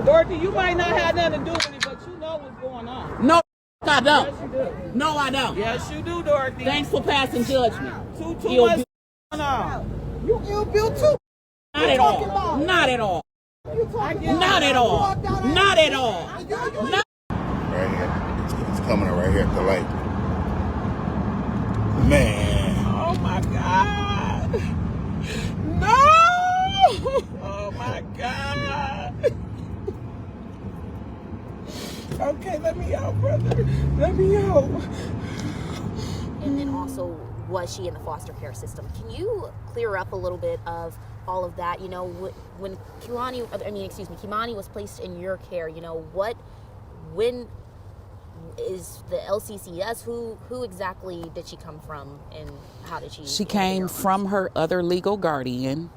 Dorothy, you might not have nothing to do with it, but you know what's going on. No, I don't. Yes, you do. No, I don't. Yes, you do, Dorothy. Thanks for passing judgment. Too much going on. You ill built too. Not at all. Not at all. Not at all. Not at all. Right here. It's coming right here at the lake. Man. Oh my God. No. Oh my God. Okay, let me out, brother. Let me out. And then also, was she in the foster care system? Can you clear up a little bit of all of that? You know, when Kei'Mani was placed in your care, you know, when is the LCCS? Who exactly did she come from, and how did she? She came from her other legal guardian.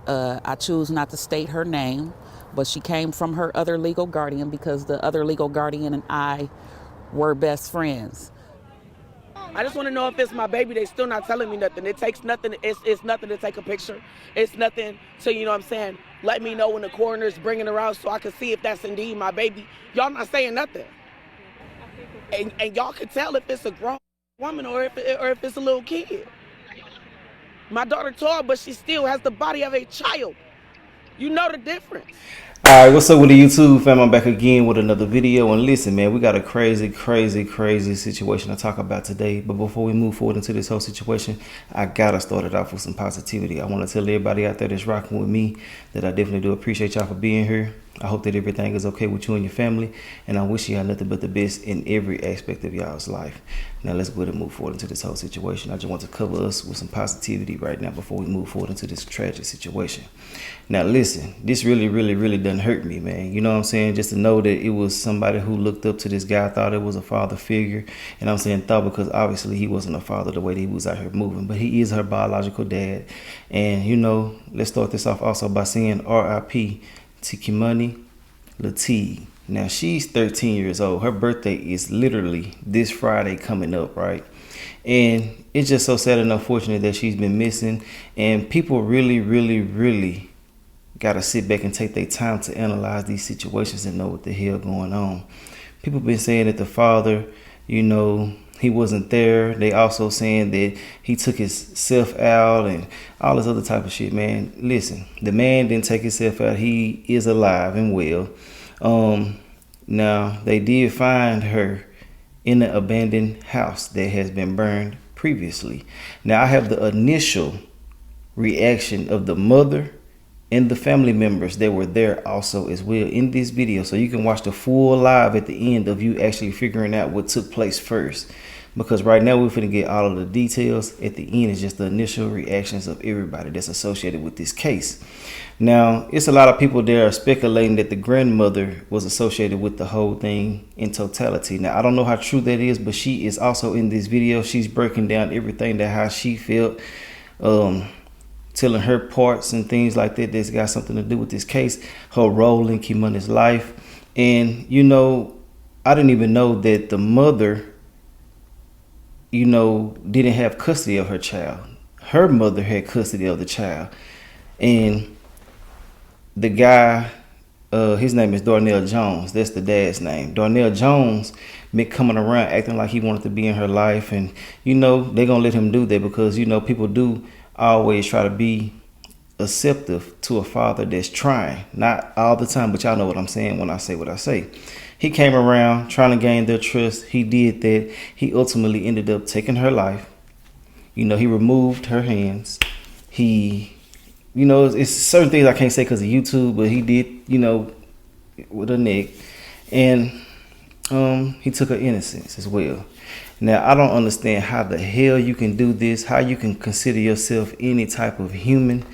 I choose not to state her name, but she came from her other legal guardian because the other legal guardian and I were best friends. I just want to know if it's my baby. They still not telling me nothing. It takes nothing. It's nothing to take a picture. It's nothing to, you know what I'm saying, let me know when the coroner's bringing her out so I can see if that's indeed my baby. Y'all not saying nothing. And y'all can tell if it's a grown woman or if it's a little kid. My daughter tall, but she still has the body of a child. You know the difference. Alright, what's up with the YouTube fam? I'm back again with another video. And listen, man, we got a crazy situation to talk about today. But before we move forward into this whole situation, I gotta start it off with some positivity. I want to tell everybody out there that's rocking with me that I definitely do appreciate y'all for being here. I hope that everything is okay with you and your family, and I wish y'all nothing but the best in every aspect of y'all's life. Now let's go ahead and move forward into this whole situation. I just want to cover us with some positivity right now before we move forward into this tragic situation. Now listen, this really done hurt me, man. You know what I'm saying? Just to know that it was somebody who looked up to this guy, thought it was a father figure. And I'm saying thought because obviously he wasn't a father the way that he was out here moving, but he is her biological dad. And you know, let's start this off also by saying R.I.P. to Kei'Mani Latigue. Now she's 13 years old. Her birthday is literally this Friday coming up, right? And it's just so sad and unfortunate that she's been missing. And people really gotta sit back and take their time to analyze these situations and know what the hell going on. People been saying that the father, you know, he wasn't there. They also saying that he took himself out and all this other type of shit, man. Listen, the man didn't take himself out. He is alive and well. Now, they did find her in an abandoned house that has been burned previously. Now, I have the initial reaction of the mother and the family members that were there also as well in this video, so you can watch the full live at the end of you actually figuring out what took place first, because right now we're finna get all of the details. At the end is just the initial reactions of everybody that's associated with this case. Now it's a lot of people there are speculating that the grandmother was associated with the whole thing in totality. Now I don't know how true that is, but she is also in this video. She's breaking down everything, that how she felt, telling her parts and things like that that's got something to do with this case, her role in Kei'Mani's life. And you know, I didn't even know that the mother, you know, didn't have custody of her child. Her mother had custody of the child. And the guy, his name is Darnell Jones. That's the dad's name. Darnell Jones been coming around acting like he wanted to be in her life. And you know, they're gonna let him do that because, you know, people do always try to be acceptive to a father that's trying. Not all the time, but y'all know what I'm saying when I say what I say. He came around trying to gain their trust. He did that. He ultimately ended up taking her life. You know, he removed her hands. He, you know, it's certain things I can't say because of YouTube, but he did, you know, with her neck. And he took her innocence as well. Now, I don't understand how the hell you can do this, how you can consider yourself any type of human.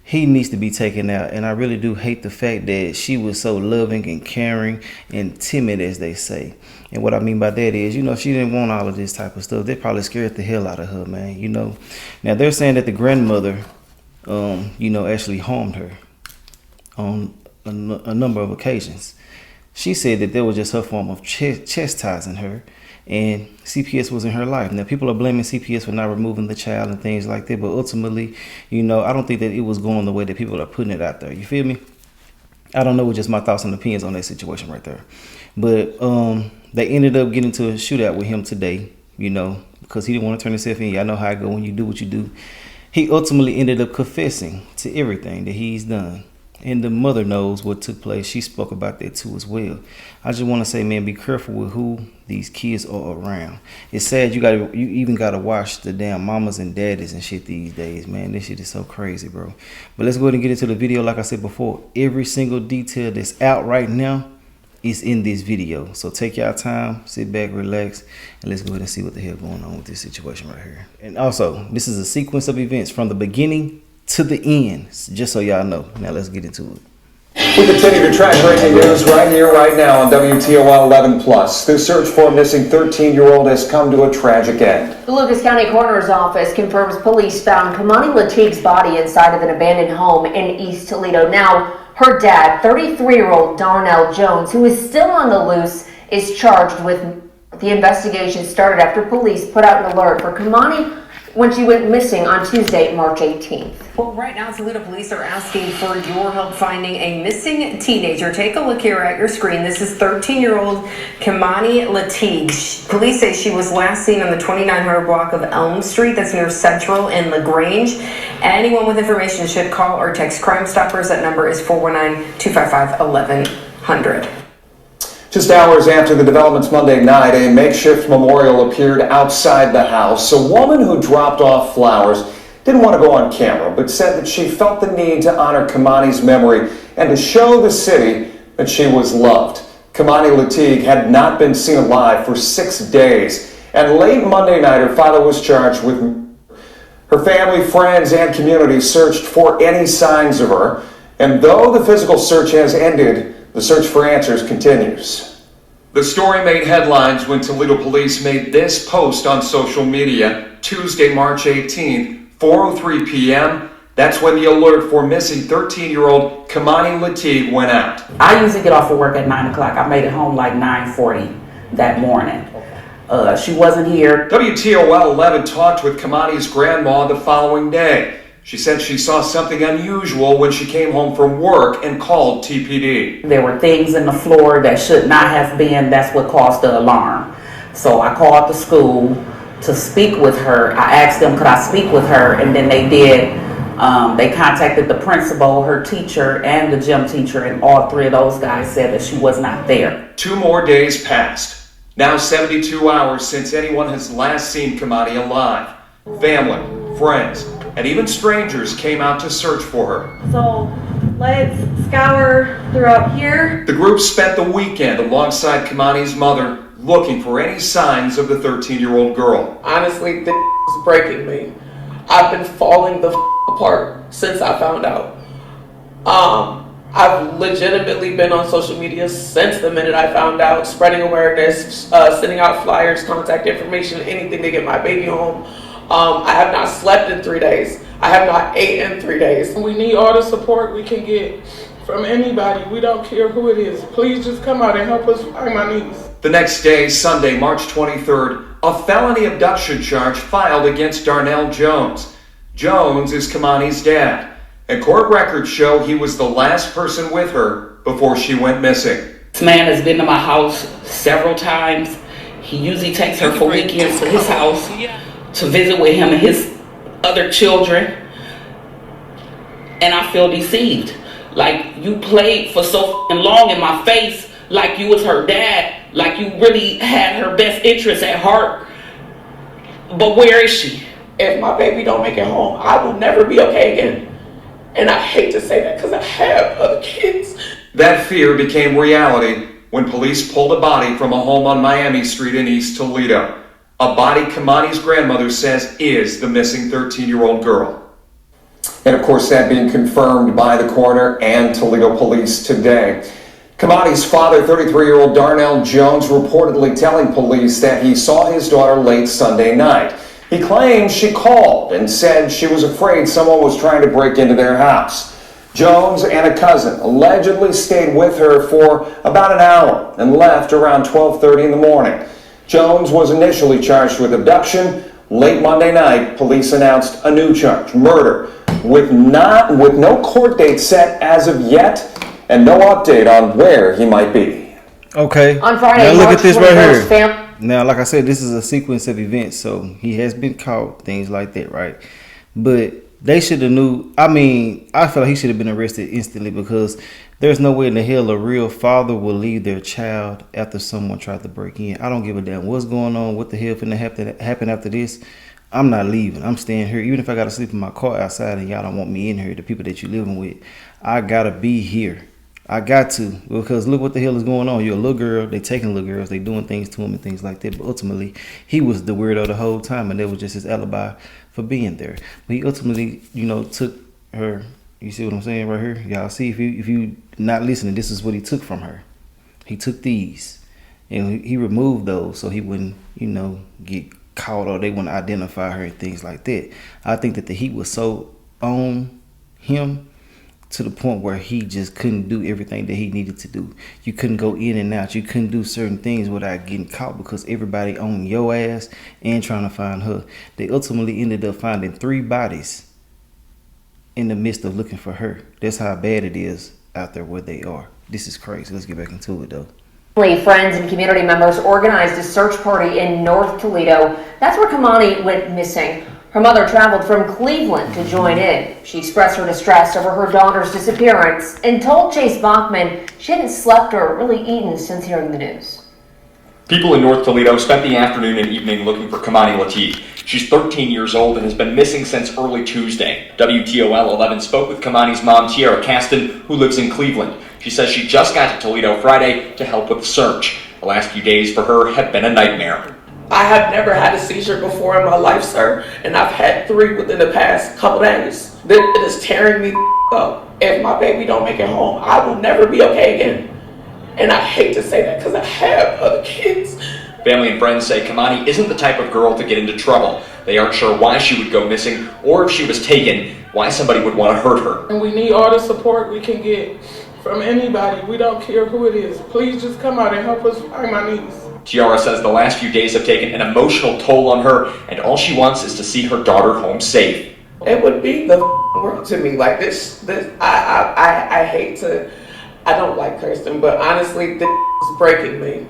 He needs to be taken out. And I really do hate the fact that she was so loving and caring and timid, as they say. And what I mean by that is, you know, she didn't want all of this type of stuff. They probably scared the hell out of her, man, you know. Now, they're saying that the grandmother, you know, actually harmed her on a number of occasions. She said that that was just her form of chastising her. And CPS was in her life. Now, people are blaming CPS for not removing the child and things like that. But ultimately, you know, I don't think that it was going the way that people are putting it out there. You feel me? I don't know, just my thoughts and opinions on that situation right there. But they ended up getting into a shootout with him today, you know, because he didn't want to turn himself in. Y'all know how it go when you do what you do. He ultimately ended up confessing to everything that he's done. And the mother knows what took place. She spoke about that too as well. I just want to say, man, be careful with who these kids are around. It's sad you even gotta watch the damn mamas and daddies and shit these days, man. This shit is so crazy, bro. But let's go ahead and get into the video. Like I said before, every single detail that's out right now is in this video. So take y'all time, sit back, relax, and let's go ahead and see what the hell going on with this situation right here. And also, this is a sequence of events from the beginning to the end, just so y'all know. Now let's get into it. We continue to track breaking news right here, right now on WTOL 11+. The search for a missing 13-year-old has come to a tragic end. The Lucas County Coroner's Office confirms police found Kei'Mani Latigue's body inside of an abandoned home in East Toledo. Now, her dad, 33-year-old Darnell Jones, who is still on the loose, is charged with the investigation started after police put out an alert for Kei'Mani when she went missing on Tuesday, March 18th. Well, right now, Toledo police are asking for your help finding a missing teenager. Take a look here at your screen. This is 13-year-old Kei'Mani Latigue. Police say she was last seen on the 2900 block of Elm Street. That's near Central in LaGrange. Anyone with information should call or text Crime Stoppers. That number is 419-255-1100. Just hours after the developments Monday night, a makeshift memorial appeared outside the house. A woman who dropped off flowers didn't want to go on camera, but said that she felt the need to honor Kei'Mani's memory and to show the city that she was loved. Kei'Mani Latigue had not been seen alive for 6 days, and late Monday night, her father was charged with her family, friends, and community searched for any signs of her. And though the physical search has ended, the search for answers continues. The story made headlines when Toledo police made this post on social media Tuesday, March 18th, 4:03 p.m. That's when the alert for missing 13-year-old Kei'Mani Latigue went out. I usually get off of work at 9 o'clock. I made it home like 9:40 that morning. She wasn't here. WTOL 11 talked with Kei'Mani's grandma the following day. She said she saw something unusual when she came home from work and called TPD. There were things in the floor that should not have been. That's what caused the alarm. So I called the school to speak with her. I asked them, could I speak with her? And then they did. They contacted the principal, her teacher, and the gym teacher, and all three of those guys said that she was not there. 2 more days passed. Now 72 hours since anyone has last seen Kei'Mani alive. Family, friends, and even strangers came out to search for her. So let's scour throughout here. The group spent the weekend alongside Kei'Mani's mother looking for any signs of the 13-year-old girl. Honestly, this is breaking me. I've been falling the apart since I found out. I've legitimately been on social media since the minute I found out, spreading awareness, sending out flyers, contact information, anything to get my baby home. I have not slept in 3 days. I have not ate in 3 days. We need all the support we can get from anybody. We don't care who it is. Please just come out and help us find my niece. The next day, Sunday, March 23rd, a felony abduction charge filed against Darnell Jones. Jones is Kei'Mani's dad, and court records show he was the last person with her before she went missing. This man has been to my house several times. He usually takes her for weekends to his house to visit with him and his other children, and I feel deceived. Like, you played for so long in my face, like you was her dad, like you really had her best interest at heart. But where is she? If my baby don't make it home, I will never be okay again. And I hate to say that because I have other kids. That fear became reality when police pulled a body from a home on Miami Street in East Toledo. A body Kei'Mani's grandmother says is the missing 13-year-old girl. And of course, that being confirmed by the coroner and Toledo police today. Kei'Mani's father, 33-year-old Darnell Jones, reportedly telling police that he saw his daughter late Sunday night. He claims she called and said she was afraid someone was trying to break into their house. Jones and a cousin allegedly stayed with her for about an hour and left around 12:30 in the morning. Jones was initially charged with abduction. Late Monday night, police announced a new charge, murder, with no court date set as of yet. and no update on where he might be. Okay. On Friday, now look March at this right 21st, here. Now, like I said, this is a sequence of events, so he has been caught, things like that, right? But they should have knew. I mean, I feel like he should have been arrested instantly, because there's no way in the hell a real father will leave their child after someone tried to break in. I don't give a damn what's going on, what the hell finna happen after this. I'm not leaving. I'm staying here. Even if I gotta sleep in my car outside and y'all don't want me in here, the people that you living with, I gotta be here. I got to, because look what the hell is going on. You're a little girl. They taking little girls. They doing things to him and things like that. But ultimately, he was the weirdo the whole time, and that was just his alibi for being there. But he ultimately, took her. You see what I'm saying right here? Y'all see, if you not listening, this is what he took from her. He took these, and he removed those so he wouldn't, get caught, or they wouldn't identify her and things like that. I think that the heat was so on him, to the point where he just couldn't do everything that he needed to do. You couldn't go in and out. You couldn't do certain things without getting caught, because everybody on your ass and trying to find her. They ultimately ended up finding 3 bodies in the midst of looking for her. That's how bad it is out there where they are. This is crazy. Let's get back into it, though. Friends and community members organized a search party in North Toledo. That's where Kei'Mani went missing. Her mother traveled from Cleveland to join in. She expressed her distress over her daughter's disappearance and told Chase Bachman she hadn't slept or really eaten since hearing the news. People in North Toledo spent the afternoon and evening looking for Kei'Mani Latigue. She's 13 years old and has been missing since early Tuesday. WTOL 11 spoke with Kei'Mani's mom, Tiara Caston, who lives in Cleveland. She says she just got to Toledo Friday to help with the search. The last few days for her have been a nightmare. I have never had a seizure before in my life, sir, and I've had 3 within the past couple days. This is tearing me up. If my baby don't make it home, I will never be okay again. And I hate to say that because I have other kids. Family and friends say Kei'Mani isn't the type of girl to get into trouble. They aren't sure why she would go missing, or if she was taken, why somebody would want to hurt her. And we need all the support we can get from anybody. We don't care who it is. Please just come out and help us find my niece. Tiara says the last few days have taken an emotional toll on her, and all she wants is to see her daughter home safe. It would be the world to me. Like this I hate to, I don't like cursing, but honestly, this is breaking me.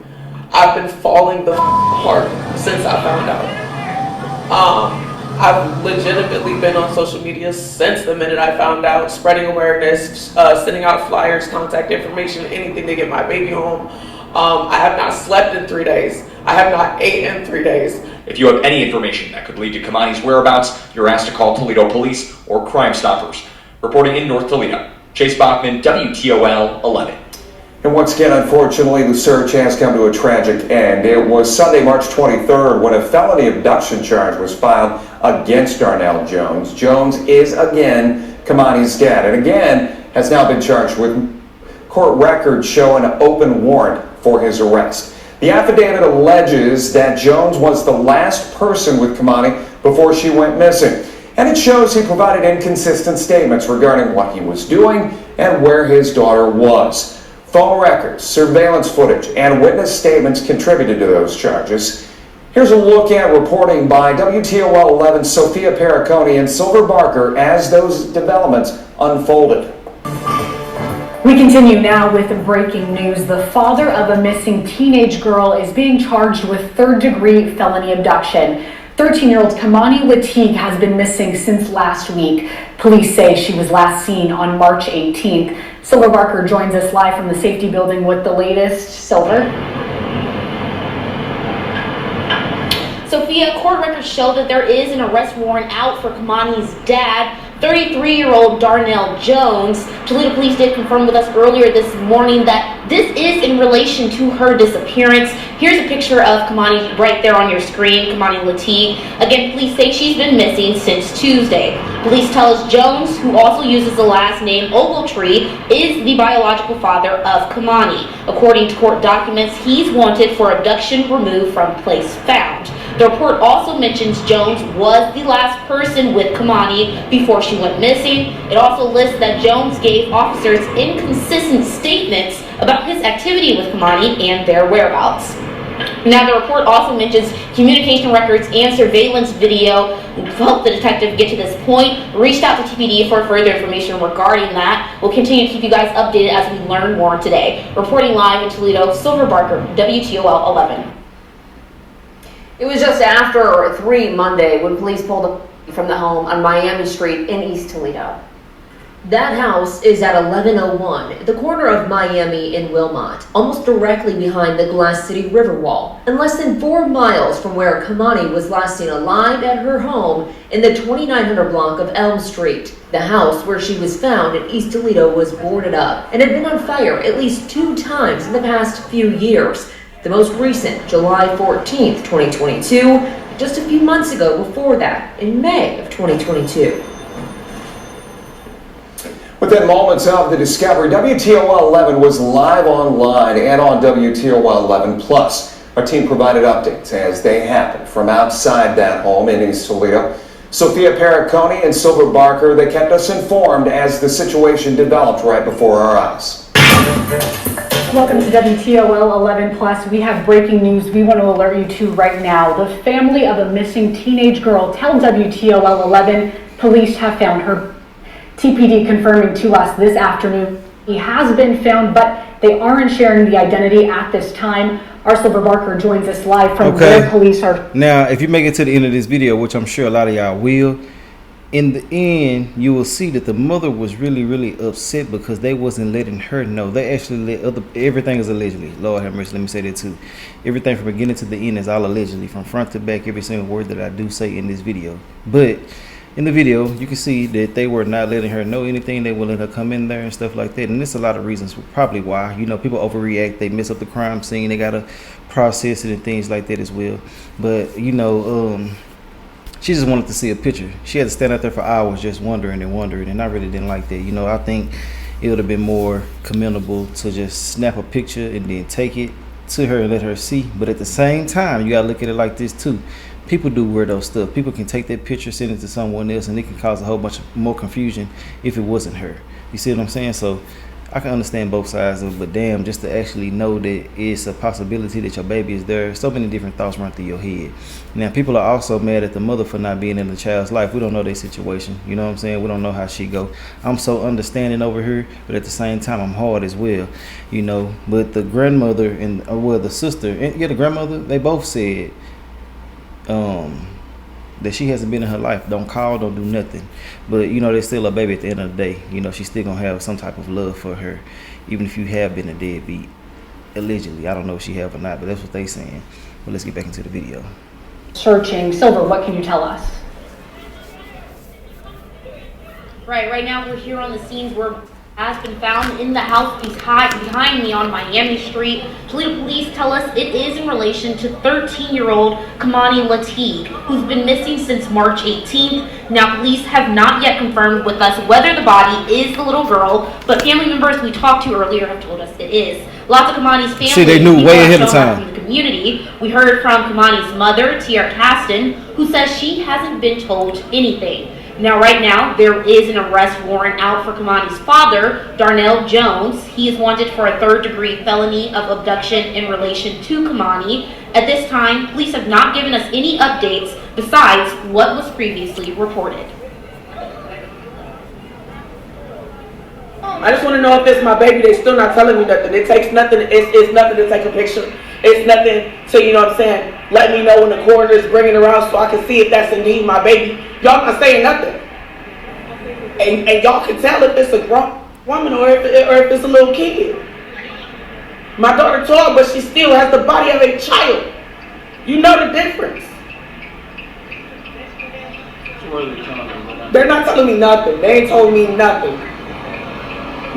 I've been falling the apart since I found out. I've legitimately been on social media since the minute I found out, spreading awareness, sending out flyers, contact information, anything to get my baby home. I have not slept in 3 days. I have not ate in 3 days. If you have any information that could lead to Kei'Mani's whereabouts, you're asked to call Toledo Police or Crime Stoppers. Reporting in North Toledo, Chase Bachman, WTOL 11. And once again, unfortunately, the search has come to a tragic end. It was Sunday, March 23rd, when a felony abduction charge was filed against Darnell Jones. Jones is again Kei'Mani's dad, and again has now been charged with court records show an open warrant for his arrest. The affidavit alleges that Jones was the last person with Kei'Mani before she went missing, and it shows he provided inconsistent statements regarding what he was doing and where his daughter was. Phone records, surveillance footage, and witness statements contributed to those charges. Here's a look at reporting by WTOL 11 Sophia Pericone and Silver Barker as those developments unfolded. We continue now with breaking news. The father of a missing teenage girl is being charged with 3rd-degree felony abduction. 13-year-old Kei'Mani Latigue has been missing since last week. Police say she was last seen on March 18th. Silver Barker joins us live from the safety building with the latest. Silver. Sophia, court records show that there is an arrest warrant out for Kei'Mani's dad, 33-year-old Darnell Jones. Toledo Police did confirm with us earlier this morning that this is in relation to her disappearance. Here's a picture of Kei'Mani right there on your screen, Kei'Mani Latigue. Again, police say she's been missing since Tuesday. Police tell us Jones, who also uses the last name Ogletree, is the biological father of Kei'Mani. According to court documents, he's wanted for abduction removed from place found. The report also mentions Jones was the last person with Kei'Mani before she went missing. It also lists that Jones gave officers inconsistent statements about his activity with Kei'Mani and their whereabouts. Now, the report also mentions communication records and surveillance video We helped the detective get to this point, reached out to TPD for further information regarding that. We'll continue to keep you guys updated as we learn more today. Reporting live in Toledo, Silver Barker, WTOL 11. It was just after 3 Monday when police pulled up from the home on Miami Street in East Toledo. That house is at 1101 at the corner of Miami and Wilmot, almost directly behind the Glass City Riverwall, and less than 4 miles from where Kei'Mani was last seen alive at her home in the 2900 block of Elm Street. The house where she was found in East Toledo was boarded up and had been on fire at least 2 times in the past few years. The most recent, July 14th, 2022, just a few months ago before that, in May of 2022. Within moments of the discovery, WTOL 11 was live online and on WTOL 11 Plus. Our team provided updates as they happened from outside that home in East Toledo. Sophia Perricone and Silver Barker, they kept us informed as the situation developed right before our eyes. Welcome to WTOL 11 Plus. We have breaking news we want to alert you to right now. The family of a missing teenage girl tell WTOL 11 police have found her. TPD confirming to us this afternoon he has been found, but they aren't sharing the identity at this time. Our Silver Barker joins us live from where police are. Now, if you make it to the end of this video, which I'm sure a lot of y'all will, in the end, you will see that the mother was really upset because they wasn't letting her know. They actually let everything is allegedly. Lord have mercy, let me say that too. Everything from beginning to the end is all allegedly, from front to back, every single word that I do say in this video. But in the video, you can see that they were not letting her know anything. They wouldn't let her come in there and stuff like that. And there's a lot of reasons probably why. You know, people overreact. They mess up the crime scene. They got to process it and things like that as well. But, you know, she just wanted to see a picture. She had to stand out there for hours just wondering. And I really didn't like that. You know, I think it would have been more commendable to just snap a picture and then take it to her and let her see. But at the same time, you got to look at it like this too. People do weirdo stuff. People can take that picture, send it to someone else, and it can cause a whole bunch more confusion if it wasn't her. You see what I'm saying? So I can understand both sides of it, but damn, just to actually know that it's a possibility that your baby is there, so many different thoughts run through your head. Now, people are also mad at the mother for not being in the child's life. We don't know their situation. You know what I'm saying? We don't know how she go. I'm so understanding over here, but at the same time, I'm hard as well. You know, but the grandmother and, the sister, and the grandmother, they both said, that she hasn't been in her life. Don't call, don't do nothing. But you know, they're still a baby at the end of the day. You know, she's still gonna have some type of love for her, even if you have been a deadbeat. Allegedly, I don't know if she have or not, but that's what they saying. But let's get back into the video. Searching. Silver, what can you tell us? Right now we're here on the scenes where has been found in the house behind me on Miami Street. Toledo police tell us it is in relation to 13-year-old Kei'Mani Latigue, who's been missing since March 18th. Now, police have not yet confirmed with us whether the body is the little girl, but family members we talked to earlier have told us it is. Lots of Kei'Mani's family. See, they knew way ahead of time. From the community. We heard from Kei'Mani's mother, Tiara Caston, who says she hasn't been told anything. Now, right now, there is an arrest warrant out for Kei'Mani's father, Darnell Jones. He is wanted for a third-degree felony of abduction in relation to Kei'Mani. At this time, police have not given us any updates besides what was previously reported. I just want to know if it's my baby. They still not telling me nothing. It takes nothing. It's nothing to take a picture. It's nothing to, you know what I'm saying, let me know when the coroner's bringing her out so I can see if that's indeed my baby. Y'all not saying nothing. And y'all can tell if it's a grown woman or if it's a little kid. My daughter tall, but she still has the body of a child. You know the difference. They're not telling me nothing. They ain't told me nothing.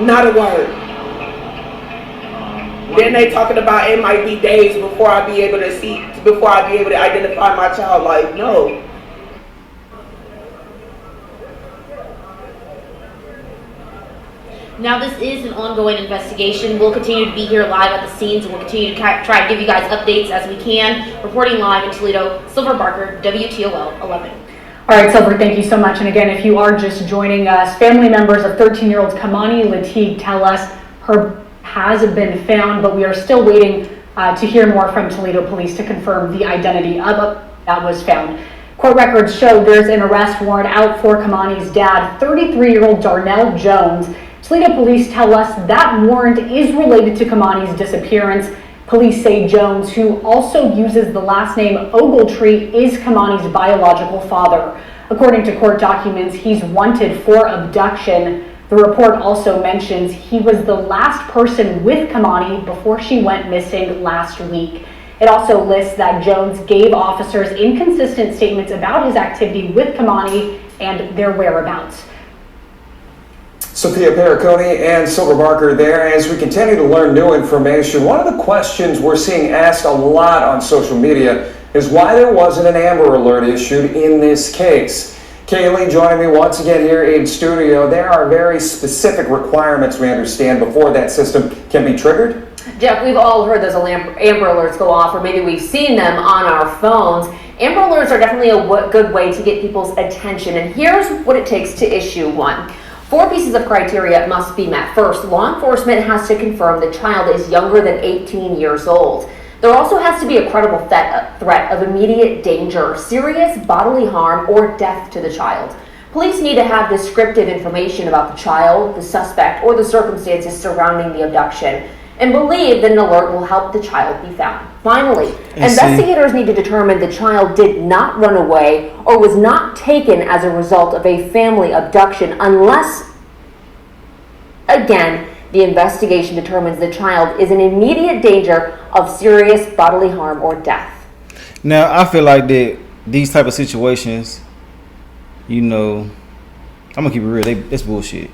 Not a word. Then they talking about it might be days before I be able to identify my child. Like, no. Now, this is an ongoing investigation. We'll continue to be here live at the scenes, and we'll continue to try to give you guys updates as we can. Reporting live in Toledo, Silver Barker, WTOL 11. All right, Silver, thank you so much. And again, if you are just joining us, family members of 13-year-old Kei'Mani Latigue tell us her has been found, but we are still waiting to hear more from Toledo police to confirm the identity of that was found. Court records show there's an arrest warrant out for Kei'Mani's dad, 33-year-old Darnell Jones. Toledo police tell us that warrant is related to Kei'Mani's disappearance. Police say Jones, who also uses the last name Ogletree, is Kei'Mani's biological father. According to court documents, he's wanted for abduction. The report also mentions he was the last person with Kei'Mani before she went missing last week. It also lists that Jones gave officers inconsistent statements about his activity with Kei'Mani and their whereabouts. Sophia Periconi and Silver Barker there. As we continue to learn new information, one of the questions we're seeing asked a lot on social media is why there wasn't an Amber Alert issued in this case. Kaylee joining me once again here in studio. There are very specific requirements, we understand, before that system can be triggered. Jeff, we've all heard those Amber Alerts go off, or maybe we've seen them on our phones. Amber Alerts are definitely a good way to get people's attention, and here's what it takes to issue one. 4 pieces of criteria must be met. First, law enforcement has to confirm the child is younger than 18 years old. There also has to be a credible threat of immediate danger, serious bodily harm, or death to the child. Police need to have descriptive information about the child, the suspect, or the circumstances surrounding the abduction, and believe that an alert will help the child be found. Finally, investigators need to determine the child did not run away or was not taken as a result of a family abduction unless, again, the investigation determines the child is in immediate danger of serious bodily harm or death. Now, I feel like that these type of situations, you know, I'm gonna keep it real. It's bullshit.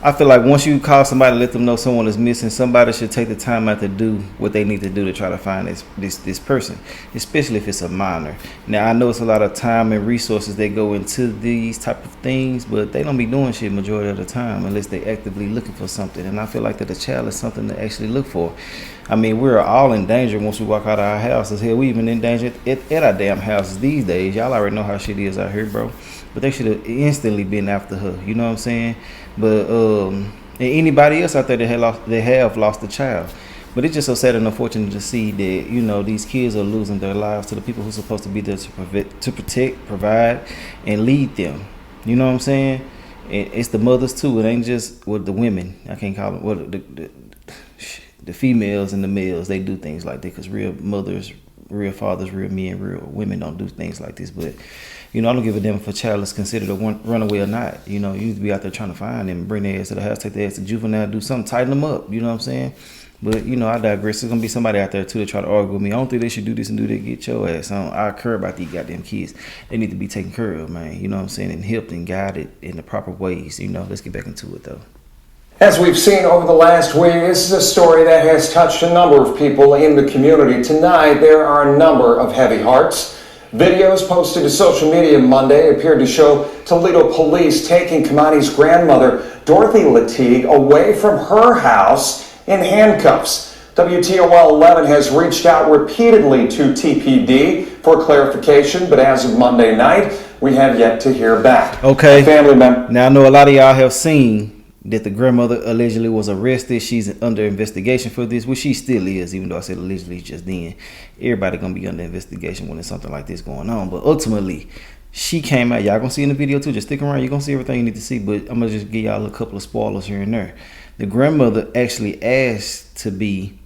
I feel like once you call somebody, let them know someone is missing, somebody should take the time out to do what they need to do to try to find this person, especially if it's a minor. Now, I know it's a lot of time and resources that go into these type of things, but they don't be doing shit majority of the time unless they actively looking for something. And I feel like that a child is something to actually look for. I mean, we're all in danger once we walk out of our houses. Hell, we even in danger at our damn houses these days. Y'all already know how shit is out here, bro. But they should have instantly been after her. You know what I'm saying? But and anybody else out there that have lost a child. But it's just so sad and unfortunate to see that, you know, these kids are losing their lives to the people who's supposed to be there to protect, provide, and lead them. You know what I'm saying? And it's the mothers too. It ain't just the women. I can't call them the females and the males. They do things like that because real mothers, real fathers, real men, real women don't do things like this. But you know, I don't give a damn if a child is considered a runaway or not. You know, you need to be out there trying to find them, bring their ass to the house, take their ass to juvenile, do something, tighten them up. You know what I'm saying? But, you know, I digress. There's going to be somebody out there, too, to try to argue with me. I don't think they should do this and do that, get your ass on. I care about these goddamn kids. They need to be taken care of, man. You know what I'm saying? And helped and guided in the proper ways. You know, let's get back into it, though. As we've seen over the last week, this is a story that has touched a number of people in the community. Tonight, there are a number of heavy hearts. Videos posted to social media Monday appeared to show Toledo police taking Kei'Mani's grandmother, Dorothy Latigue, away from her house in handcuffs. WTOL 11 has reached out repeatedly to TPD for clarification, but as of Monday night, we have yet to hear back. Okay. A family member. Now, I know a lot of y'all have seen that the grandmother allegedly was arrested. She's under investigation for this, which she still is, even though I said allegedly just then. Everybody gonna be under investigation when there's something like this going on. But ultimately, she came out. Y'all gonna see in the video too. Just stick around. You're gonna see everything you need to see. But I'm gonna just give y'all a couple of spoilers here and there. The grandmother actually asked to be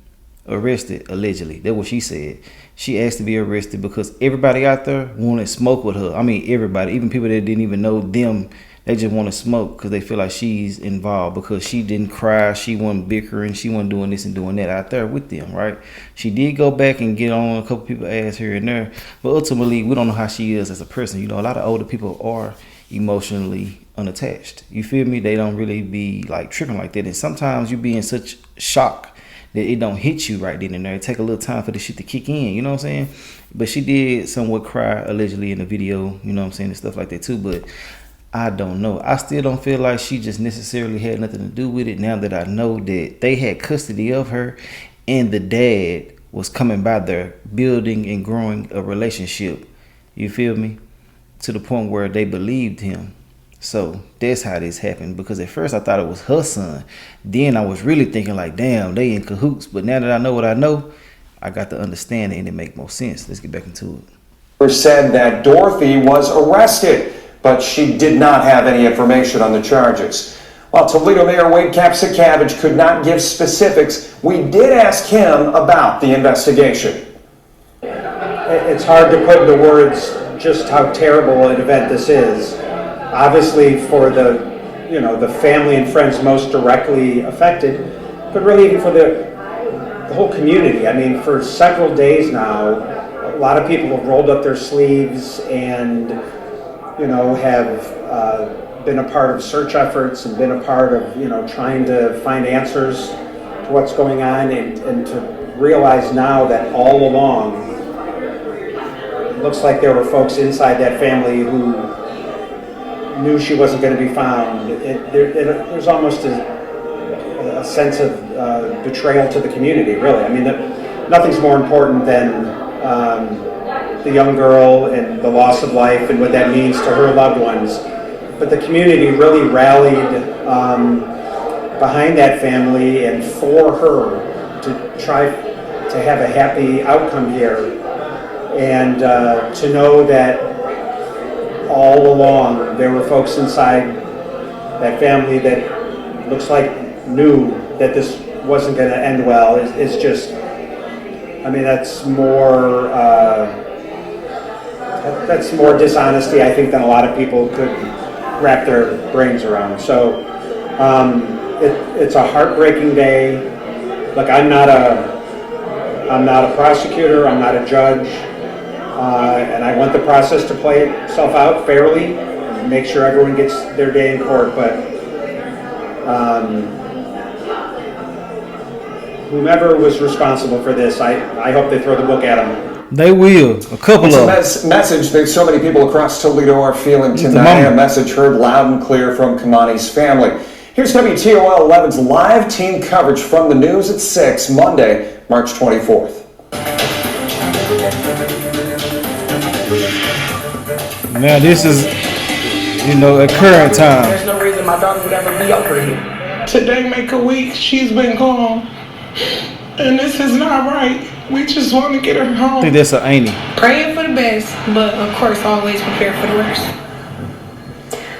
arrested, allegedly. That's what she said. She asked to be arrested because everybody out there wanted smoke with her. I mean, everybody, even people that didn't even know them. They just want to smoke because they feel like she's involved because she didn't cry. She wasn't bickering. She wasn't doing this and doing that out there with them, right? She did go back and get on a couple people's ass here and there. But ultimately, we don't know how she is as a person. You know, a lot of older people are emotionally unattached. You feel me? They don't really be like tripping like that. And sometimes you be in such shock that it don't hit you right then and there. It take a little time for the shit to kick in. You know what I'm saying? But she did somewhat cry allegedly in the video. You know what I'm saying? And stuff like that too. But I don't know. I still don't feel like she just necessarily had nothing to do with it now that I know that they had custody of her and the dad was coming by there building and growing a relationship. You feel me? To the point where they believed him. So that's how this happened because at first I thought it was her son. Then I was really thinking like, damn, they in cahoots. But now that I know what I know, I got to understand it and it make more sense. Let's get back into it. said that Dorothy was arrested, but she did not have any information on the charges. While Toledo Mayor Wade Capsicavage could not give specifics, we did ask him about the investigation. It's hard to put into words just how terrible an event this is. Obviously for the family and friends most directly affected, but really even for the whole community. I mean, for several days now, a lot of people have rolled up their sleeves and, have been a part of search efforts and been a part of, trying to find answers to what's going on and to realize now that all along, it looks like there were folks inside that family who knew she wasn't going to be found. There's almost a sense of betrayal to the community, really. I mean, nothing's more important than the young girl and the loss of life and what that means to her loved ones. But the community really rallied behind that family and for her to try to have a happy outcome here. And to know that all along there were folks inside that family that looks like knew that this wasn't going to end well is just, I mean, that's more dishonesty, I think, than a lot of people could wrap their brains around. So it's a heartbreaking day. Look, I'm not a prosecutor, I'm not a judge. And I want the process to play itself out fairly and make sure everyone gets their day in court. But whomever was responsible for this, I hope they throw the book at them. They will. A couple of them. It's a message that so many people across Toledo are feeling tonight. A message heard loud and clear from Kei'Mani's family. Here's WTOL 11's live team coverage from the news at 6, Monday, March 24th. Now this is, at current time. There's no reason my daughter would ever be over here. Today make a week she's been gone, and this is not right. We just want to get her home. I think that's an auntie. Praying for the best, but of course always prepare for the worst.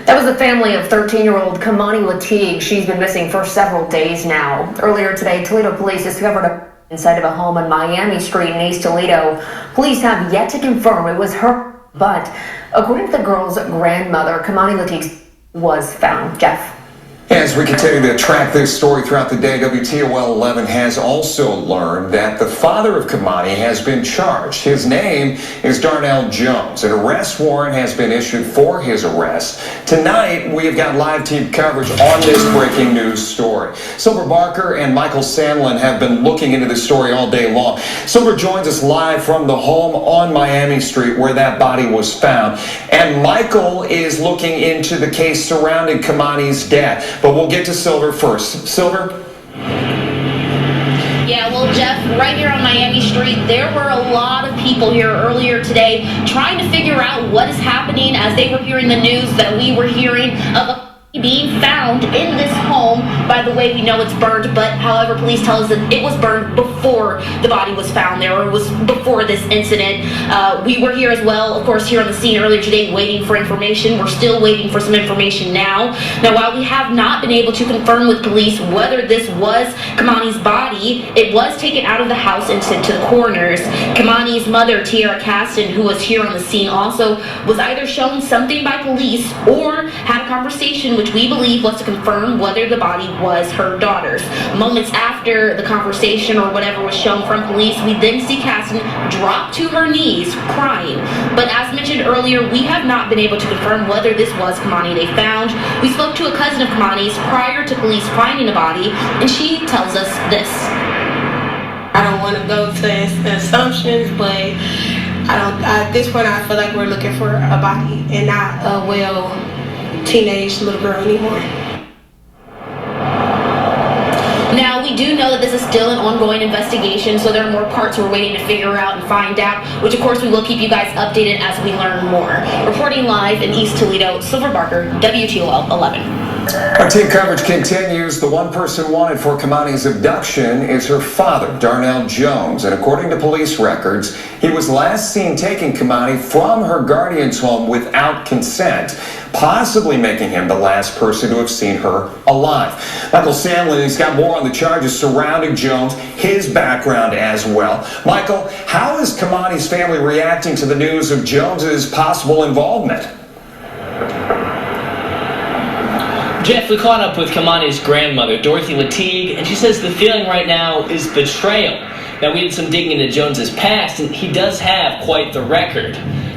That was the family of 13-year-old Kei'Mani Latigue. She's been missing for several days now. Earlier today, Toledo police discovered her inside of a home on Miami Street in East Toledo. Police have yet to confirm it was her, but according to the girl's grandmother, Kei'Mani Latigue was found. Jeff. As we continue to track this story throughout the day, WTOL 11 has also learned that the father of Kei'Mani has been charged. His name is Darnell Jones. An arrest warrant has been issued for his arrest. Tonight, we have got live team coverage on this breaking news story. Silver Barker and Michael Sandlin have been looking into this story all day long. Silver joins us live from the home on Miami Street where that body was found. And Michael is looking into the case surrounding Kei'Mani's death. But we'll get to Silver first. Silver? Yeah, well, Jeff, right here on Miami Street, there were a lot of people here earlier today trying to figure out what is happening as they were hearing the news that we were hearing of a being found in this home. By the way, we know it's burned, but however, police tell us that it was burned before the body was found there, or it was before this incident. We were here as well, of course, here on the scene earlier today waiting for information. We're still waiting for some information now. Now, while we have not been able to confirm with police whether this was Kei'Mani's body, it was taken out of the house and sent to the coroners. Kei'Mani's mother, Tiara Caston, who was here on the scene also, was either shown something by police or had a conversation which we believe was to confirm whether the body was her daughter's. Moments after the conversation or whatever was shown from police, we then see Caston drop to her knees crying. But as mentioned earlier, we have not been able to confirm whether this was Kei'Mani they found. We spoke to a cousin of Kei'Mani's prior to police finding the body, and she tells us this. I don't want to go to assumptions, but at this point I feel like we're looking for a body and not a teenage little girl anymore. Now, we do know that this is still an ongoing investigation, so there are more parts we're waiting to figure out and find out, which of course we will keep you guys updated as we learn more. Reporting live in East Toledo, Silver Barker, WTOL 11. Our team coverage continues. The one person wanted for Kei'Mani's abduction is her father, Darnell Jones. And according to police records, he was last seen taking Kei'Mani from her guardian's home without consent, possibly making him the last person to have seen her alive. Michael Sandlin has got more on the charges surrounding Jones, his background as well. Michael, how is Kei'Mani's family reacting to the news of Jones's possible involvement? Jeff, we caught up with Kei'Mani's grandmother, Dorothy Latigue, and she says the feeling right now is betrayal. Now, we did some digging into Jones's past, and he does have quite the record.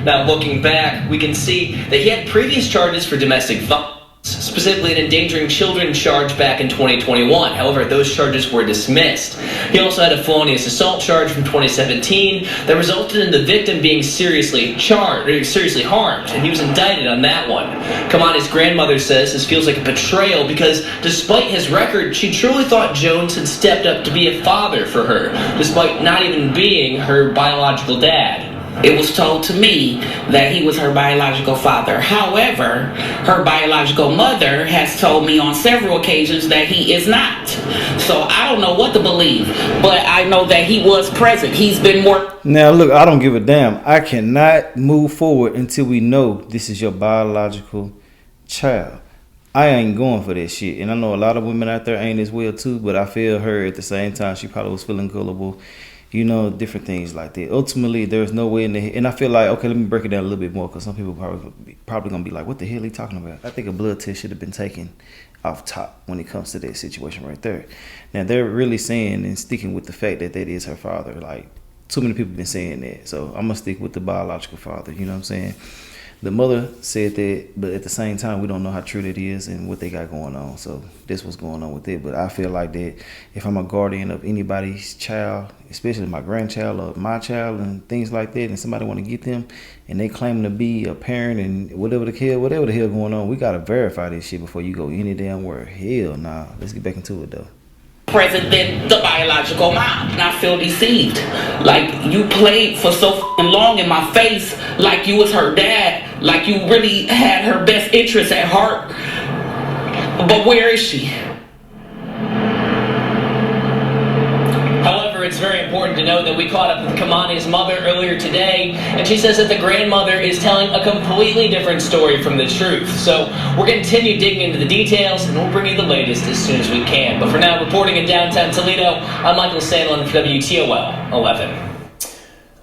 Now, looking back, we can see that he had previous charges for domestic violence, specifically an endangering children charge back in 2021. However, those charges were dismissed. He also had a felonious assault charge from 2017 that resulted in the victim being seriously harmed, and he was indicted on that one. Kei'Mani's grandmother says this feels like a betrayal because despite his record, she truly thought Jones had stepped up to be a father for her, despite not even being her biological dad. It was told to me that he was her biological father. However, her biological mother has told me on several occasions that he is not. So I don't know what to believe, but I know that he was present. He's been more. Now, look, I don't give a damn. I cannot move forward until we know this is your biological child. I ain't going for that shit. And I know a lot of women out there ain't as well too, but I feel her at the same time. She probably was feeling gullible. You know, different things like that. Ultimately, there's no way in the and I feel like, okay, let me break it down a little bit more because some people probably gonna be like, what the hell are you talking about? I think a blood test should have been taken off top when it comes to that situation right there. Now, they're really saying and sticking with the fact that that is her father. Like, too many people been saying that. So I'm gonna stick with the biological father, you know what I'm saying? The mother said that, but at the same time, we don't know how true that is and what they got going on. So that's what's going on with it. But I feel like that if I'm a guardian of anybody's child, especially my grandchild or my child and things like that, and somebody want to get them and they claim to be a parent and whatever the hell going on, we got to verify this shit before you go any damn where. Hell nah. Let's get back into it though. Present than the biological mom, and I feel deceived. Like, you played for so f***ing long in my face like you was her dad, like you really had her best interests at heart. But where is she? However, it's very important to note that we caught up with Kei'Mani's mother earlier today, and she says that the grandmother is telling a completely different story from the truth. So we're going to continue digging into the details, and we'll bring you the latest as soon as we can. But for now, reporting in downtown Toledo, I'm Michael Sandlin for WTOL 11.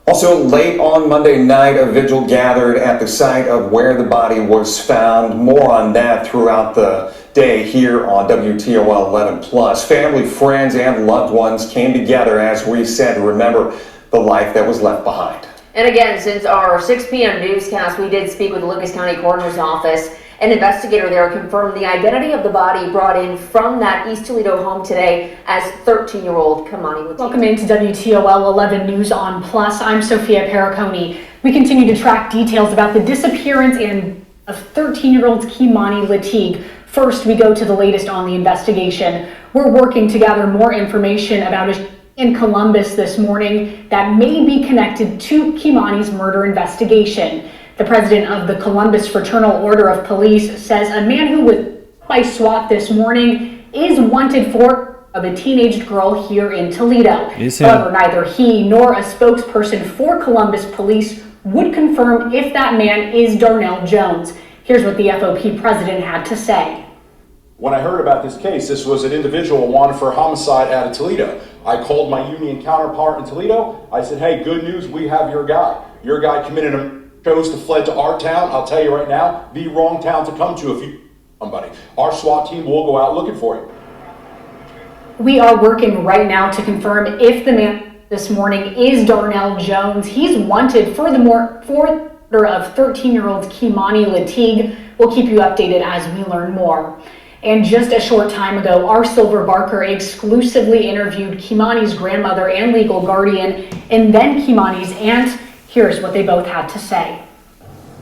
Also, late on Monday night, a vigil gathered at the site of where the body was found. More on that throughout the day here on WTOL 11+. Family, friends, and loved ones came together, as we said, to remember the life that was left behind. And again, since our 6 p.m. newscast, we did speak with the Lucas County Coroner's Office. An investigator there confirmed the identity of the body brought in from that East Toledo home today as 13-year-old Kei'Mani Latigue. Welcome into WTOL 11 News on Plus. I'm Sophia Perricone. We continue to track details about the disappearance of 13-year-old Kei'Mani Latigue. First, we go to the latest on the investigation. We're working to gather more information about a in Columbus this morning that may be connected to Kei'Mani's murder investigation. The president of the Columbus Fraternal Order of Police says a man who was by SWAT this morning is wanted for of a teenage girl here in Toledo. However, neither he nor a spokesperson for Columbus Police would confirm if that man is Darnell Jones. Here's what the FOP president had to say. When I heard about this case, this was an individual wanted for homicide out of Toledo. I called my union counterpart in Toledo. I said, hey, good news, we have your guy. Your guy committed a chose to fled to our town. I'll tell you right now, the wrong town to come to if you somebody. Our SWAT team will go out looking for you. We are working right now to confirm if the man this morning is Darnell Jones. He's wanted for the murder of 13-year-old Kei'Mani Latigue. We'll keep you updated as we learn more. And just a short time ago, our Silver Barker exclusively interviewed Kei'Mani's grandmother and legal guardian, and then Kei'Mani's aunt. Here's what they both had to say.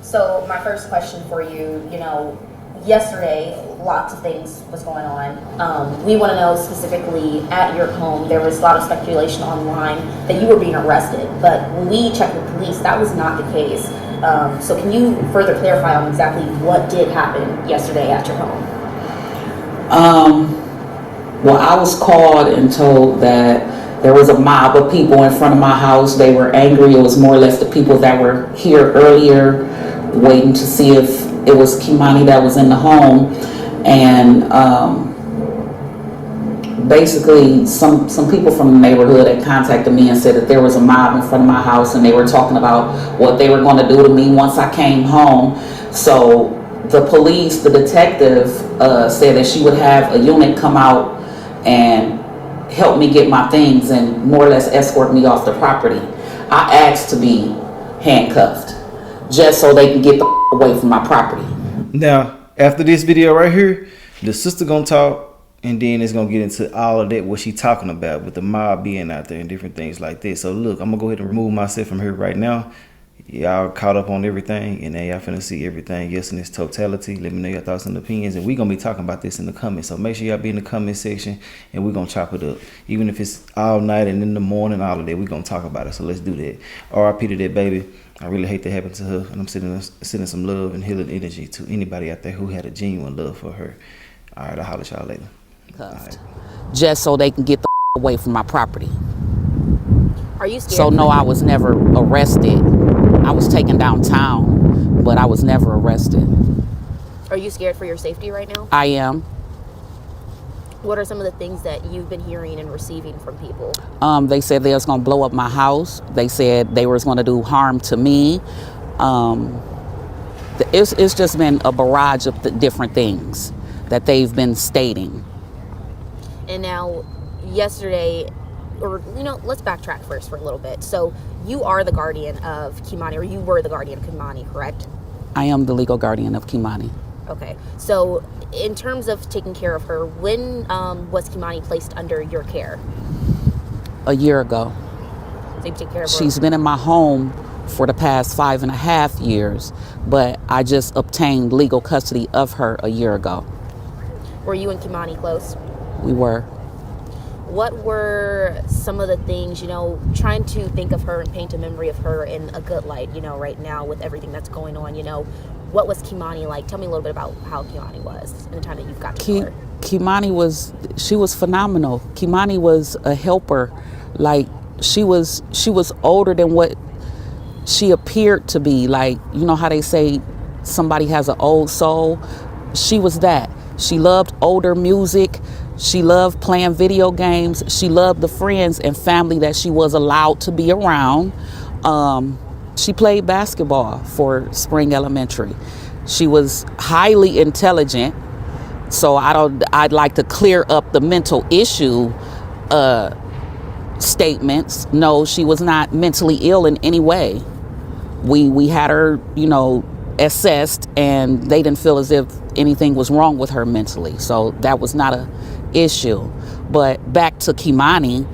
So my first question for you, yesterday, lots of things was going on. We want to know specifically at your home, there was a lot of speculation online that you were being arrested, but when we checked with police, that was not the case. So can you further clarify on exactly what did happen yesterday at your home? Well, I was called and told that there was a mob of people in front of my house. They were angry. It was more or less the people that were here earlier waiting to see if it was Kei'Mani that was in the home. And basically some people from the neighborhood had contacted me and said that there was a mob in front of my house and they were talking about what they were going to do to me once I came home. So the police, the detective, said that she would have a unit come out and help me get my things and more or less escort me off the property. I asked to be handcuffed just so they can get the away from my property. Now, after this video right here, the sister gonna talk, and then it's gonna get into all of that, what she talking about with the mob being out there and different things like this. So look, I'm gonna go ahead and remove myself from here right now. Y'all caught up on everything, and now y'all finna see everything else in its totality. Let me know your thoughts and opinions, and we gonna be talking about this in the comments. So make sure y'all be in the comment section, and we're gonna chop it up. Even if it's all night and in the morning, all of that, we gonna talk about it. So let's do that. R.I.P. to that baby. I really hate that happened to her, and I'm sending some love and healing energy to anybody out there who had a genuine love for her. All right, I'll holler at y'all later. Right. Just so they can get the away from my property. Are you scared? So no, I was never arrested. I was taken downtown, but I was never arrested. Are you scared for your safety right now? I am. What are some of the things that you've been hearing and receiving from people? They said they was gonna blow up my house. They said they was gonna do harm to me. It's just been a barrage of different things that they've been stating. And now, yesterday, or let's backtrack first for a little bit. So you are the guardian of Kei'Mani, or you were the guardian of Kei'Mani, correct? I am the legal guardian of Kei'Mani. Okay. So in terms of taking care of her, when was Kei'Mani placed under your care? A year ago. So you take care of her? She's been in my home for the past 5.5 years, but I just obtained legal custody of her a year ago. Were you and Kei'Mani close? We were. What were some of the things, trying to think of her and paint a memory of her in a good light, right now with everything that's going on, what was Kei'Mani like? Tell me a little bit about how Kei'Mani was in the time that you've got to know her. Kei'Mani was phenomenal. Kei'Mani was a helper. Like, she was older than what she appeared to be. Like, you know how they say somebody has an old soul? She was that. She loved older music. She loved playing video games. She loved the friends and family that she was allowed to be around. She played basketball for Spring Elementary. She was highly intelligent. So I'd like to clear up the mental issue statements. No, she was not mentally ill in any way. We had her, assessed, and they didn't feel as if anything was wrong with her mentally. So that was not a issue. But back to Kei'Mani,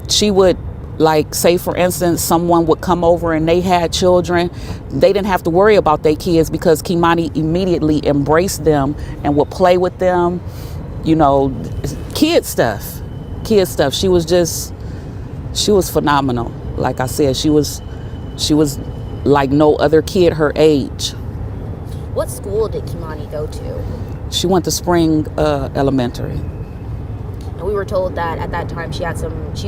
she would, like, say for instance, someone would come over and they had children. They didn't have to worry about their kids because Kei'Mani immediately embraced them and would play with them. Kid stuff. She was phenomenal. Like I said, she was like no other kid her age. What school did Kei'Mani go to? She went to Spring Elementary. And we were told that at that time she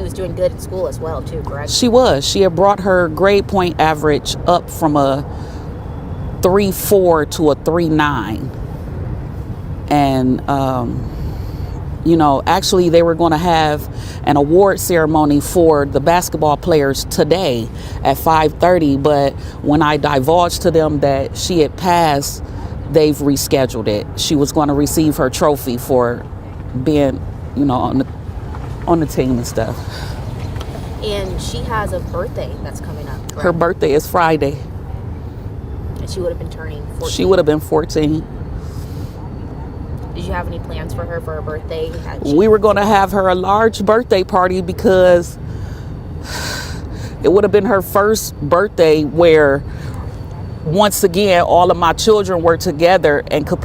was doing good in school as well too, correct? She was. She had brought her grade point average up from a 3.4 to a 3.9. And actually they were going to have an award ceremony for the basketball players today at 5:30, but when I divulged to them that she had passed, they've rescheduled it. She was going to receive her trophy for being, on the team and stuff. And she has a birthday that's coming up, correct? Her birthday is Friday. And she would have been turning 14. She would have been 14. Did you have any plans for her birthday? We were going to have her a large birthday party because it would have been her first birthday where, once again, all of my children were together and could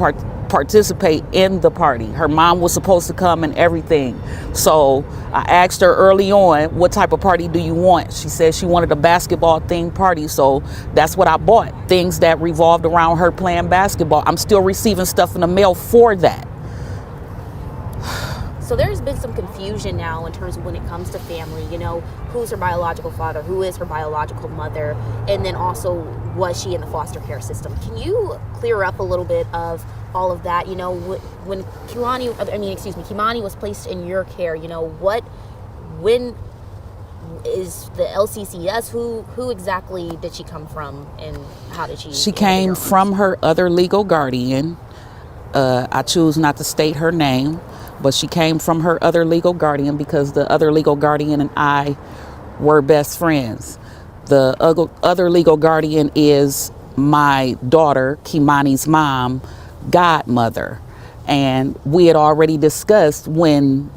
participate in the party. Her mom was supposed to come and everything. So I asked her early on, what type of party do you want? She said she wanted a basketball themed party. So that's what I bought. Things that revolved around her playing basketball. I'm still receiving stuff in the mail for that. So there's been some confusion now in terms of when it comes to family, you know, who's her biological father, who is her biological mother, and then also was she in the foster care system? Can you clear up a little bit of all of that? You know, when Kei'Mani was placed in your care, you know, when is the LCCS, who exactly did she come from, and how did she? She came from her other legal guardian. I choose not to state her name, but she came from her other legal guardian because the other legal guardian and I were best friends. The other legal guardian is my daughter, Kei'Mani's mom, godmother. And we had already discussed when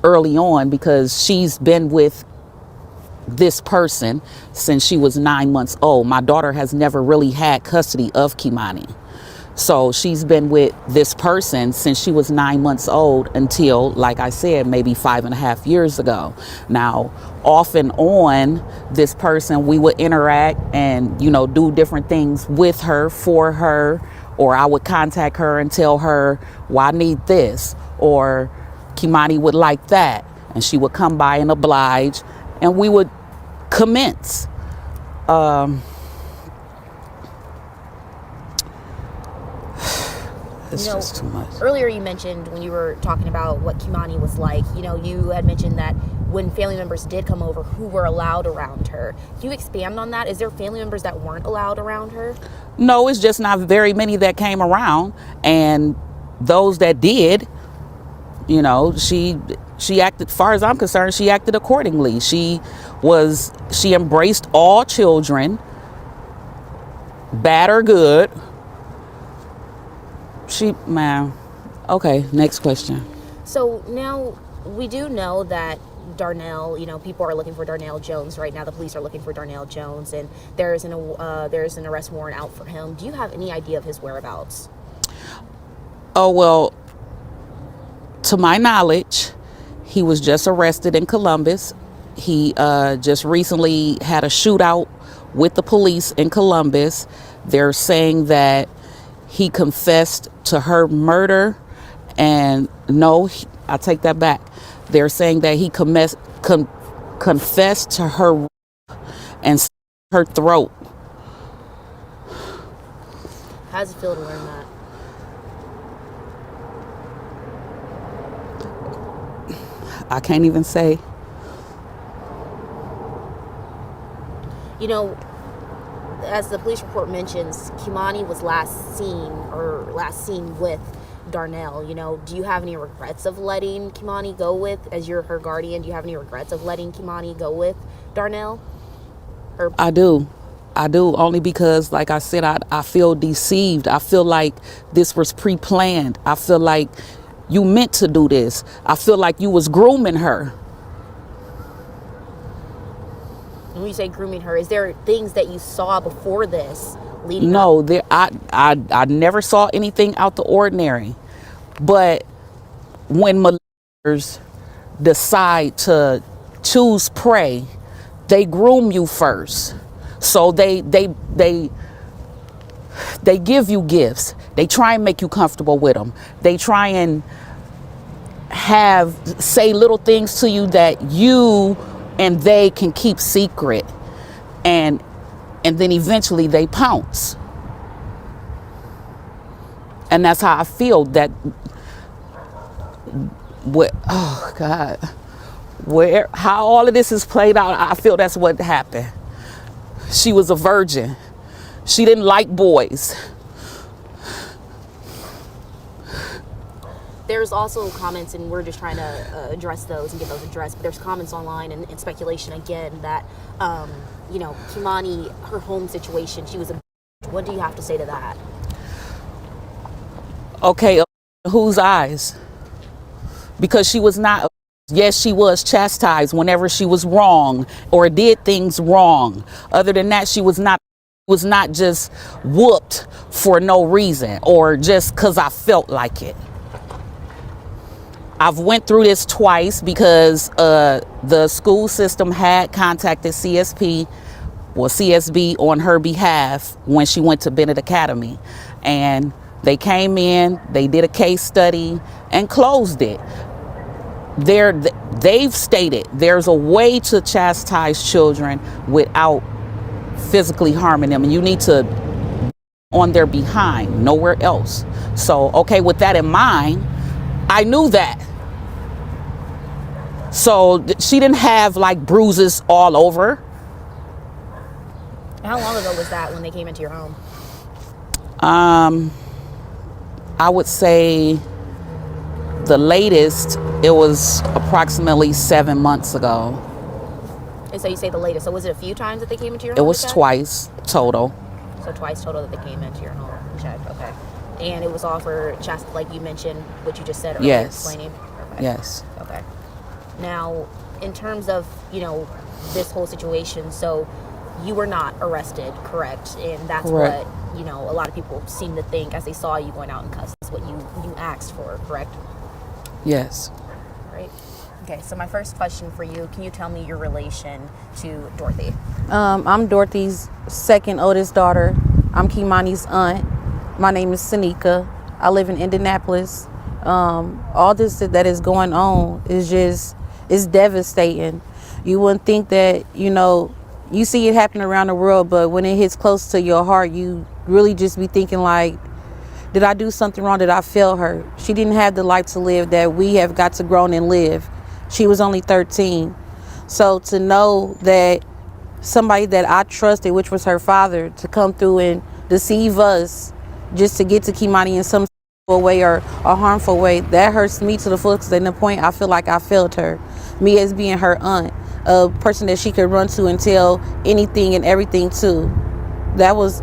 early on, because she's been with this person since she was 9 months old. My daughter has never really had custody of Kei'Mani. So she's been with this person since she was 9 months old until, like I said, maybe 5.5 years ago. Now, off and on, this person, we would interact and, you know, do different things with her, for her, or I would contact her and tell her, well, I need this, or Kei'Mani would like that. And she would come by and oblige, and we would commence. It's just too much. Earlier you mentioned when you were talking about what Kei'Mani was like, you know, you had mentioned that when family members did come over, who were allowed around her. Can you expand on that? Is there family members that weren't allowed around her? No, it's just not very many that came around. And those that did, you know, she acted, as far as I'm concerned, she acted accordingly. She embraced all children, bad or good. Okay, next question. So now we do know that Darnell, you know, people are looking for Darnell Jones right now. The police are looking for Darnell Jones, and there's an arrest warrant out for him. Do you have any idea of his whereabouts? Oh, well, to my knowledge, he was just arrested in Columbus. He just recently had a shootout with the police in Columbus. They're saying that he confessed to her murder, and no, I take that back. They're saying that he confessed to her and slit her throat. How does it feel to learn that? I can't even say. You know, as the police report mentions, Kei'Mani was last seen with Darnell. You know, do you have any regrets of letting Kei'Mani go with, as you're her guardian, do you have any regrets of letting Kei'Mani go with Darnell? I do, only because, like I said, I feel deceived. I feel like this was pre-planned. I feel like you meant to do this. I feel like you was grooming her. When you say grooming her, is there things that you saw before this leading No, up? I never saw anything out the ordinary. But when molesters decide to choose prey, they groom you first. So they give you gifts. They try and make you comfortable with them. They try and say little things to you that you and they can keep secret, and then eventually they pounce. And that's how I feel that how all of this is played out, I feel that's what happened. She was a virgin. She didn't like boys. There's also comments, and we're just trying to address those and get those addressed, but there's comments online and speculation again that, you know, Kei'Mani, her home situation, she was a bitch. What do you have to say to that? Okay, whose eyes? Because she was not, yes, she was chastised whenever she was wrong or did things wrong. Other than that, she was not Was not just whooped for no reason or just because I felt like it. I've went through this twice because the school system had contacted CSB on her behalf when she went to Bennett Academy. And they came in, they did a case study and closed it. They've stated there's a way to chastise children without physically harming them, and you need to on their behind, nowhere else. So, okay, with that in mind, I knew that. So she didn't have like bruises all over. How long ago was that when they came into your home? I would say the latest, it was approximately 7 months ago. And so you say the latest. So was it a few times that they came into your home? It was twice total. So twice total that they came into your home and checked. Okay. And it was all for like you mentioned, what you just said earlier, yes. Explaining? Okay. Yes. Okay. Now, in terms of, this whole situation, so you were not arrested, correct? And that's correct. what, a lot of people seem to think as they saw you going out in custody. That's what you asked for, correct? Yes. Right. Okay, so my first question for you, can you tell me your relation to Dorothy? I'm Dorothy's second oldest daughter. I'm Kei'Mani's aunt. My name is Sanika. I live in Indianapolis. All this that is going on is devastating. You wouldn't think that, you see it happen around the world, but when it hits close to your heart, you really just be thinking like, did I do something wrong? Did I fail her? She didn't have the life to live that we have got to grow and live. She was only 13. So to know that somebody that I trusted, which was her father, to come through and deceive us just to get to Kei'Mani in some way or a harmful way, that hurts me to the fullest. And the point I feel like I failed her. Me as being her aunt, a person that she could run to and tell anything and everything to. That was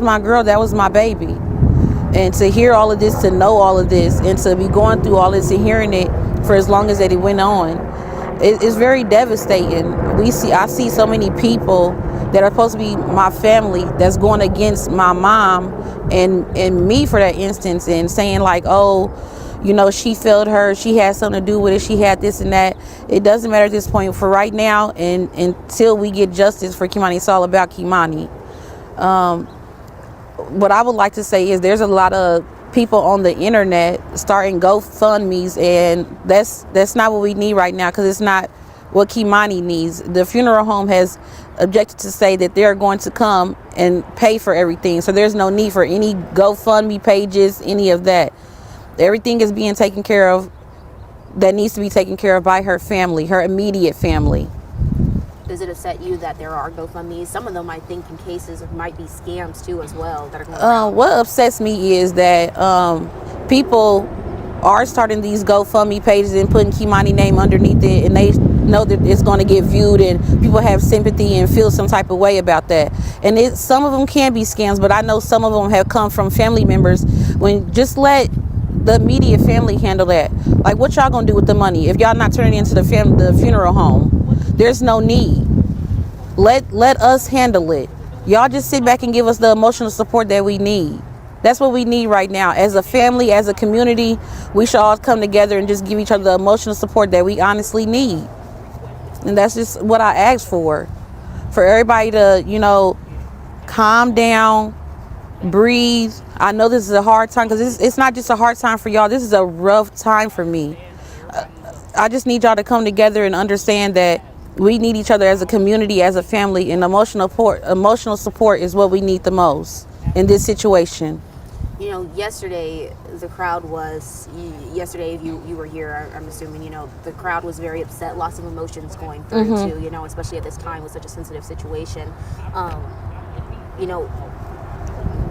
my girl. That was my baby. And to hear all of this, to know all of this, and to be going through all this and hearing it for as long as that it went on, it's very devastating. I see so many people that are supposed to be my family that's going against my mom and me for that instance, and saying like, oh, she failed her, she had something to do with it, she had this and that. It doesn't matter at this point. For right now, and until we get justice for Kei'Mani, it's all about Kei'Mani. What I would like to say is there's a lot of people on the internet starting GoFundMes, and that's not what we need right now, because it's not what Kei'Mani needs. The funeral home has objected to say that they're going to come and pay for everything, so there's no need for any GoFundMe pages, any of that. Everything is being taken care of that needs to be taken care of by her family, her immediate family. Does it upset you that there are GoFundMes? Some of them, I think, in cases might be scams too, as well. That are going around. What upsets me is that people are starting these GoFundMe pages and putting Kei'Mani name underneath it, and they know that it's going to get viewed, and people have sympathy and feel some type of way about that. And some of them can be scams, but I know some of them have come from family members. When just let the immediate family handle that. Like, what y'all gonna do with the money if y'all not turning it into the funeral home? There's no need. Let us handle it. Y'all just sit back and give us the emotional support that we need. That's what we need right now. As a family, as a community, we should all come together and just give each other the emotional support that we honestly need. And that's just what I asked for everybody to, calm down, breathe. I know this is a hard time, because it's not just a hard time for y'all. This is a rough time for me. I just need y'all to come together and understand that we need each other as a community, as a family, and emotional support is what we need the most in this situation. Yesterday the crowd was, if you were here, I'm assuming, the crowd was very upset, lots of emotions going through too, especially at this time with such a sensitive situation.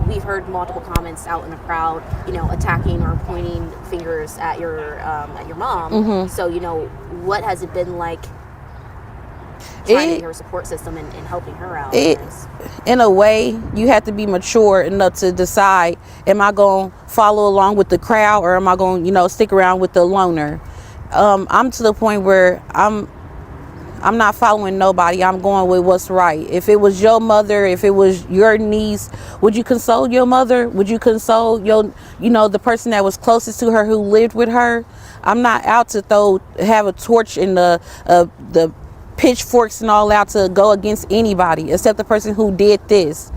We've heard multiple comments out in the crowd, attacking or pointing fingers at your mom. So, what has it been like trying to get her support system and helping her out? In a way, you have to be mature enough to decide, am I going to follow along with the crowd, or am I going to, stick around with the loner? I'm to the point where I'm not following nobody. I'm going with what's right. If it was your mother, if it was your niece, would you console your mother? Would you console the person that was closest to her who lived with her? I'm not out to have a torch and the pitchforks and all out to go against anybody except the person who did this,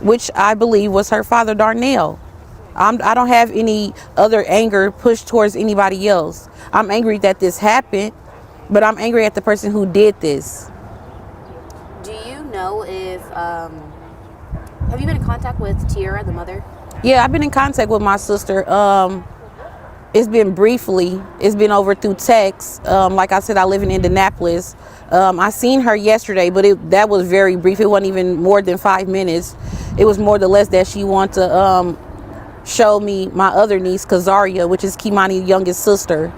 which I believe was her father, Darnell. I don't have any other anger pushed towards anybody else. I'm angry that this happened, but I'm angry at the person who did this. Do you know if, have you been in contact with Tiara, the mother? Yeah, I've been in contact with my sister. It's been briefly. It's been over through text. Like I said, I live in Indianapolis. I seen her yesterday, but that was very brief. It wasn't even more than 5 minutes. It was more or less that she wanted to show me my other niece, Kazaria, which is Kei'Mani's youngest sister.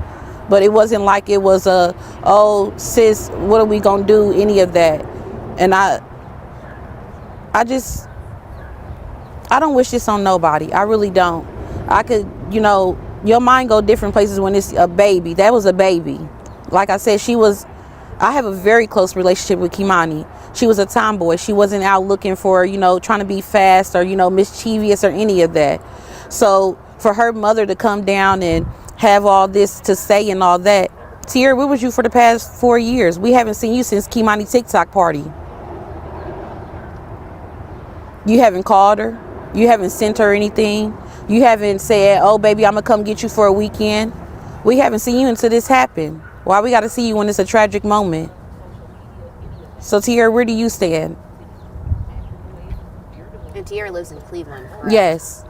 But it wasn't like it was oh sis, what are we gonna do, any of that. And I don't wish this on nobody. I really don't. I could, your mind go different places when it's a baby. That was a baby. Like I said, I have a very close relationship with Kei'Mani. She was a tomboy. She wasn't out looking for, trying to be fast or, mischievous or any of that. So for her mother to come down and have all this to say and all that, Tiara, where was you for the past 4 years? We haven't seen you since Kei'Mani TikTok party. You haven't called her. You haven't sent her anything. You haven't said, oh, baby, I'm going to come get you for a weekend. We haven't seen you until this happened. Why we got to see you when it's a tragic moment? So, Tiara, where do you stand? And Tiara lives in Cleveland, correct? Yes.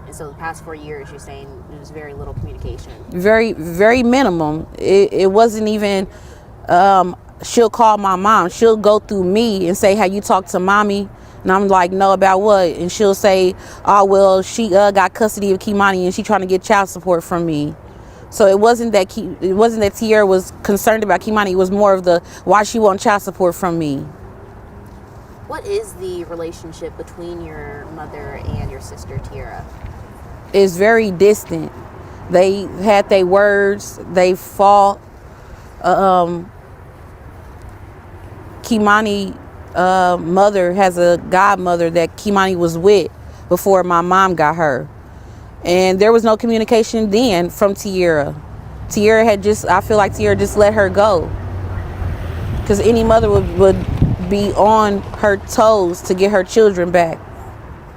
And so the past 4 years, you're saying there was very little communication. Very, very minimum. It wasn't even, she'll call my mom. She'll go through me and say, have you talked to mommy? And I'm like, no, about what? And she'll say, oh, well, she got custody of Kei'Mani and she trying to get child support from me. So it wasn't that Tiara was concerned about Kei'Mani. It was more of why she want child support from me. What is the relationship between your mother and your sister, Tiara? It's very distant. They had their words. They fought. Kei'Mani mother has a godmother that Kei'Mani was with before my mom got her. And there was no communication then from Tiara. I feel like Tiara just let her go. Because any mother would be on her toes to get her children back.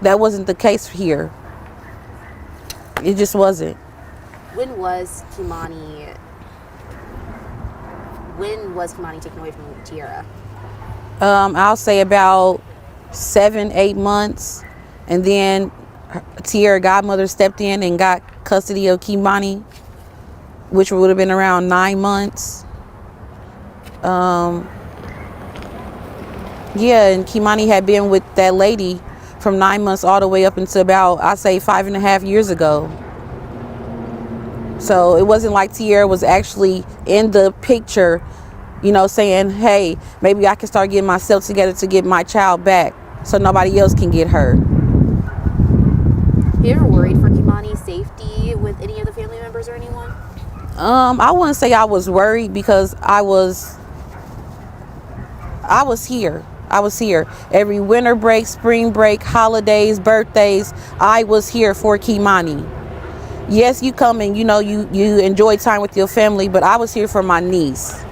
That wasn't the case here. It just wasn't. When was Kei'Mani taken away from Tiara? I'll say about 7-8 months. And then Tiara godmother stepped in and got custody of Kei'Mani, which would have been around 9 months. Yeah, and Kei'Mani had been with that lady from 9 months all the way up until about, I say, 5.5 years ago. So it wasn't like Tiara was actually in the picture, saying, hey, maybe I can start getting myself together to get my child back so nobody else can get her. Have you ever worried for Kei'Mani's safety with any of the family members or anyone? I wouldn't say I was worried because I was here. I was here every winter break, spring break, holidays, birthdays. I was here for Kei'Mani. Yes, you come and you enjoy time with your family, but I was here for my niece.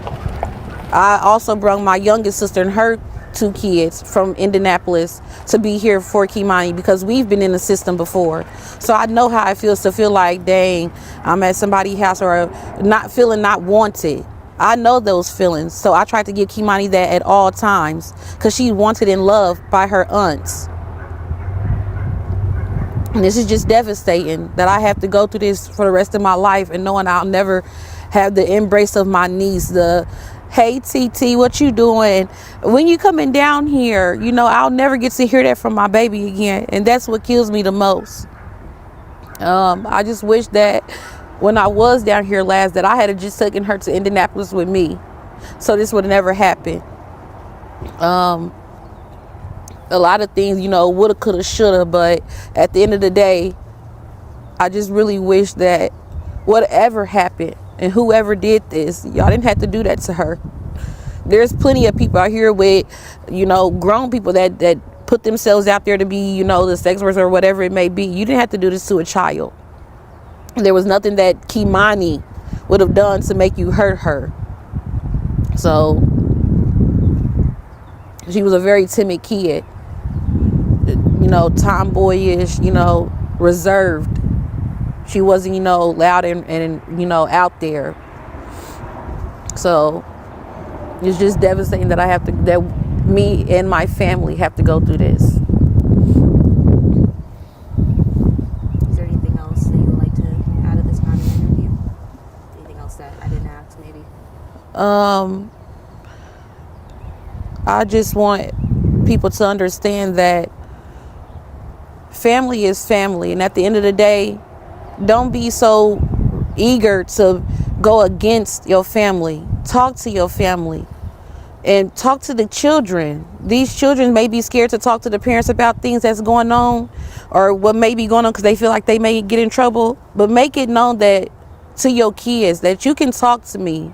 I also brought my youngest sister and her 2 kids from Indianapolis to be here for Kei'Mani because we've been in the system before. So I know how it feels to feel like, dang, I'm at somebody's house or not feeling not wanted. I know those feelings. So I tried to give Kei'Mani that at all times because she's wanted and loved by her aunts. And this is just devastating that I have to go through this for the rest of my life and knowing I'll never have the embrace of my niece, hey TT, what you doing? When you coming down here, I'll never get to hear that from my baby again. And that's what kills me the most. I just wish that when I was down here last that I had just taken her to Indianapolis with me. So this would have never happened. A lot of things, woulda, coulda, shoulda, but at the end of the day, I just really wish that whatever happened, And whoever did this, y'all didn't have to do that to her. There's plenty of people out here with, grown people that put themselves out there to be, the sex workers or whatever it may be. You didn't have to do this to a child. There was nothing that Kei'Mani would have done to make you hurt her. So she was a very timid kid, tomboyish, reserved. She wasn't, loud and out there. So it's just devastating that that me and my family have to go through this. Is there anything else that you would like to add at this time in the interview? Anything else that I didn't ask, maybe? I just want people to understand that family is family, and at the end of the day, don't be so eager to go against your family. Talk to your family and talk to the children. These children may be scared to talk to the parents about things that's going on or what may be going on because they feel like they may get in trouble. But make it known that to your kids that you can talk to me.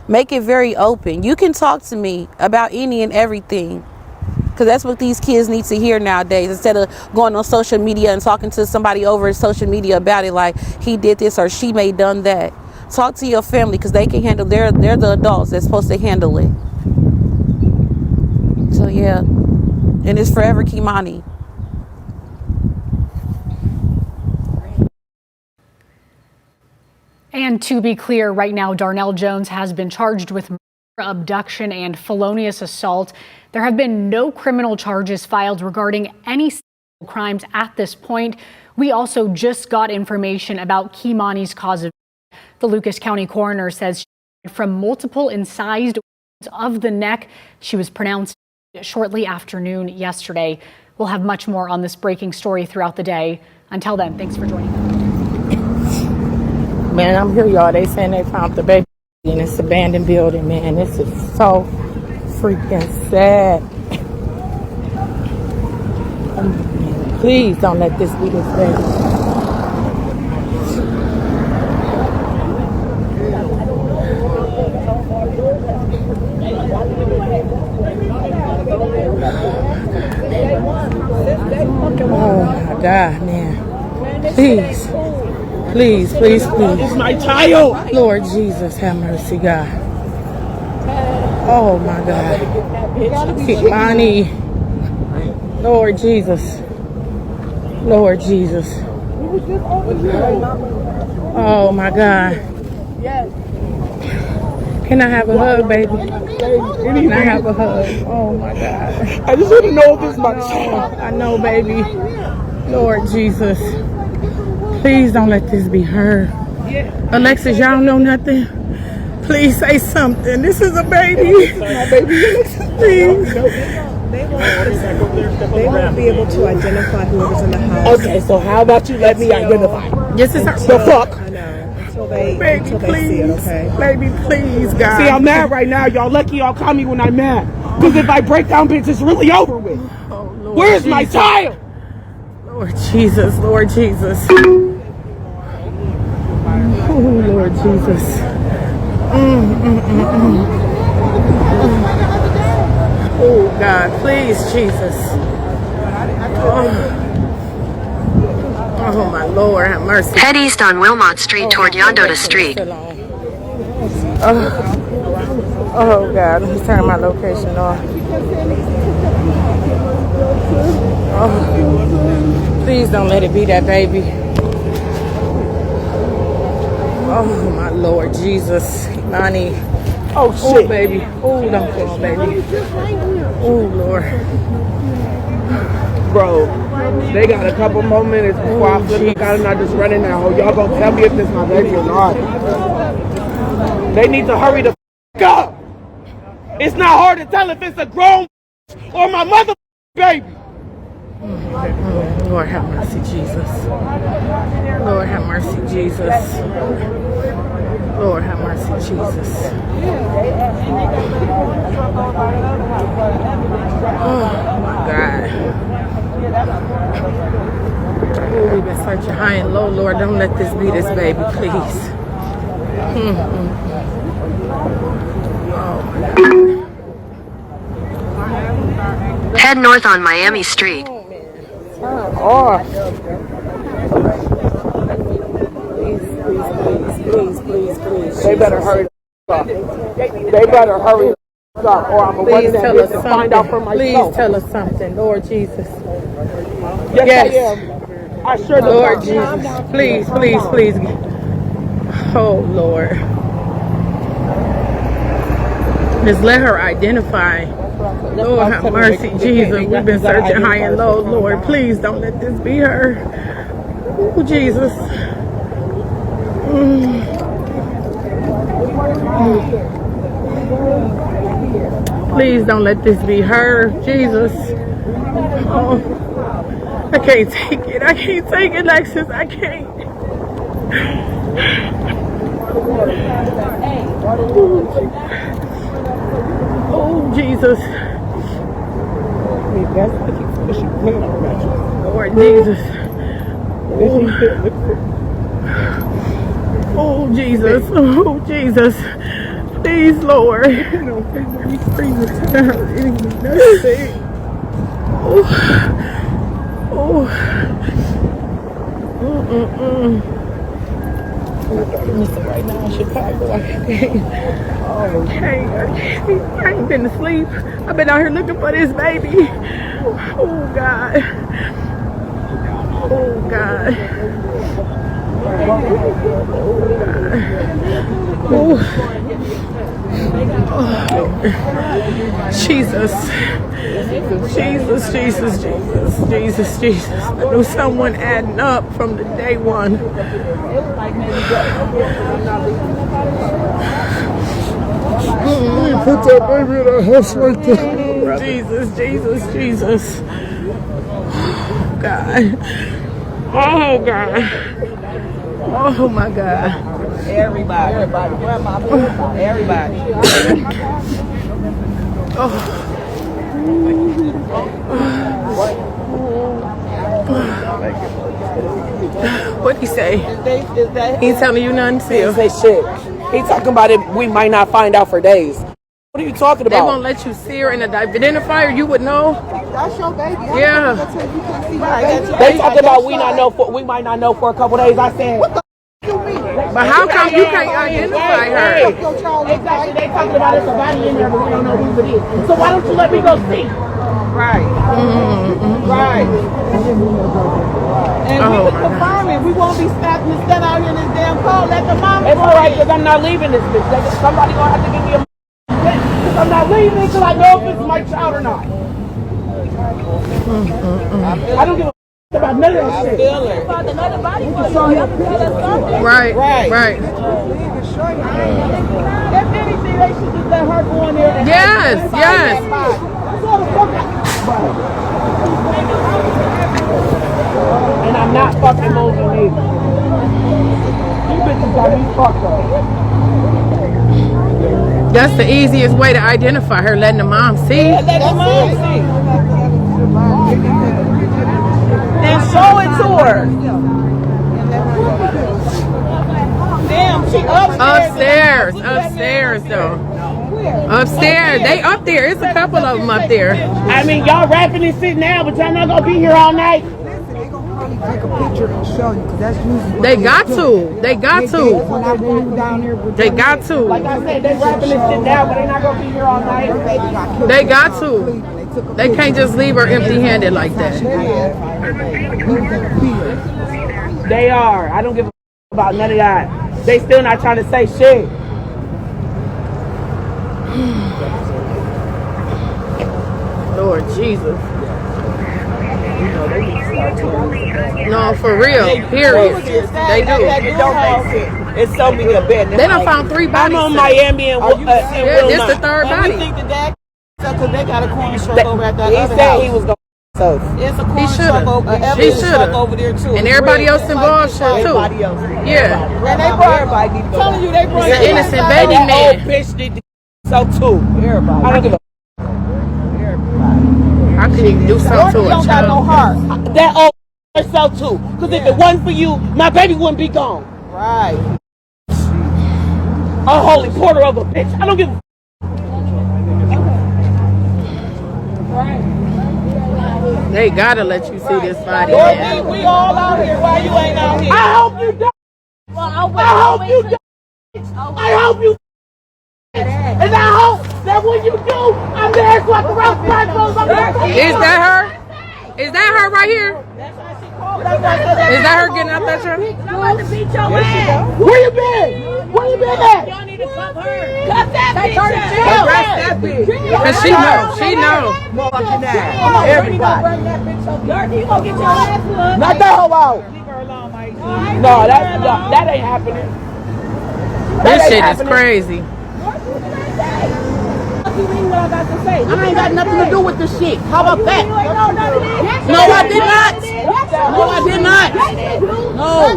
Make it very open. You can talk to me about any and everything, because that's what these kids need to hear nowadays, instead of going on social media and talking to somebody over social media about it, like he did this or she may done that. Talk to your family, because they can handle, they're the adults that's supposed to handle it. So yeah, and it's forever Kei'Mani. And to be clear, right now, Darnell Jones has been charged with murder, abduction, and felonious assault. There have been no criminal charges filed regarding any sexual crimes at this point. We also just got information about Kei'Mani's cause of death. The Lucas County coroner says she died from multiple incised wounds of the neck. She was pronounced shortly after noon yesterday. We'll have much more on this breaking story throughout the day. Until then, thanks for joining us. Man, I'm here, y'all. They saying they found the baby in this abandoned building, man. This is so freaking sad. Please don't let this be this baby. Oh my God, man. Please. Please, please, please. It's my child. Lord Jesus, have mercy, God. Oh my God. Kei'Mani. Lord Jesus. Lord Jesus. Oh my God. Can I have a hug, baby? Can I have a hug? Oh my God. I just want to know if this is my child. I know, baby. Lord Jesus. Please don't let this be her. Alexis, y'all know nothing? Please say something. This is a baby. Please. They won't be able to identify whoever's in the house. Okay, so how about you let me identify? This is her. The fuck? I know. Until they Baby, please. see it, okay? Baby, please, God. See, I'm mad right now. Y'all lucky y'all call me when I'm mad. Because if I break down, bitch, it's really over with. Oh, Lord Where's Jesus. my child? Lord Jesus, Lord Jesus. Oh, Lord Jesus. Oh, God, please, Jesus. Oh, my Lord, have mercy. Head east on Wilmot Street toward Yondoda Street. Oh, God, let me turn my location off. Oh, please don't let it be that baby. Oh, my Lord Jesus. Kei'Mani. Oh, shit. Oh, baby. Oh, don't fall, baby. Oh, Lord. Bro, they got a couple more minutes before I flip out and I just run in that hole. Y'all gonna tell me if this my baby or not. They need to hurry the f*** up. It's not hard to tell if it's a grown or my mother baby. Lord have mercy, Jesus. Lord have mercy, Jesus. Lord have mercy, Jesus. Oh my God. Oh, we've been searching high and low, Lord. Don't let this be this baby, please. Head north on Miami Street. Please. They better hurry up. They better hurry up, or I'm Please gonna tell us to find out for something. myself. Please tell us something, Lord Jesus. Yes, I am. I sure do. Lord Jesus. Please, please, please. Oh, Lord. Just let her identify. Lord, have mercy, Jesus. We've been searching high and low, Lord. Please don't let this be her. Oh, Jesus. Please don't let this be her, Jesus. Oh, I can't take it. I can't take it, Lexus. I can't. Oh, Jesus. Lord Jesus. Oh, Jesus. Oh, Jesus. Please, Lord. Oh. Right now in Chicago, I ain't been to sleep. I've been out here looking for this baby. Oh, God. Oh, God. Jesus. Jesus, Jesus, Jesus, Jesus, Jesus. I knew someone adding up from the day one. Put that baby in our house right there. Jesus, Jesus, Jesus. Oh, God. Oh, God. Oh, my God. Everybody. Grandma, everybody. What'd he say? He ain't telling you nothing, He Sil. say shit. He talking about it. We might not find out for days. What are you talking They about? won't let you see her in a identifier. You would know. That's your baby. Yeah. They talking about we might not know for a couple days. I said. What the you mean? But how come you can't identify her? Exactly. They talking about it's a body in there, but we don't know who it is. So why don't you let me go see? Right. Right. And we can confirm it. We won't be stopping to stand out here in this damn cold. Let the mama It's go all right in. because I'm not leaving this bitch. Somebody gonna have to give me a. Because I'm not leaving until I know if it's my child or not. I don't give a about none of that shit. Right. Right. If anything, they should just let her go in there. And Yes. Yes. And I'm not fucking moving either. You bitches got me fucked up. That's the easiest way to identify her, letting the mom see. Let the mom see. And show it to her. Damn, she upstairs. Upstairs, though. Upstairs. They up there. It's a couple of them up there. I mean, y'all rapping and sitting down, but y'all not gonna be here all night. Take a picture and show you, because that's usually They got to. They got to. when I go down there. They got to. Like I said, they rapping and sitting down, but they not gonna be here all night. They got to. They can't just leave her empty-handed like that. They are. I don't give a about none of that. They still not trying to say shit. Lord Jesus. No, for real. Period. They do. It's so many of bed. They done found 3 bodies. I'm on Miami and yeah, this the 3rd body. We think the dad, because they got a corner truck over at that he other said house. he was going to It's a He corner should truck over, have. an He evidence should truck have. over there too. And everybody else involved should too. Yeah. And they brought, I'm telling you, they brought It's an innocent baby that man. old bitch need to so too. Everybody. I don't give a How can you do something to a don't got no child? heart. that old so too. Because if it wasn't for you, my baby wouldn't be gone. Right. Unholy porter of a bitch. I don't give a They gotta let you see this body, Dorothy, man. we all out here. Why you ain't out here? I hope you don't. I hope you don't. I hope you. And I hope that when you do, I'm there so I can rock my clothes. Is that her? Is that her right here? Is that her getting out that truck? Where you been? Where you been at? Y'all need to cuff her. Cuff that bitch. Arrest that bitch. Cause she know. She know. Fucking ass. Everybody. Dorothy, you gonna get your ass whooped. Knock that hoe out. Leave her alone, Mike. No, that ain't happening. This shit is crazy. What I got to say. I ain't got nothing to do with this shit. How about that? No, I did not. No, I did not. No.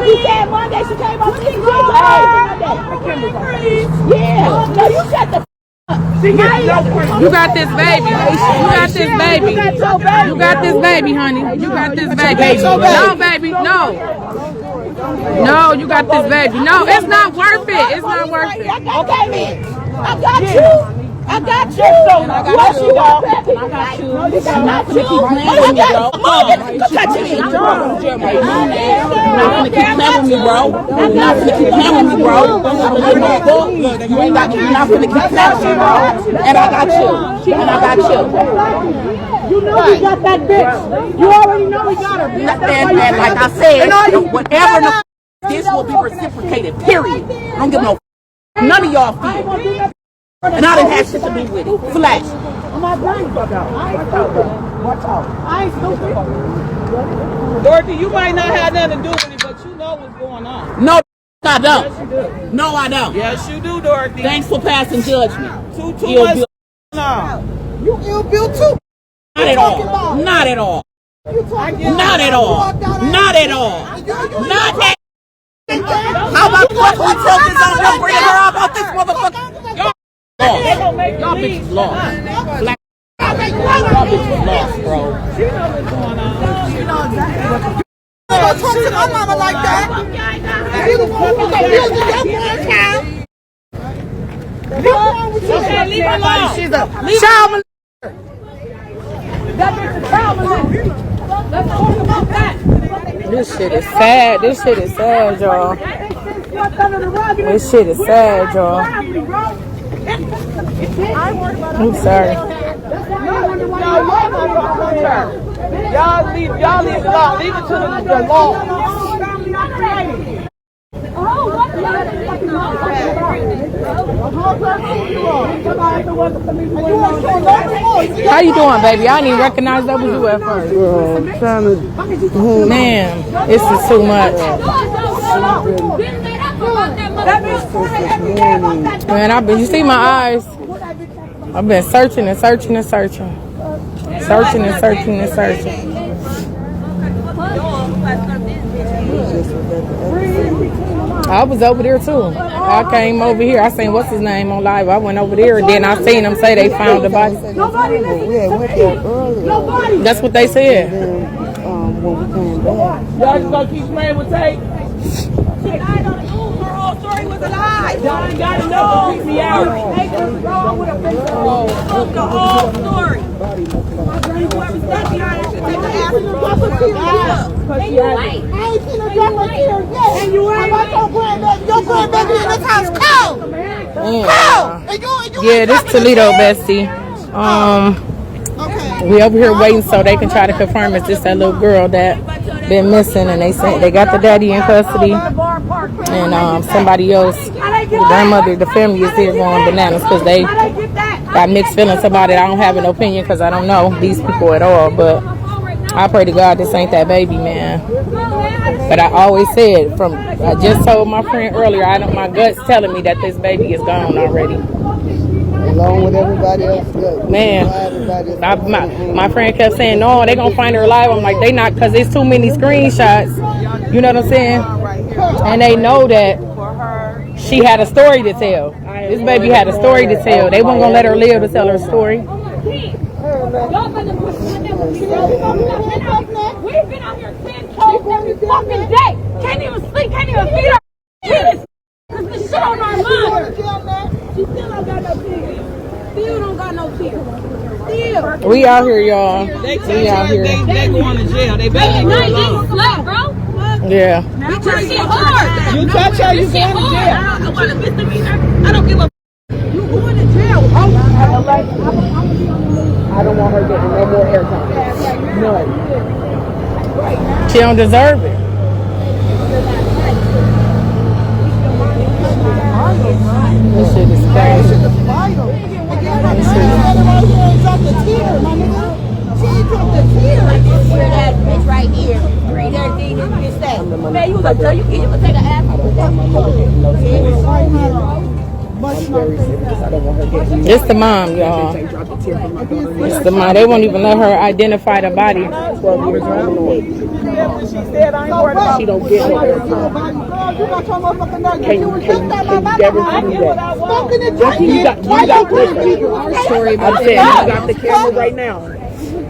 You said Monday she came on TV. Yeah. No, you shut the You got this baby. You got this baby. You got this baby, honey. You got this baby. No, baby. No. No, you got this baby. No, it's not worth it. It's not worth it. Okay, then. I got you. I got you. And I got you. I got you. No, you got you. I got Mom, go touch me. You're not gonna keep playing with me, bro. You're not gonna keep playing with me, bro. You're not gonna keep playing with me, bro. And I got you. And I got you. You know we got that bitch. You already know we got her. And like I said, whatever this will be reciprocated, period. I don't give no none of y'all feel. And I didn't have shit to do with it. Flash. My brain fuck out. I ain't stupid. Watch out. I ain't stupid. Dorothy, you might not have nothing to do with it, but you know what's going on. No, I don't. Yes, you do. No, I don't. Yes, you do, Dorothy. Thanks for passing judgment. Too much. No. You ill bill too. Not at all. Not at all. Not at all. Not at all. Not at all. How about what we focus on them bringing her up about this motherfucker? Y'all bitches lost. Black. Y'all bitches lost, bro. She knows what's going on. She knows exactly what's going on. You don't talk to my mama like that. You the one who's gonna build your boy's house. Okay, leave her alone. She's a child molester. That bitch is child molester. Let's talk about that. This shit is sad. This shit is sad, y'all. This shit is sad, y'all. I'm sorry. Y'all leave it alone. Leave it to the law. How you doing, baby? I didn't even recognize that was you at first. Man, this is too much. Man, you see my eyes? I've been searching and searching and searching. Searching and searching and searching. I was over there too. I came over here. I seen what's his name on live. I went over there and then I seen them say they found the body. That's what they said. Y'all just gonna keep playing with tape? Her whole story was a lie. Y'all ain't gotta know. Keep me out. The whole story. Whoever stuck behind her should take the ass and you ain't. I ain't seen her drop her tears yet. And you ain't. Your grandbaby in this house cold. Yeah, this Toledo bestie. We over here waiting so they can try to confirm if this that little girl that been missing, and they say they got the daddy in custody, and somebody else, the grandmother, the family is here going bananas because they got mixed feelings about it. I don't have an opinion because I don't know these people at all, but I pray to God this ain't that baby, man. But I always said, I just told my friend earlier, my gut's telling me that this baby is gone already. Along with everybody else. Man, my friend kept saying, no, they gonna find her alive. I'm like, they not, because there's too many screenshots. You know what I'm saying? And they know that she had a story to tell. This baby had a story to tell. They weren't gonna let her live to tell her story. We've been out here 10 toes every fucking day. Can't even sleep, can't even feed our kids. Because the shit on our She still don't got no kids. Still don't got no kids. Still. We out here, y'all. They We out here. They going to jail. They better leave her alone. Bro. Yeah. We trying to get hard. You touch her, you going to jail. I want a misdemeanor. I don't give a. You going to jail? I don't want her getting no more airtime. None. She don't deserve it. This shit is crazy. That bitch right here. Read everything that you say. Man, you look good. You can take an ass. It's the mom, y'all. It's the mom. They won't even let her identify the body. 12 years old. She don't get no airtime. Can you guarantee that? I'm saying, you got the camera right now.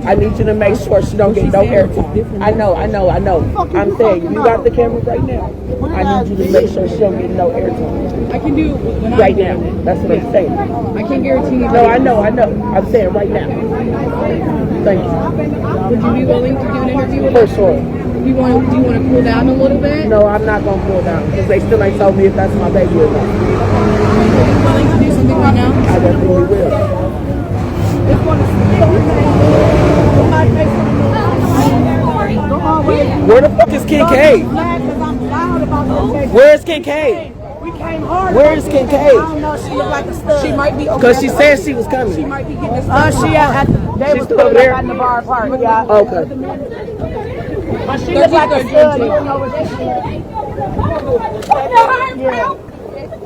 I need you to make sure she don't get no airtime. I know. I'm saying, you got the camera right now. I need you to make sure she don't get no airtime. I can do right now. That's what I'm saying. I can guarantee you. No, I know. I'm saying right now. Thank you. Would you be willing to do an interview with For us? sure. Do you want to cool down a little bit? No, I'm not gonna cool down because they still ain't told me if that's my baby or not. Are you willing to do something right now? I definitely will. Where the fuck is Kincaid? Where's Kincaid? Where's Kincaid? I don't know. She look like a stud. She might be because she said she was coming. She might be getting this. She at they was still over there in the bar park. Yeah. Okay. But she look like a stud. You don't know what she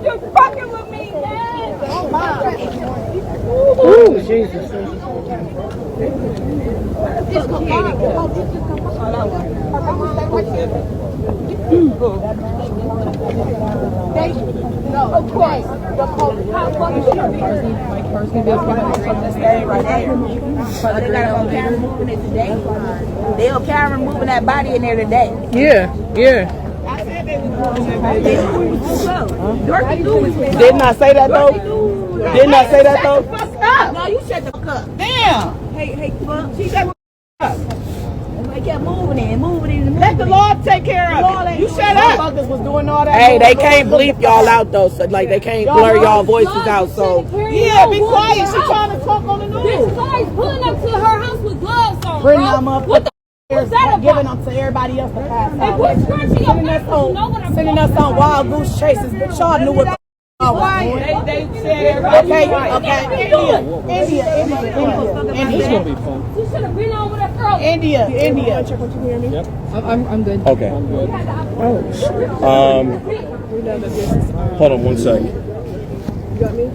You're fucking with me, man. Oh my. Ooh, Jesus. No, of course. Stay right there. They got a camera moving it today. They have camera moving that body in there today. Yeah. Didn't I say that though? Didn't I say that though? No, you shut the fuck up. Damn. Hey, fuck. She said, they kept moving it. Let the Lord take care of it. You shut up. Was doing all that. Hey, they can't bleep y'all out though, so like they can't blur y'all voices out. So Yeah, be quiet. She trying to talk on the news. This guy's pulling up to her house with gloves on, Bring bro. them up. What the was that about? Giving them to everybody else to pass And out. quit scratching your face. You know what I'm Sending us on wild goose chases, but y'all knew what the They said everybody. Okay. India. It's gonna be fun. You should have been on with that girl. India. Yep. I'm good. Okay. Hold on 1 second. You got me?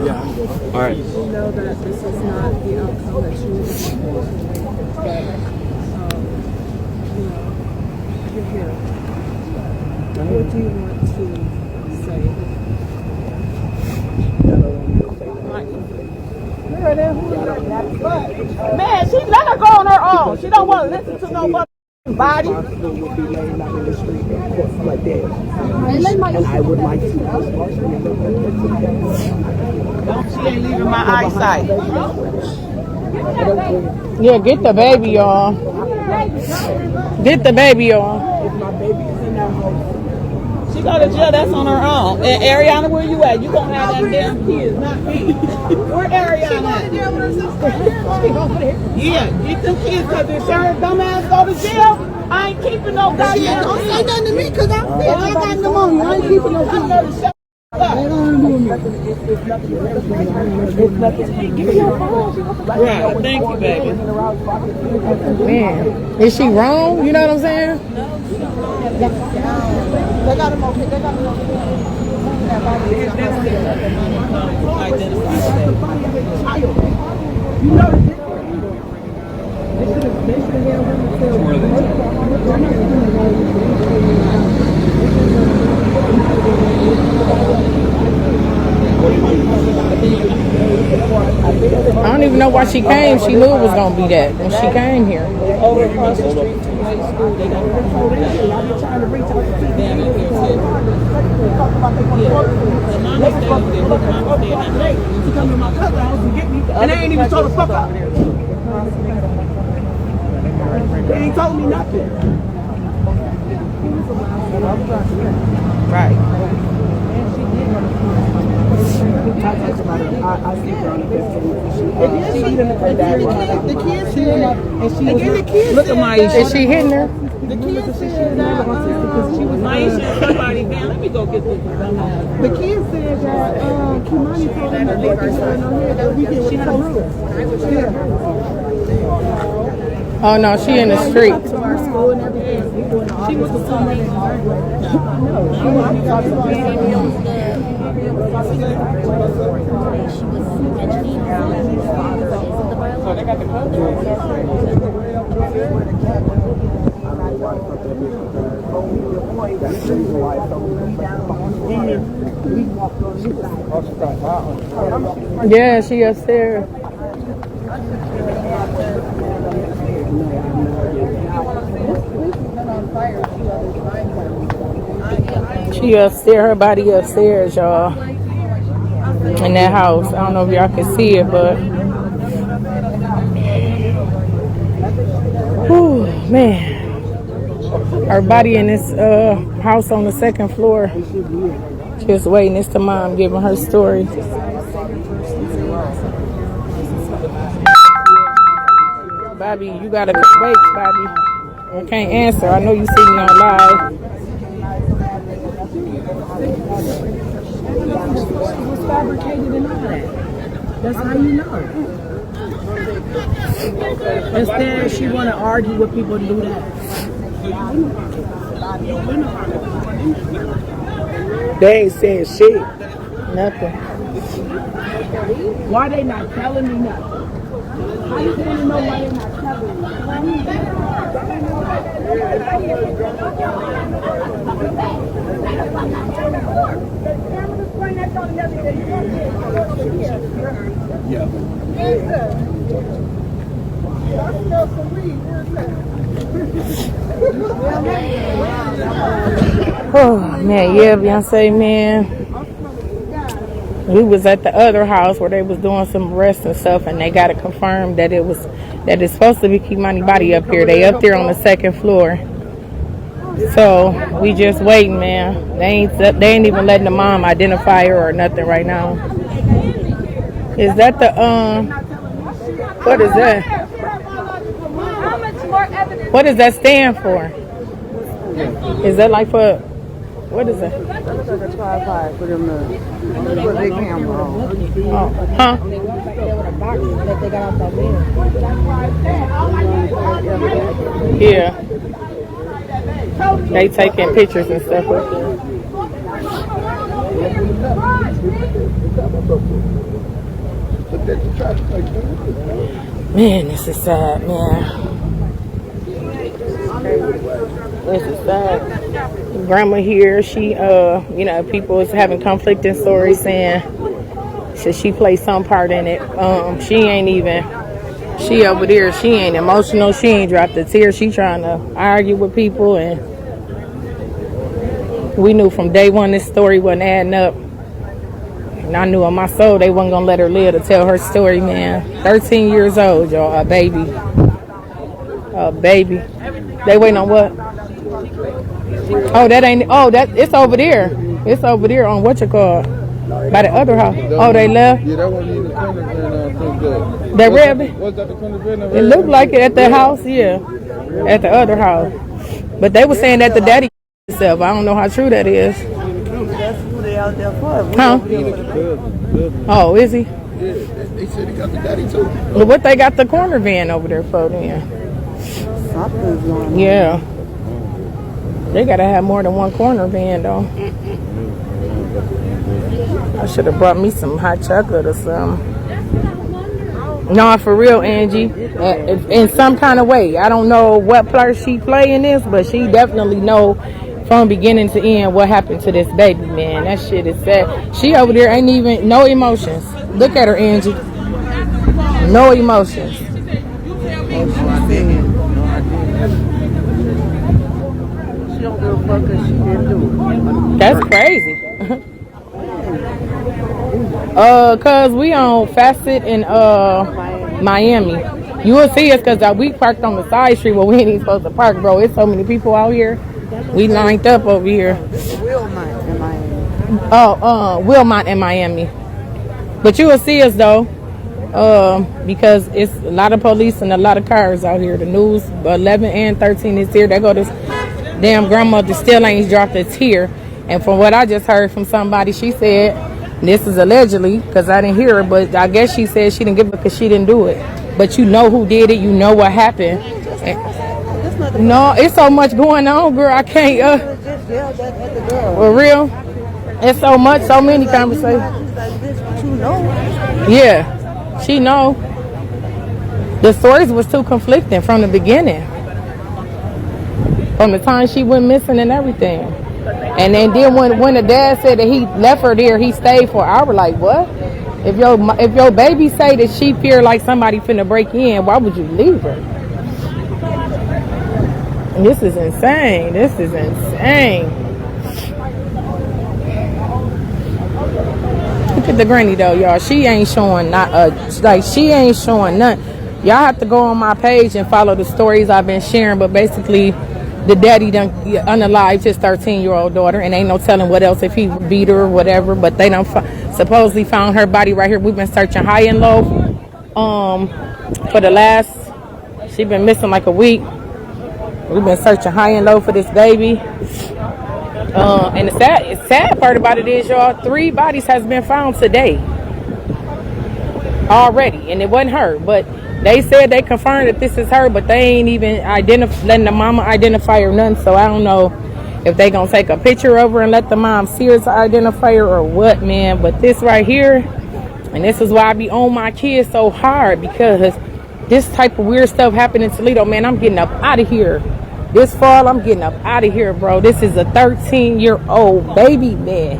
Yeah. All right. You know that this is not the outcome that you would want, but you're here. What do you want to say? Man, she let her go on her own. She don't want to listen to no fucking body. Would be laying out in the street like that. And I would like to. She ain't leaving my eyesight. Yeah, get the baby, y'all. Get the baby, y'all. She go to jail, that's on her own. And Ariana, where you at? You gonna have that damn kids, not me. Where Ariana at? Yeah, get them kids, cause if her dumbass go to jail, I ain't keeping no goddamn. Don't say nothing to me because I'm sick. I got pneumonia. I ain't keeping no kids. Right, thank you, baby. Man, is she wrong? You know what I'm saying? They got him okay. They got him okay. You know the I don't even know why she came. She knew it was gonna be that when she came here. Over across the street from the school, they got trying to reach out to she come to my cousin's house and get me, and they ain't even told the fuck up. They ain't told me nothing. Right. I see her on the best. She even the kids said, and she was look at Maisha. Is she hitting her? The kids said that she was Maisha and somebody. Man, let me go get this. The kids said that Kei'Mani told them that they could turn on here that weekend with the Oh no, she in the street. She was the summer. So they got the yeah, she upstairs. She upstairs, her body upstairs, y'all. In that house. I don't know if y'all can see it, but whew, man. Her body in this house on the second floor. Just waiting. It's the mom giving her story. Bobby, you gotta wait, Bobby. I can't answer. I know you see me on live. It was fabricated and all that. That's how you know. Instead, she want to argue with people to do that. They ain't saying shit. Nothing. Why they not telling me nothing? I just want to know why they not telling me. Yeah. Oh man, yeah, Beyonce, man. We was at the other house where they was doing some arrests and stuff, and they got it confirmed that it's supposed to be Kei'Mani body up here. They up there on the second floor. So we just waiting, man. They ain't even letting the mom identify her or nothing right now. Is that the what is that? What does that stand for? Is that like for what is it? That's like a tripod for them to put their camera on. Oh, huh? Yeah. They taking pictures and stuff with them. Man, this is sad, man. This is sad. Grandma here, she, people is having conflicting stories saying she played some part in it. She over there, she ain't emotional, she ain't dropped a tear. She trying to argue with people, and we knew from day one this story wasn't adding up. And I knew on my soul they wasn't gonna let her live to tell her story, man. 13 years old, y'all, a baby. A baby. They waiting on what? Oh, it's over there. It's over there on what you call by the other house. Oh, they left? Yeah, that wasn't even the corner van. That red? Was that the corner van? It looked like it at the house, yeah. At the other house. But they were saying that the daddy himself. I don't know how true that is. That's who they out there for. Huh? Oh, is he? Yeah, they said he got the daddy too. Well, what they got the corner van over there for then? Something's going on. Yeah. They gotta have more than one corner van though. I should have brought me some hot chocolate or something. No, for real, Angie. In some kind of way. I don't know what part she play in this, but she definitely know from beginning to end what happened to this baby, man. That shit is sad. She over there ain't even no emotions. Look at her, Angie. No emotions. She don't give a fuck because she didn't do it. That's crazy. Cause we on Facet in Miami. You will see us cause we parked on the side street where we ain't even supposed to park, bro. It's so many people out here. We lined up over here. Wilmot in Miami. Wilmot in Miami. But you will see us though. Because it's a lot of police and a lot of cars out here. The news 11 and 13 is here. They go this damn grandmother still ain't dropped a tear. And from what I just heard from somebody, she said, this is allegedly, because I didn't hear her, but I guess she said she didn't give it because she didn't do it. But you know who did it. You know what happened. No, it's so much going on, girl. I can't. For real. It's so much, so many conversations. Yeah. She know. The stories was too conflicting from the beginning. From the time she went missing and everything. And then when the dad said that he left her there, he stayed for an hour. Like, what? If your baby say that she fear like somebody finna break in, why would you leave her? This is insane. This is insane. Look at the granny though, y'all. She ain't showing she ain't showing nothing. Y'all have to go on my page and follow the stories I've been sharing. But basically, the daddy done unalived his 13-year-old daughter, and ain't no telling what else if he beat her or whatever. But they done supposedly found her body right here. We've been searching high and low. For the last, she been missing like a week. We've been searching high and low for this baby. And the sad part about it is, y'all, 3 bodies has been found today already, and it wasn't her. But they said they confirmed that this is her, but they ain't even letting the mama identify her nothing. So I don't know if they gonna take a picture of her and let the mom see her to identify her or what, man. But this right here, and this is why I be on my kids so hard, because this type of weird stuff happened in Toledo, man. I'm getting up out of here. This fall, I'm getting up out of here, bro. This is a 13-year-old baby, man.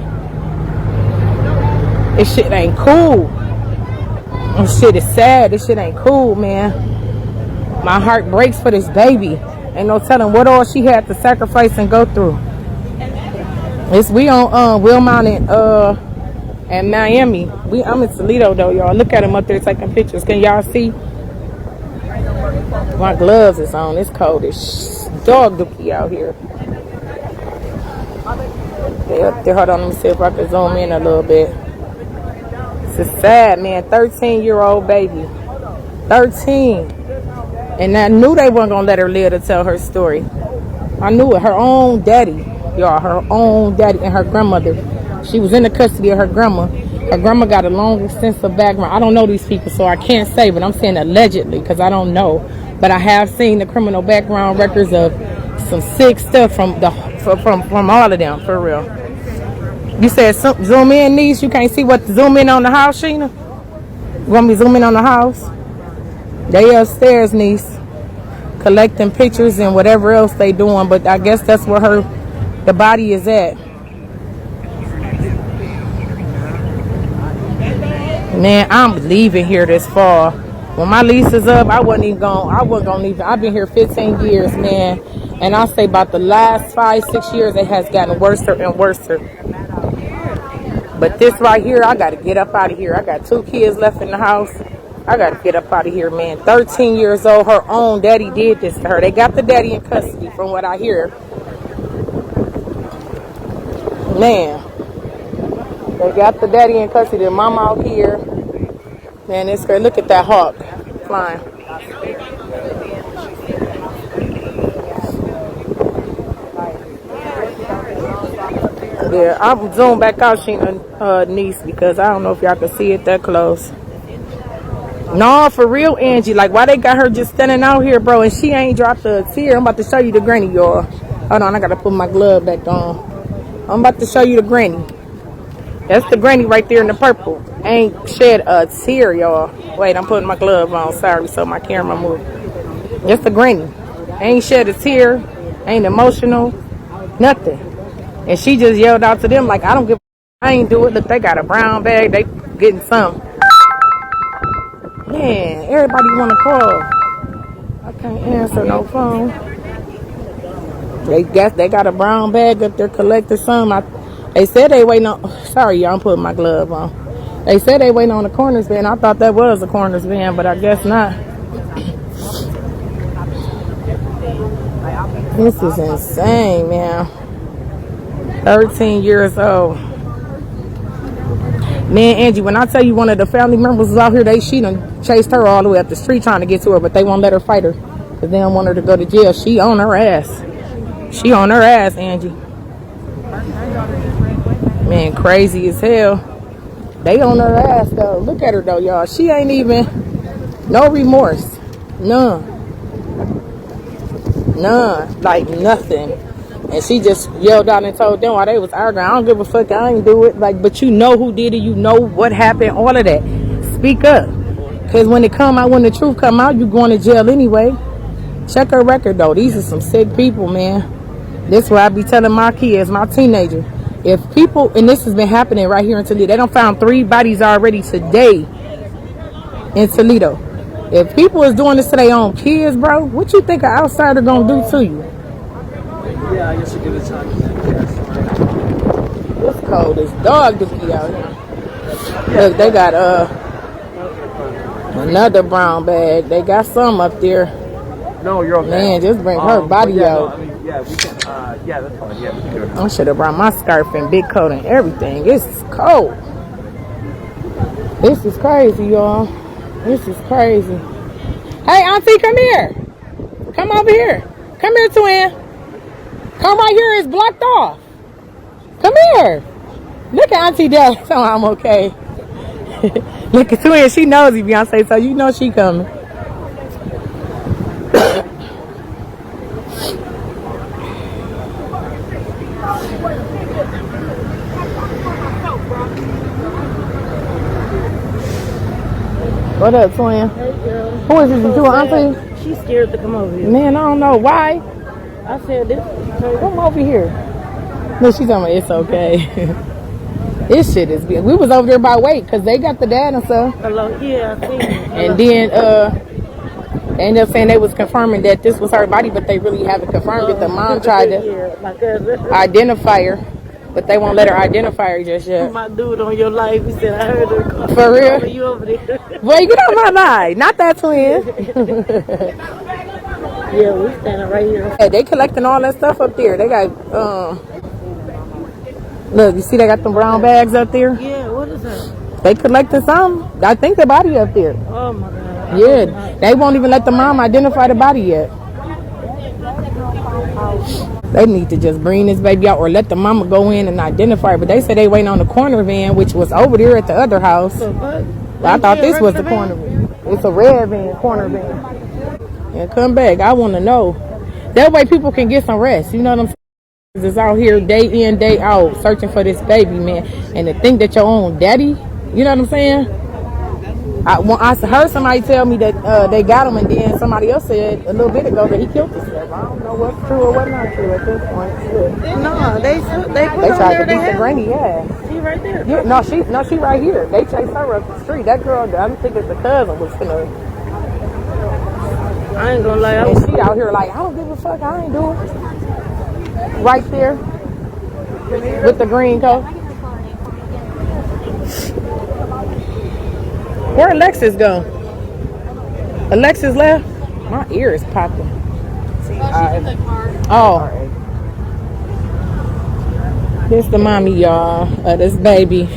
This shit ain't cool. This shit is sad. This shit ain't cool, man. My heart breaks for this baby. Ain't no telling what all she had to sacrifice and go through. We on Wilmot and Miami. I'm in Toledo though, y'all. Look at them up there taking pictures. Can y'all see? My gloves is on. It's cold as dog dookie out here. They up there. Hold on, let me see if I can zoom in a little bit. It's sad, man. 13-year-old baby. 13. And I knew they weren't gonna let her live to tell her story. I knew it. Her own daddy, y'all. Her own daddy and her grandmother. She was in the custody of her grandma. Her grandma got a long, extensive background. I don't know these people, so I can't say, but I'm saying allegedly because I don't know. But I have seen the criminal background records of some sick stuff from all of them, for real. You said zoom in, niece. You can't see what zoom in on the house, Sheena? You want me to zoom in on the house? They upstairs, niece, collecting pictures and whatever else they doing. But I guess that's where the body is at. Man, I'm leaving here this fall. When my lease is up, I wasn't gonna leave. I've been here 15 years, man. And I say about the last 5-6 years, it has gotten worse and worse. But this right here, I gotta get up out of here. I got 2 kids left in the house. I gotta get up out of here, man. 13 years old, her own daddy did this to her. They got the daddy in custody, from what I hear. Man. They got the daddy in custody. The mama out here. Man, it's great. Look at that hawk flying. Yeah, I'm zoom back out, Sheena, niece, because I don't know if y'all can see it that close. No, for real, Angie. Like, why they got her just standing out here, bro, and she ain't dropped a tear? I'm about to show you the granny, y'all. Hold on, I gotta put my glove back on. I'm about to show you the granny. That's the granny right there in the purple. Ain't shed a tear, y'all. Wait, I'm putting my glove on. Sorry, so my camera moved. That's the granny. Ain't shed a tear. Ain't emotional. Nothing. And she just yelled out to them like, I don't give a I ain't do it. Look, they got a brown bag. They getting some. Man, everybody want to call. I can't answer no phone. They got a brown bag up there collecting some. They said they waiting on. Sorry, y'all, I'm putting my glove on. They said they waiting on the coroner's van. I thought that was a coroner's van, but I guess not. This is insane, man. 13 years old. Man, Angie, when I tell you one of the family members was out here, she done chased her all the way up the street trying to get to her, but they won't let her fight her because they don't want her to go to jail. She on her ass. She on her ass, Angie. Man, crazy as hell. They on her ass, though. Look at her, though, y'all. She ain't even, no remorse. None. Like, nothing. And she just yelled out and told them while they was arguing, I don't give a fuck, I ain't do it. Like, but you know who did it, you know what happened, all of that. Speak up. Because when the truth come out, you going to jail anyway. Check her record, though. These are some sick people, man. This is what I be telling my kids, my teenager. If people, and this has been happening right here in Toledo, they done found 3 bodies already today in Toledo. If people is doing this to their own kids, bro, what you think an outsider gonna do to you? Yeah, I guess you give it time. It's cold as dog to be out here. Look, they got another brown bag. They got some up there. No, you're okay. Man, just bring her body out. No, I mean, yeah, we can. Yeah, that's fine. Yeah, we can do it. I should have brought my scarf and big coat and everything. It's cold. This is crazy, y'all. This is crazy. Hey, Auntie, come here. Come over here. Come here, twin. Come right here. It's blocked off. Come here. Look at Auntie Dell. So I'm okay. Look at twin. She knows you, Beyonce, so you know she coming. What up, twin? Hey, girl. Who is this? You, Auntie? She's scared to come over here. Man, I don't know why. I said this. Come over here. No, she's talking about it's okay. This shit is big. We was over there by weight because they got the dad and stuff. Hello, yeah, I seen it. And then they ended up saying they was confirming that this was her body, but they really haven't confirmed it. The mom tried to identify her, but they won't let her identify her just yet. My dude on your life, he said, I heard her call. For real? You over there. Boy, get on my line. Not that twin. Yeah, we standing right here. Hey, they collecting all that stuff up there. They got, look, you see they got them brown bags up there? Yeah, what is that? They collecting some. I think the body up there. Oh, my God. Yeah, they won't even let the mom identify the body yet. They need to just bring this baby out or let the mama go in and identify her. But they said they waiting on the corner van, which was over there at the other house. But I thought this was the corner van. It's a red van, corner van. And come back. I want to know. That way people can get some rest. You know what I'm saying? It's out here day in, day out, searching for this baby, man. And to think that your own daddy, you know what I'm saying? I heard somebody tell me that they got him, and then somebody else said a little bit ago that he killed himself. I don't know what's true or what's not true at this point. No, they tried to beat the granny, yeah. She right there. Yeah, no, she right here. They chased her up the street. That girl, I don't think it's the cousin was finna. I ain't gonna lie. And she out here like, I don't give a fuck. I ain't doing it. Right there with the green coat. Where Alexis go? Alexis left? My ear is popping. Oh. This the mommy, y'all, of this baby.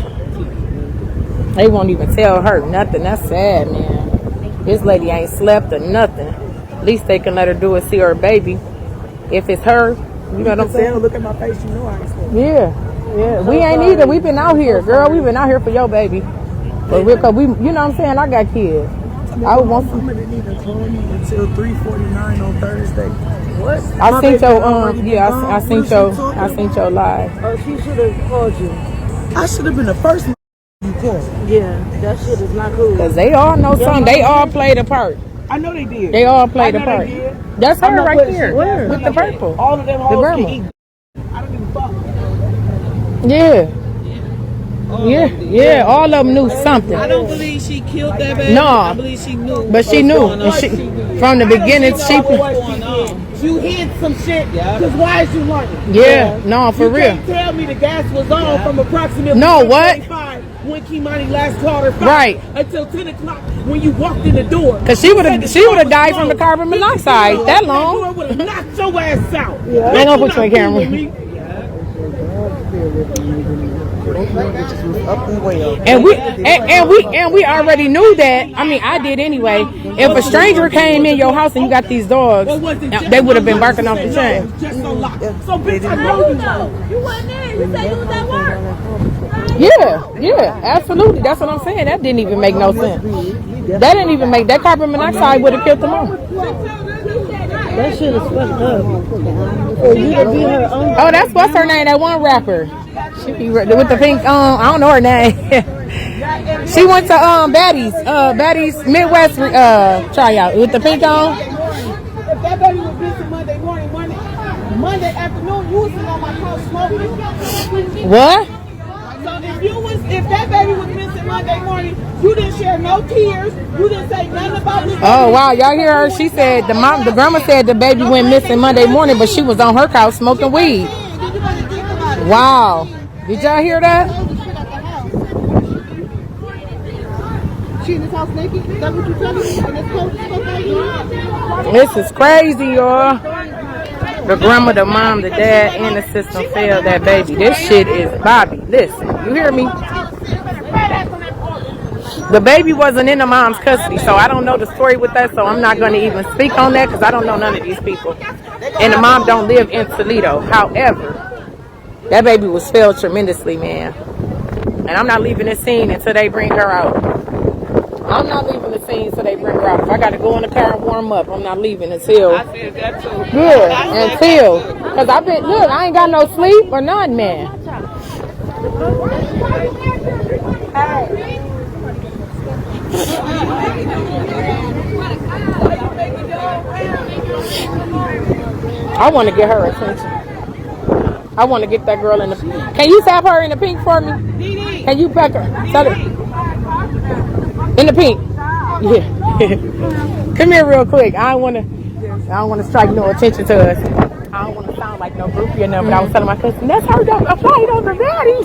They won't even tell her nothing. That's sad, man. This lady ain't slept or nothing. At least they can let her do it, see her baby. If it's her, you know what I'm saying? Look at my face, you know I ain't slept. Yeah. We ain't either. We been out here, girl. We been out here for your baby. But we, you know what I'm saying? I got kids. I would want some. Mama didn't even call me until 3:49 on Thursday. What? I seen your I seen your live. Oh, she should have called you. I should have been the first you called. Yeah, that shit is not cool. Cause they all know something. They all played a part. I know they did. They all played a part. That's her right there. Where? With the purple. All of them the hoes grandma. can eat. I don't give a fuck. Yeah. Yeah, all of them knew something. I don't believe she killed that baby. No. I believe she knew. But she knew. And from the beginning, You hid some shit, because why is you learning? Yeah, no, for real. You can't tell me the gas was on from approximately No, what? when Kei'Mani last called her Right. until 10 o'clock when you walked in the door. Because she would have died from the carbon monoxide that long. I would have knocked your ass out. I ain't gonna put you on camera. And we already knew that. I mean, I did anyway. If a stranger came in your house and you got these dogs, they would have been barking off the chain. So bitch, I know you know. You wasn't there. You said you was at work. Yeah, absolutely. That's what I'm saying. That didn't even make no sense. That didn't even make that carbon monoxide would have killed them all. That shit is fucked up. Oh, that's what's her name? That one rapper. She be with the pink. I don't know her name. She went to Baddies Midwest tryout with the pink on. If that baby was missing Monday morning, Monday afternoon, you was sitting on my couch smoking. What? So if that baby was missing Monday morning, you didn't share no tears. You didn't say nothing about this. Oh wow, y'all hear her? She said the grandma said the baby went missing Monday morning, but she was on her couch smoking weed. Wow, did y'all hear that? She in this house naked? Is that what you telling me? This is crazy, y'all. The grandma, the mom, the dad, and the sister failed that baby. This shit is Bobby. Listen, you hear me? The baby wasn't in the mom's custody, so I don't know the story with that, so I'm not going to even speak on that because I don't know none of these people. And the mom don't live in Toledo. However, that baby was failed tremendously, man. And I'm not leaving this scene until they bring her out. I'm not leaving the scene until they bring her out. If I got to go in the car and warm up, I'm not leaving until. I said that too. Good, until. Because I ain't got no sleep or none, man. I want to get her attention. I want to get that girl in the. Can you tap her in the pink for me? Can you pack her? Tell her. In the pink. Yeah. Come here real quick. I don't want to strike no attention to us. I don't want to sound like no groupie or nothing, but I was telling my cousin, that's her applying on the daddy.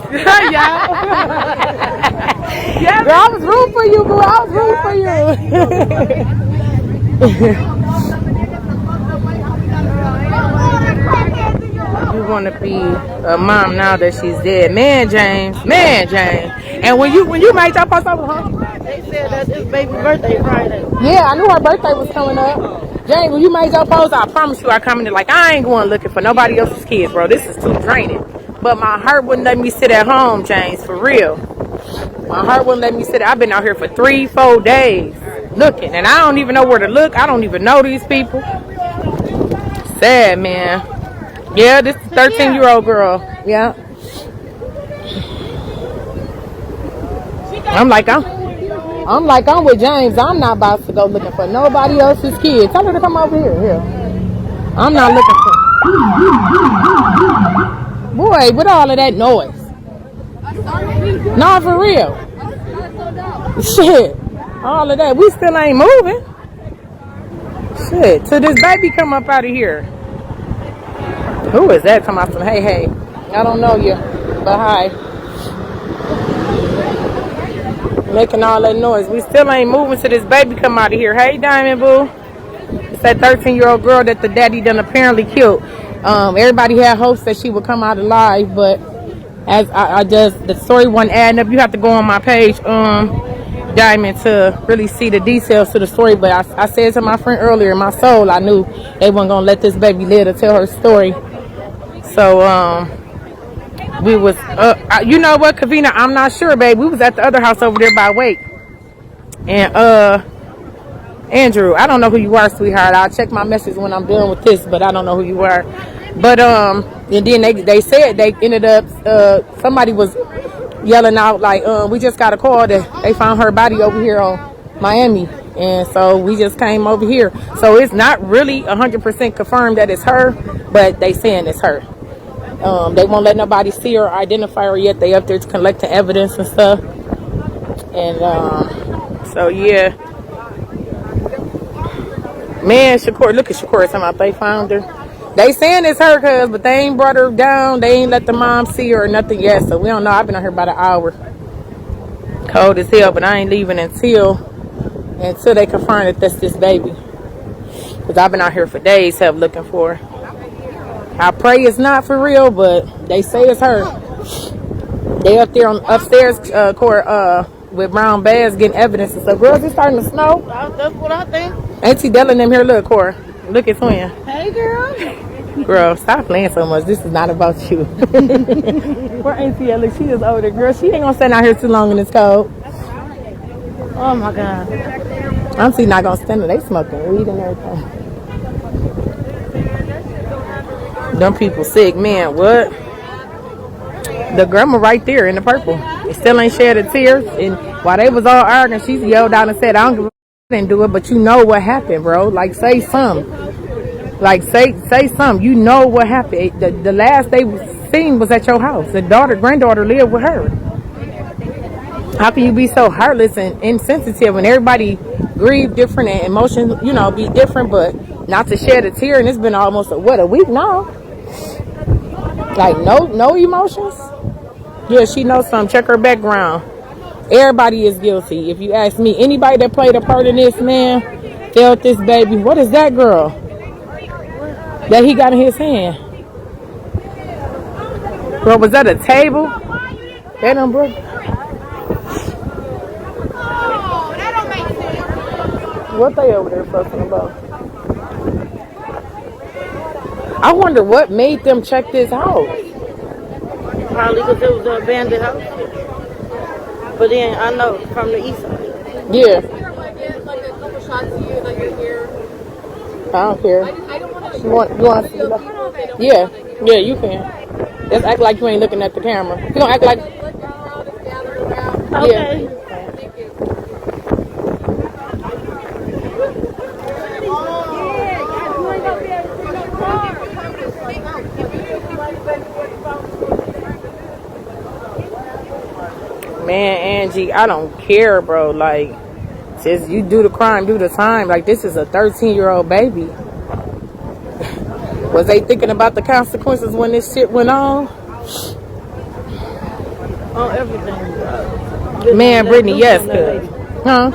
Yeah. Girl, I was rooting for you, boo. I was rooting for you. You want to be a mom now that she's dead. Man, James. And when you made your post over, huh? They said that this baby's birthday Friday. Yeah, I knew her birthday was coming up. James, when you made your post, I promise you I commented like, I ain't going looking for nobody else's kids, bro. This is too draining. But my heart wouldn't let me sit at home, James, for real. My heart wouldn't let me sit. I've been out here for 3-4 days looking, and I don't even know where to look. I don't even know these people. Sad, man. Yeah, this is a 13-year-old girl. Yeah. I'm with James. I'm not about to go looking for nobody else's kids. Tell her to come over here. I'm not looking for. Boy, with all of that noise. No, for real. Shit. All of that. We still ain't moving. Shit. Till this baby come up out of here. Who is that? Come out from hey. I don't know you, but hi. Making all that noise. We still ain't moving till this baby come out of here. Hey, Diamond Boo. It's that 13-year-old girl that the daddy done apparently killed. Everybody had hopes that she would come out alive, but as the story wasn't adding up. You have to go on my page, Diamond, to really see the details to the story. But I said to my friend earlier, in my soul, I knew they weren't gonna let this baby live to tell her story. So we was you know what, Kavina, I'm not sure, babe. We was at the other house over there by Wake, and Andrew, I don't know who you are, sweetheart. I'll check my message when I'm done with this, but I don't know who you are. But and then they said they ended up somebody was yelling out like we just got a call that they found her body over here on Miami, and so we just came over here. So it's not really 100% confirmed that it's her, but they saying it's her. They won't let nobody see her or identify her yet. They up there collecting evidence and stuff. And so yeah. Man, Shakur, look at Shakur talking about they found her. They saying it's her cuz, but they ain't brought her down. They ain't let the mom see her or nothing yet. So we don't know. I've been out here about an hour. Cold as hell, but I ain't leaving until they confirm that that's this baby. Cause I've been out here for days help looking for her. I pray it's not for real, but they say it's her. They up there on upstairs court with brown bags getting evidence and stuff. Girls, it's starting to snow. That's what I think. Auntie Della and them here, look, Cora. Look at Twin. Hey, girl. Girl, stop playing so much. This is not about you. Where Auntie Ella? She is older. Girl, she ain't gonna stand out here too long in this cold. Oh, my God. Auntie not gonna stand there. They smoking weed and everything. Them people sick, man. What? The grandma right there in the purple. It still ain't shed a tear. And while they was all arguing, she yelled out and said, I don't give a didn't do it, but you know what happened, bro. Like, say something. Like, say something. You know what happened. The last they seen was at your house. The granddaughter lived with her. How can you be so heartless and insensitive when everybody grieve different and emotions, you know, be different, but not to shed a tear? And it's been almost a week now. Like, no emotions? Yeah, she knows something. Check her background. Everybody is guilty. If you ask me, anybody that played a part in this, man, felt this baby. What is that, girl? That he got in his hand. Girl, was that a table? That done broke. What they over there fussing about? I wonder what made them check this house. Probably because it was an abandoned house. But then I know from the east side. Yeah. I don't care. You want to see that? Yeah. Yeah, you can. Just act like you ain't looking at the camera. You don't act like. Okay. Yeah. Man, Angie, I don't care, bro. Like, just you do the crime, do the time. Like, this is a 13-year-old baby. Was they thinking about the consequences when this shit went on? On everything. Man, Brittany, yes, cuz. Huh?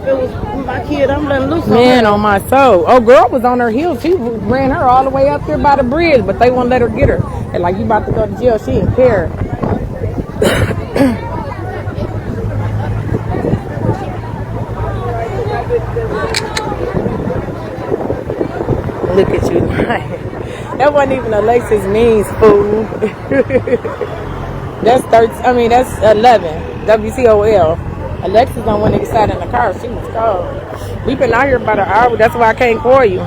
It was my kid, I'm letting loose on Man, her. on my soul. Oh, girl was on her heels. She ran her all the way up there by the bridge, but they won't let her get her. And like, you about to go to jail. She didn't care. Look at you. That wasn't even Alexis Means, fool. That's 13. That's 11. WCOL. Alexis don't want to get sat in the car. She was cold. We've been out here about an hour. That's why I can't call you.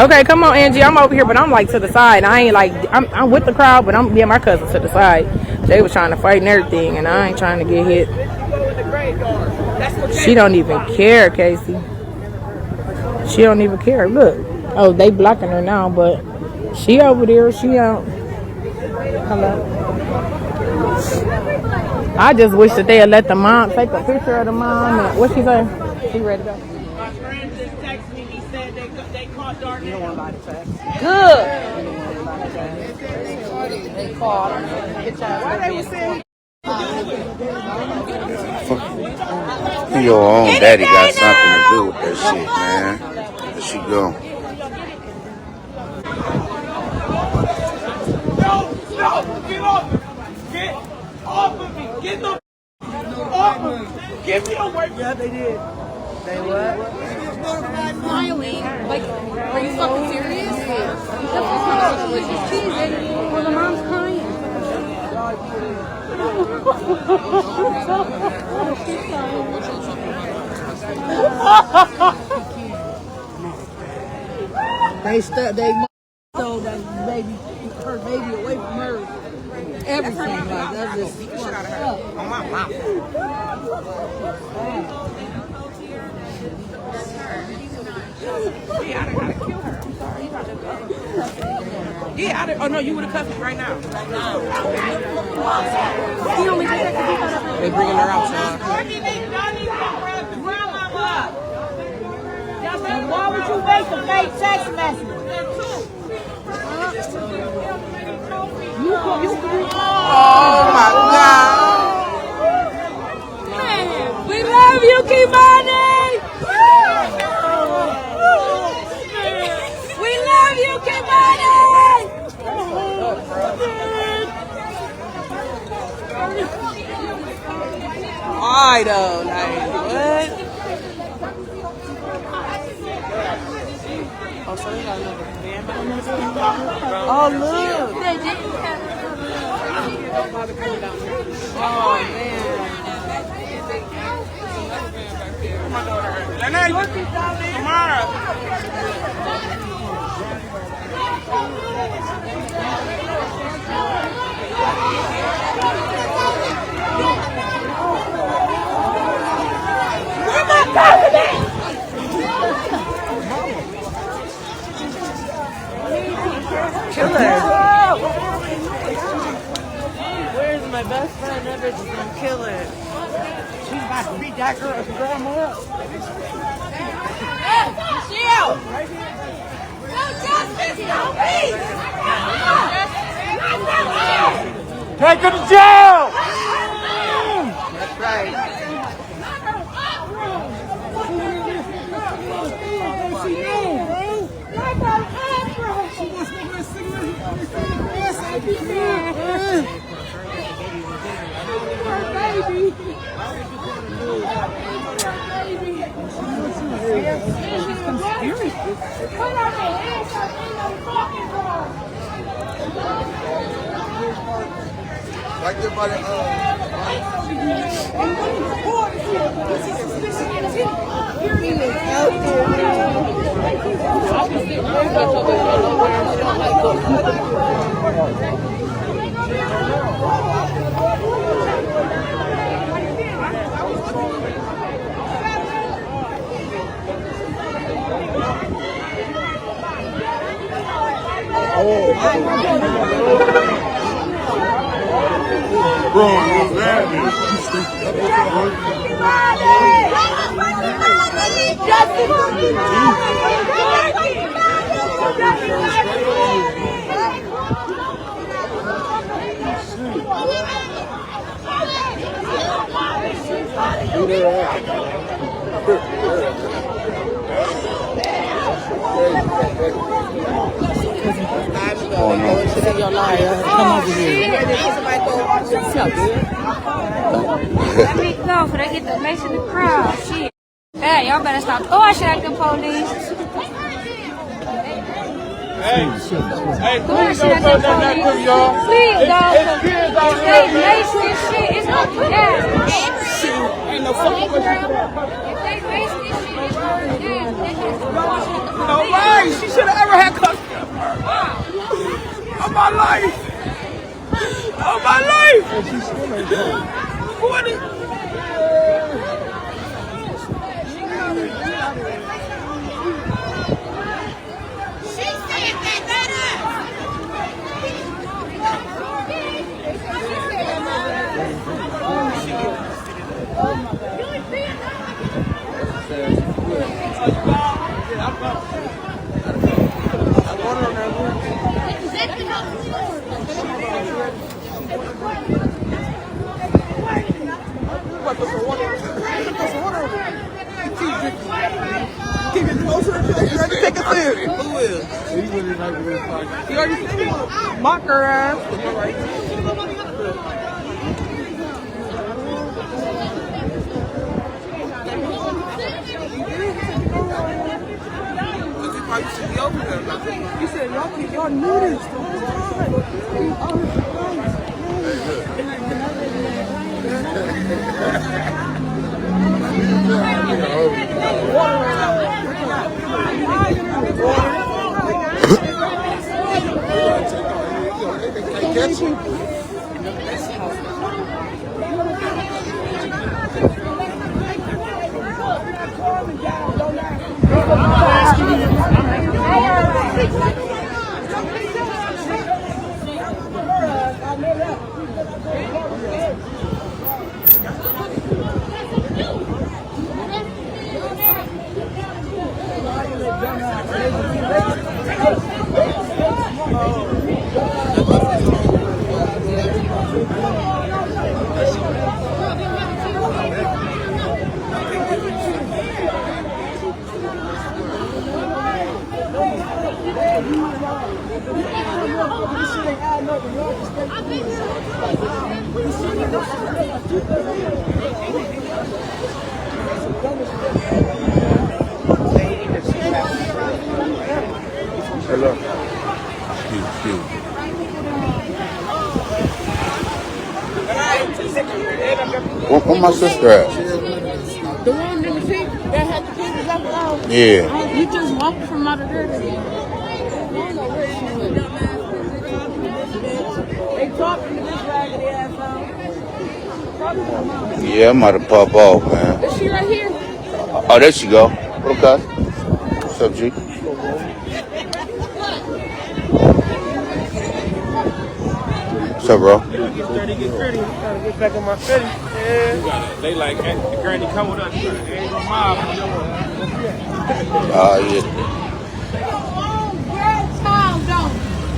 Okay, come on, Angie. I'm over here, but I'm like to the side. I ain't like I'm with the crowd, but I'm my cousin to the side. They was trying to fight and everything, and I ain't trying to get hit. She don't even care, Casey. She don't even care. Look. Oh, they blocking her now, but she over there. She out. Hello. I just wish that they had let the mom take a picture of the mom. And what she say? She ready to go. My friend just texted me. He said they caught Darnell. You don't want to buy the text. Good. They called her. Why they was saying? Your own daddy got something to do with that shit, man. There she go. No, get off me. Get off of me. Get the off of me. Give me away. Yeah, they did. They what? Smiling. Like, are you fucking serious? She's cheesing. Well, the mom's crying. They stole that baby, her baby away from her. Everything like that just fucked up. On my mouth. Yeah, I gotta kill her. I'm sorry. Yeah, I did. Oh no, you would have cuffed me right now. Right now. They bringing her outside. Why would you wait for fake text messages? Oh my God. We love you, Kei'Mani! We love you, Kei'Mani! Why though? Like what? Oh, so they got another band behind us? Oh look! They didn't have oh man! Tomorrow. Where my confidence? Killer. Where's my best friend? That bitch is gonna kill it. She's about to beat that girl's grandma up. Shield! No justice, no peace! Take her to jail! That's right. Like your body, Come over here. Let me go, for they get the mix in the crowd. Shit. Hey, y'all better stop throwing shit at the police. Hey, Throwing shit at the police. Please, dog. They lace this shit. It's not that. Ain't no fucking question to that. If they lace this shit, it's not that. No way! She should have ever had custody of her. Of my life! Of my life! What is... Keep it closer. Take a sip. Who will? You already said you want to mock her ass. You said y'all knew this. Hello. Excuse. Where my sister at? The one in the seat that had the kids up off. Yeah. You just walked from out of there. They talking to this raggedy asshole. Yeah, I'm about to pop off, man. Is she right here? Oh, there she go. Okay. What's up, G? What's up, bro? Get back in my city. Yeah. They like, hey, the granny come with us. Ain't no mob. Yeah.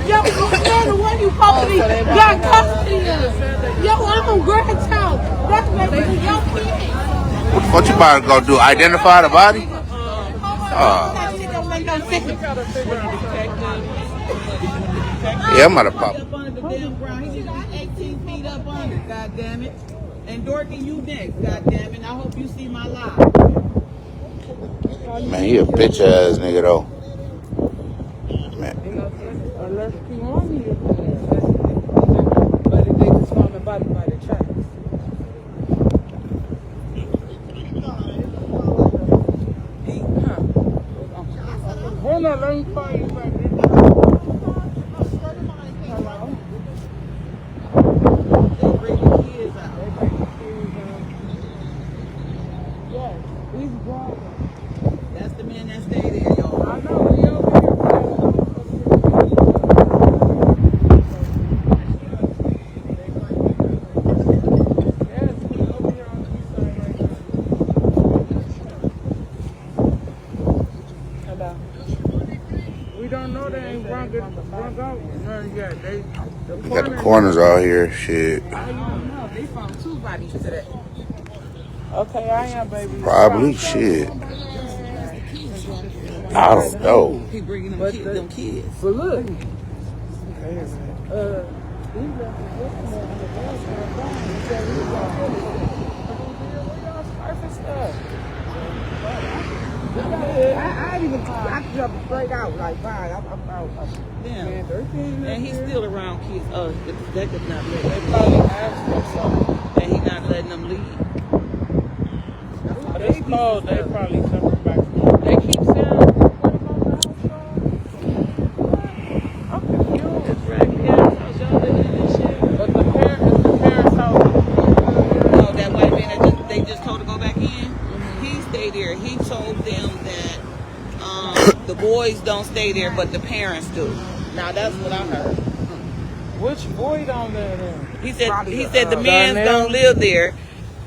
Yo, I'm the one you supposed to be got custody of. Yo, I'm on grandchild. That's what they do. Yo, kid. What you about to go do? Identify the body? Yeah, I'm about to pop. 18 feet up under, goddammit. And Dorothy, you next, goddammit. I hope you see my live. Man, he a bitch ass nigga though. Man. Unless Kei'Mani is there. But if they just found the body by the tracks. Hold on, let me call you back. That's the man that stayed there, y'all. I know, we over here. We don't know they ain't drunk out. None yet. We got the corners out here, shit. I don't know. They found 2 bodies today. Okay, I am, baby. Probably, shit. I don't know. He bringing them kids. But look. I jumped straight out like fine. I'm out. Man, 13. And he's still around kids. Oh, that could not let. They probably asked him something, and he not letting them leave. They called. They probably coming back. They keep saying, "What about the house?" I'm confused. It's raggedy ass house. Y'all living in this shit. But the parents' house. Oh, that white man that they just told to go back in. Mm-hmm. He stayed there. He told them that the boys don't stay there, but the parents do. Now that's what I heard. Which boy don't live there? He said the men don't live there,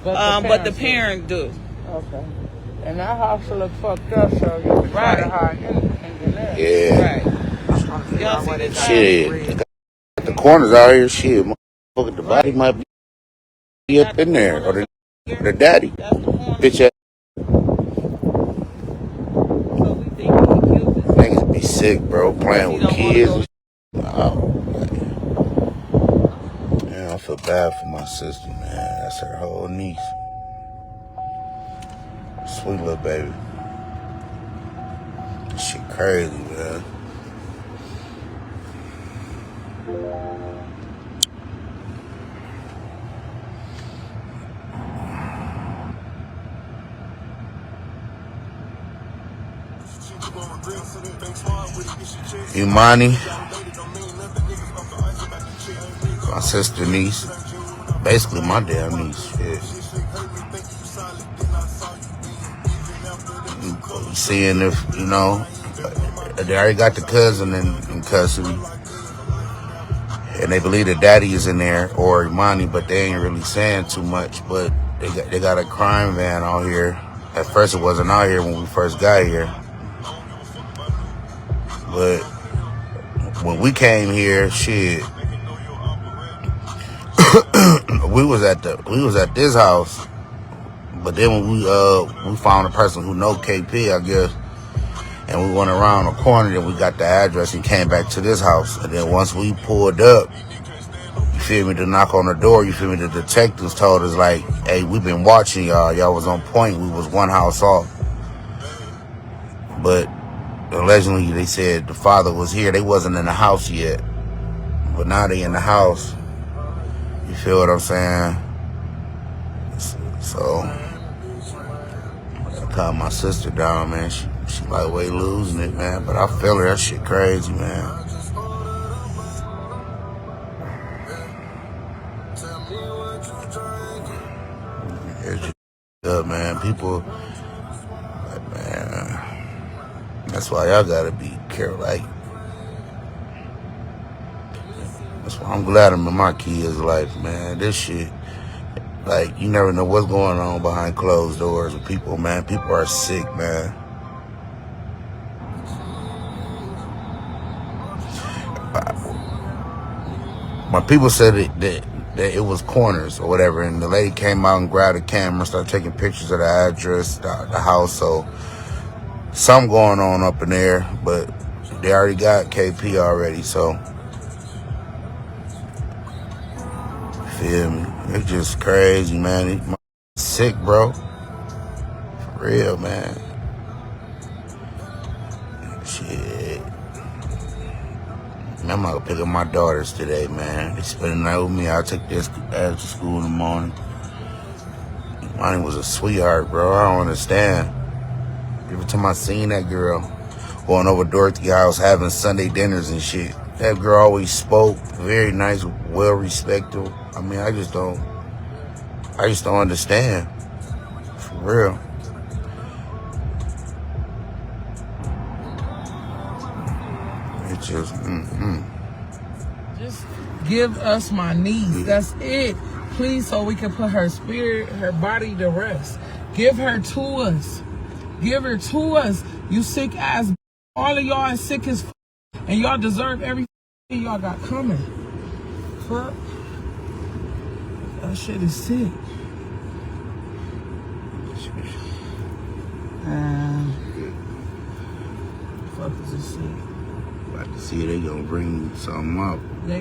but the parents do. Okay. And that house look fucked up, so you can try to hide anything in there. Yeah. Right. Y'all see this Shit. The corners out here, shit. Motherfucker, the body might be up in there. Or the daddy. Bitch ass. Niggas be sick, bro. Playing with kids. Oh, man, I feel bad for my sister, man. That's her whole niece. Sweet little baby. Shit crazy, man. Kei'Mani, my sister niece, basically my damn niece. Shit. Seeing if, you know, they already got the cousin in custody. And they believe the daddy is in there, or Kei'Mani, but they ain't really saying too much. But they got a crime van out here. At first it wasn't out here when we first got here. But when we came here, shit, we was at this house. But then when we found a person who know KP, I guess, and we went around the corner, then we got the address and came back to this house. And then once we pulled up, you feel me, to knock on the door, you feel me, the detectives told us like, hey, we've been watching y'all. Y'all was on point. We was one house off. But allegedly they said the father was here. They wasn't in the house yet. But now they in the house. You feel what I'm saying? So I called my sister down, man. She like way losing it, man. But I feel her. That shit crazy, man. It's just up, man. People, man. That's why y'all gotta be careful. Like, that's why I'm glad I'm in my kids' life, man. This shit, like, you never know what's going on behind closed doors with people, man. People are sick, man. When people said that it was corners or whatever, and the lady came out and grabbed a camera, started taking pictures of the address, the house, so something going on up in there, but they already got KP already, so feel me? It's just crazy, man. He's sick, bro. For real, man. Shit. Man, I'm gonna pick up my daughters today, man. They spend the night with me. I'll take this after school in the morning. Kei'Mani was a sweetheart, bro. I don't understand. Every time I seen that girl going over Dorothy's house having Sunday dinners and shit, that girl always spoke very nice, well respected. I mean, I just don't understand. For real. It's just, Just give us my niece. That's it. Please, so we can put her spirit, her body to rest. Give her to us. Give her to us. You sick ass. All of y'all is sick as and y'all deserve everything y'all got coming. Fuck. That shit is sick. Fuck is this shit? About to see they gonna bring something up. They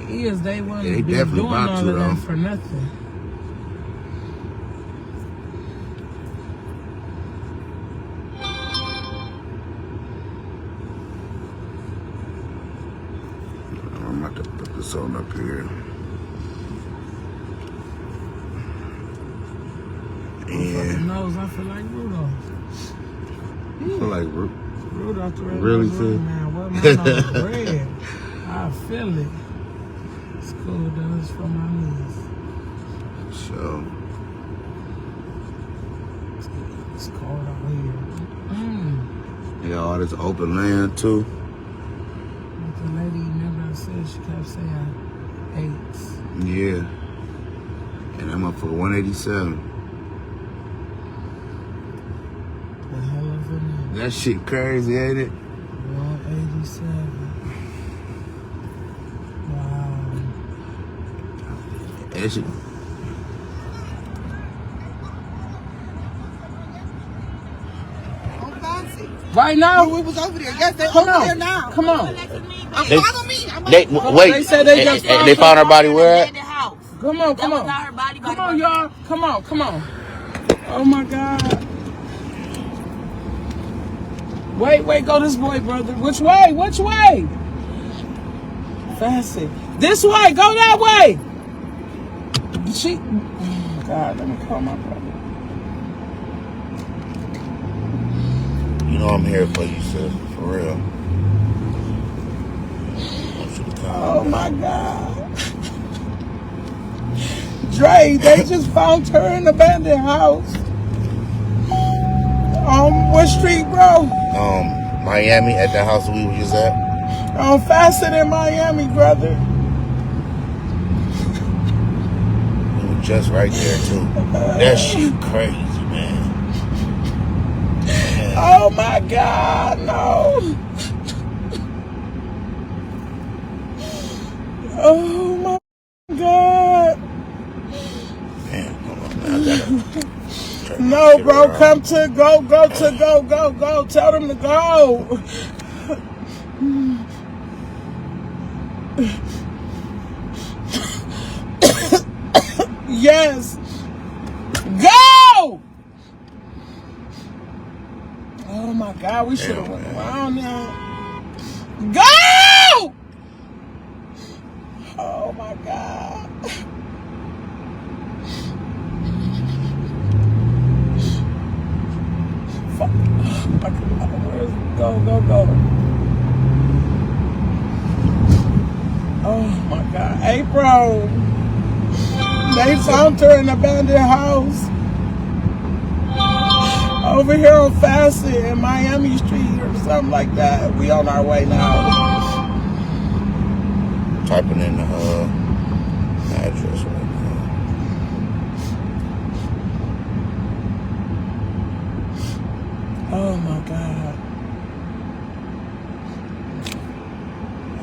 wouldn't they be definitely doing about all to, of that though. for nothing. I'm about to put this on up here. Yeah. Nose, I feel like Rudolph. I feel like Rudolph the Red really Nose too. Man. What my nose red? I feel it. It's cool though. It's for my knees. So it's cold out here. they got all this open land too. But the lady never said, she kept saying 8s. Yeah. And I'm up for 187. The hell of a name. That shit crazy, ain't it? 187. Wow. That shit. Right now? We was over there. Yes, they're Come over on. there now. Come on. Follow me. Wait. They said they just they found her body where at? Come on. Come on, y'all. Come on. Oh my God. Wait, go this way, brother. Which way? Fasten. This way, go that way. Oh God, let me call my brother. You know I'm here for you, sis. For real. Oh my God. Dre, they just found her in an abandoned house. What street, bro? Miami, at the house we were just at. Fasten in Miami, brother. We were just right there too. That shit crazy, man. Oh my God, no. Oh my God. Man, hold on, man. I gotta no, bro, come to go. Tell them to go. Yes. Go! Oh my God, we should have went around now. Go! Oh my God. Fuck. Go. Oh my God. April. They found her in an abandoned house. Over here on Facet in Miami Street or something like that. We on our way now. Typing in the address right now. Oh my God.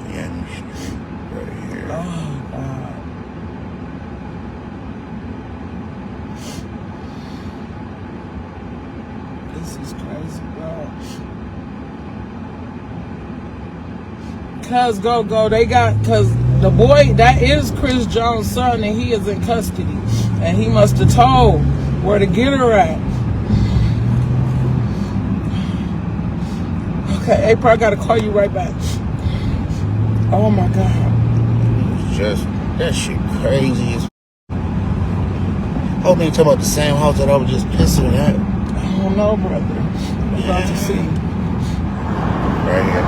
Miami Street right here. Oh God. This is crazy, bro. Cuz go. They got, cuz the boy, that is Chris Jones' son, and he is in custody. And he must have told where to get her at. Okay, April, I gotta call you right back. Oh my God. It's just, that shit crazy as hope they talking about the same house that I was just pissing at. I don't know, brother. I'm about to see. Right here.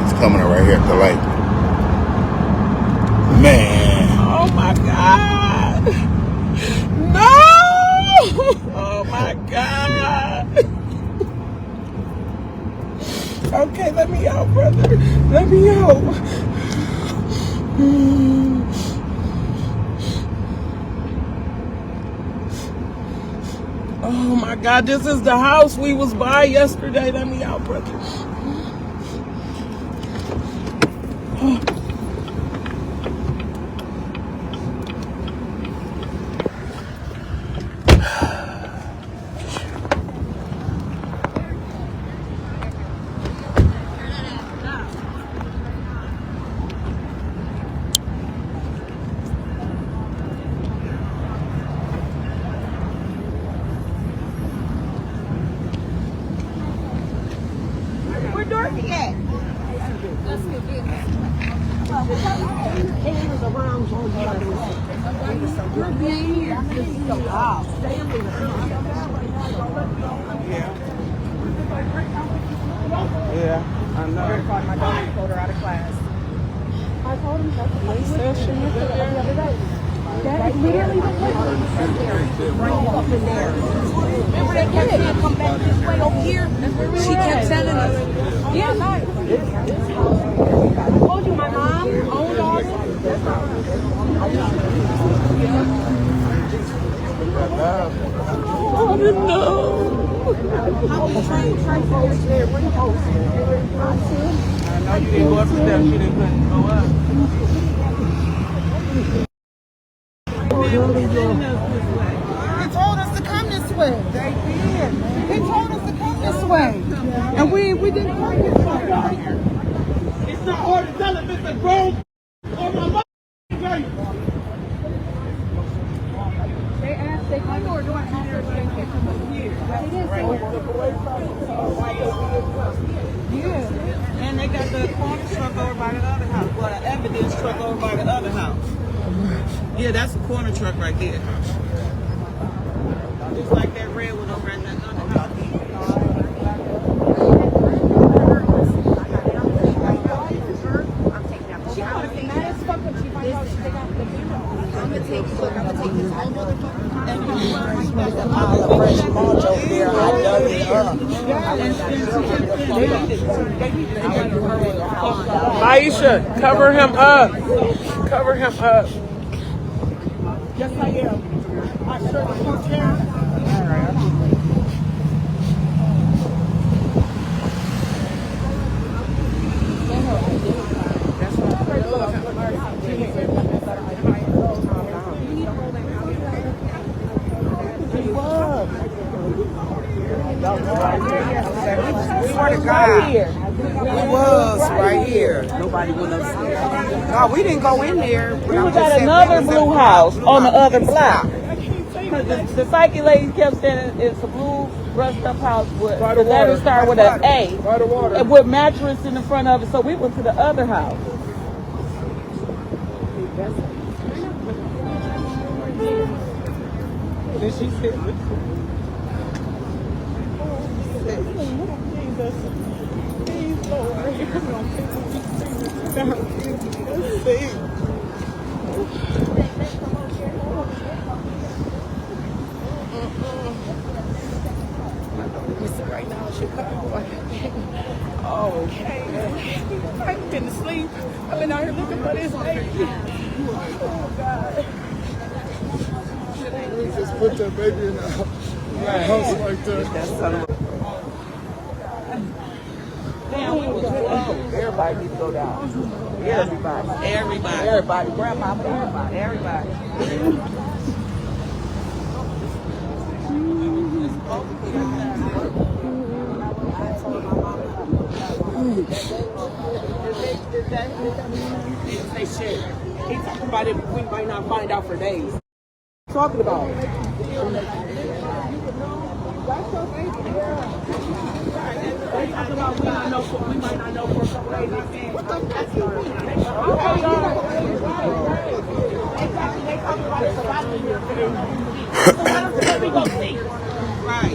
It's coming up right here at the light. Man. Oh my God. No! Oh my God. Okay, let me out, brother. Let me out. Oh my God, this is the house we was by yesterday. Let me out, brother. Where Dorothy at? Yeah, I know. I called my daughter and told her out of class. I told him that's the other day. That is literally the place right up in there. Remember they kept saying come back this way over here? She kept telling us. Yeah, I told you my mom owned all this. I didn't know. I know you didn't go up the steps, you didn't go up. He told us to come this way. They did. He told us to come this way. And we didn't come this way. It's not hard to tell if it's a grown or my mother. They asked, they come or don't ask her if they can come up here. Yeah. And they got the corner truck over by the other house. Well, the evidence truck over by the other house. Yeah, that's a corner truck right there. Just like that red one over at that other house. Aisha, cover him up. Cover him up. Yes, I am. I sure don't care. We was right here. Nobody went upstairs. No, we didn't go in there. We was at another blue house on the other block. Because the psychic lady kept saying it's a blue brushed up house with the letters start with an A. And with mattress in the front of it. So we went to the other house. Then she said, please, Lord, right now in Chicago. Oh, okay. I've been asleep. I've been out here looking for this baby. Oh, God. Just put that baby in the house like that. Damn, we was close. Everybody needs to go down. Everybody. Grandmama, everybody. They shit. He talking about it, we might not find out for days. Talking about it. They talking about we might not know for a couple days. What the fuck you mean? They talking about it surviving here. Let me go see. Right.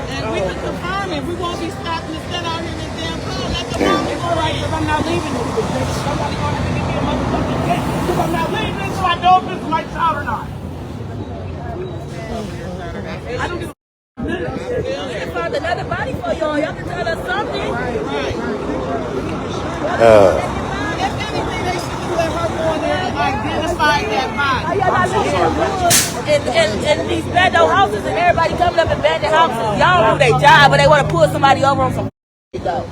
And we can confirm it. We won't be stopping to stand out here in this damn car. Let the mom go right, because I'm not leaving this bitch. Somebody gonna give me a motherfucking check. Because I'm not leaving this, so I know if it's my child or not. I don't give a They found another body for y'all. Y'all can tell us something. If anything, they should have let her go in there and identify that body. And these bando houses and everybody coming up in bandit houses. Y'all do their job, but they want to pull somebody over on some though.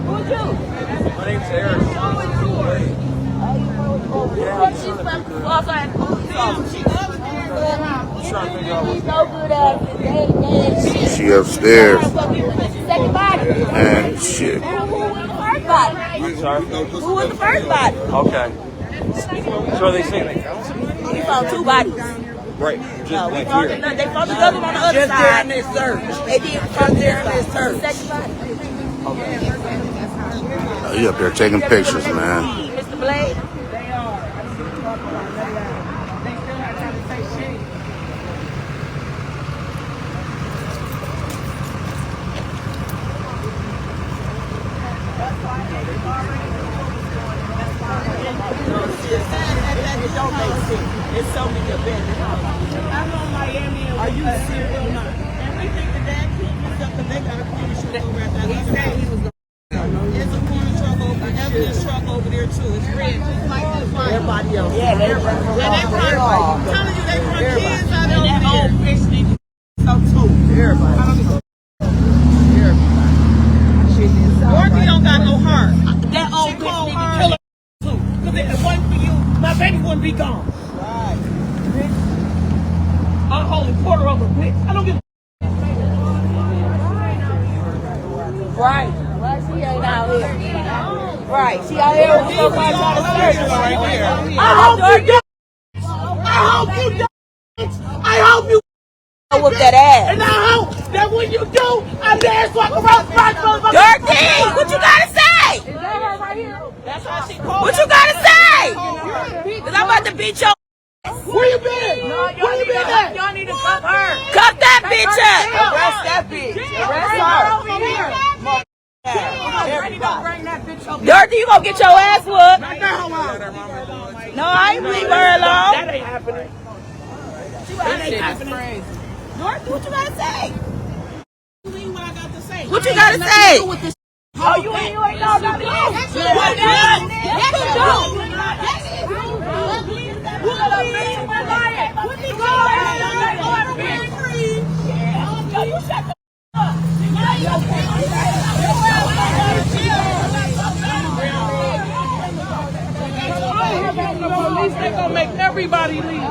Who's you? My name's Eric. She upstairs. Second body. And shit. Who was the first body? I'm sorry? Who was the first body? Okay. So are they saying they found somebody? We found two bodies. Right. Just We like found here. they found the other one on the other Just side. there in this search. They did Just there in this search. second body. You up there taking pictures, man. Mr. Blade. It's so many abandoned houses. I'm on Miami. Are you serious or not? And we think the dad killed himself because they got a corner truck over at that. He said he was going to. There's a corner truck over, an evidence truck over there too. It's red, just like this one. Everybody else. Yeah, they run. I'm telling you, they run kids out of that old fish nigga. So too. Everybody. Dorothy don't got no heart. That old bitch nigga kill her too. Because if it wasn't for you, my baby wouldn't be gone. Right. Unholy quarter of a bitch. I don't give a Right. Right, she ain't out here. Right, she out here with somebody trying to search her. I hope you don't. I hope you whoop that ass. And I hope that when you do, I'm there so I can roast my Dirty! What you gotta say? That's how she called. What you gotta say? Cause I'm about to beat your. Where you been? Where you been at? Y'all need to cuff her. Cuff that bitch up. Arrest that bitch. Arrest her. Dirty, you gonna get your ass whooped. No, I ain't leave her alone. That ain't happening. That ain't happening. Dorothy, what you gotta say? What I got to say? What you gotta say? Oh, you ain't know nothing. Yes, you Police, they gonna make everybody leave.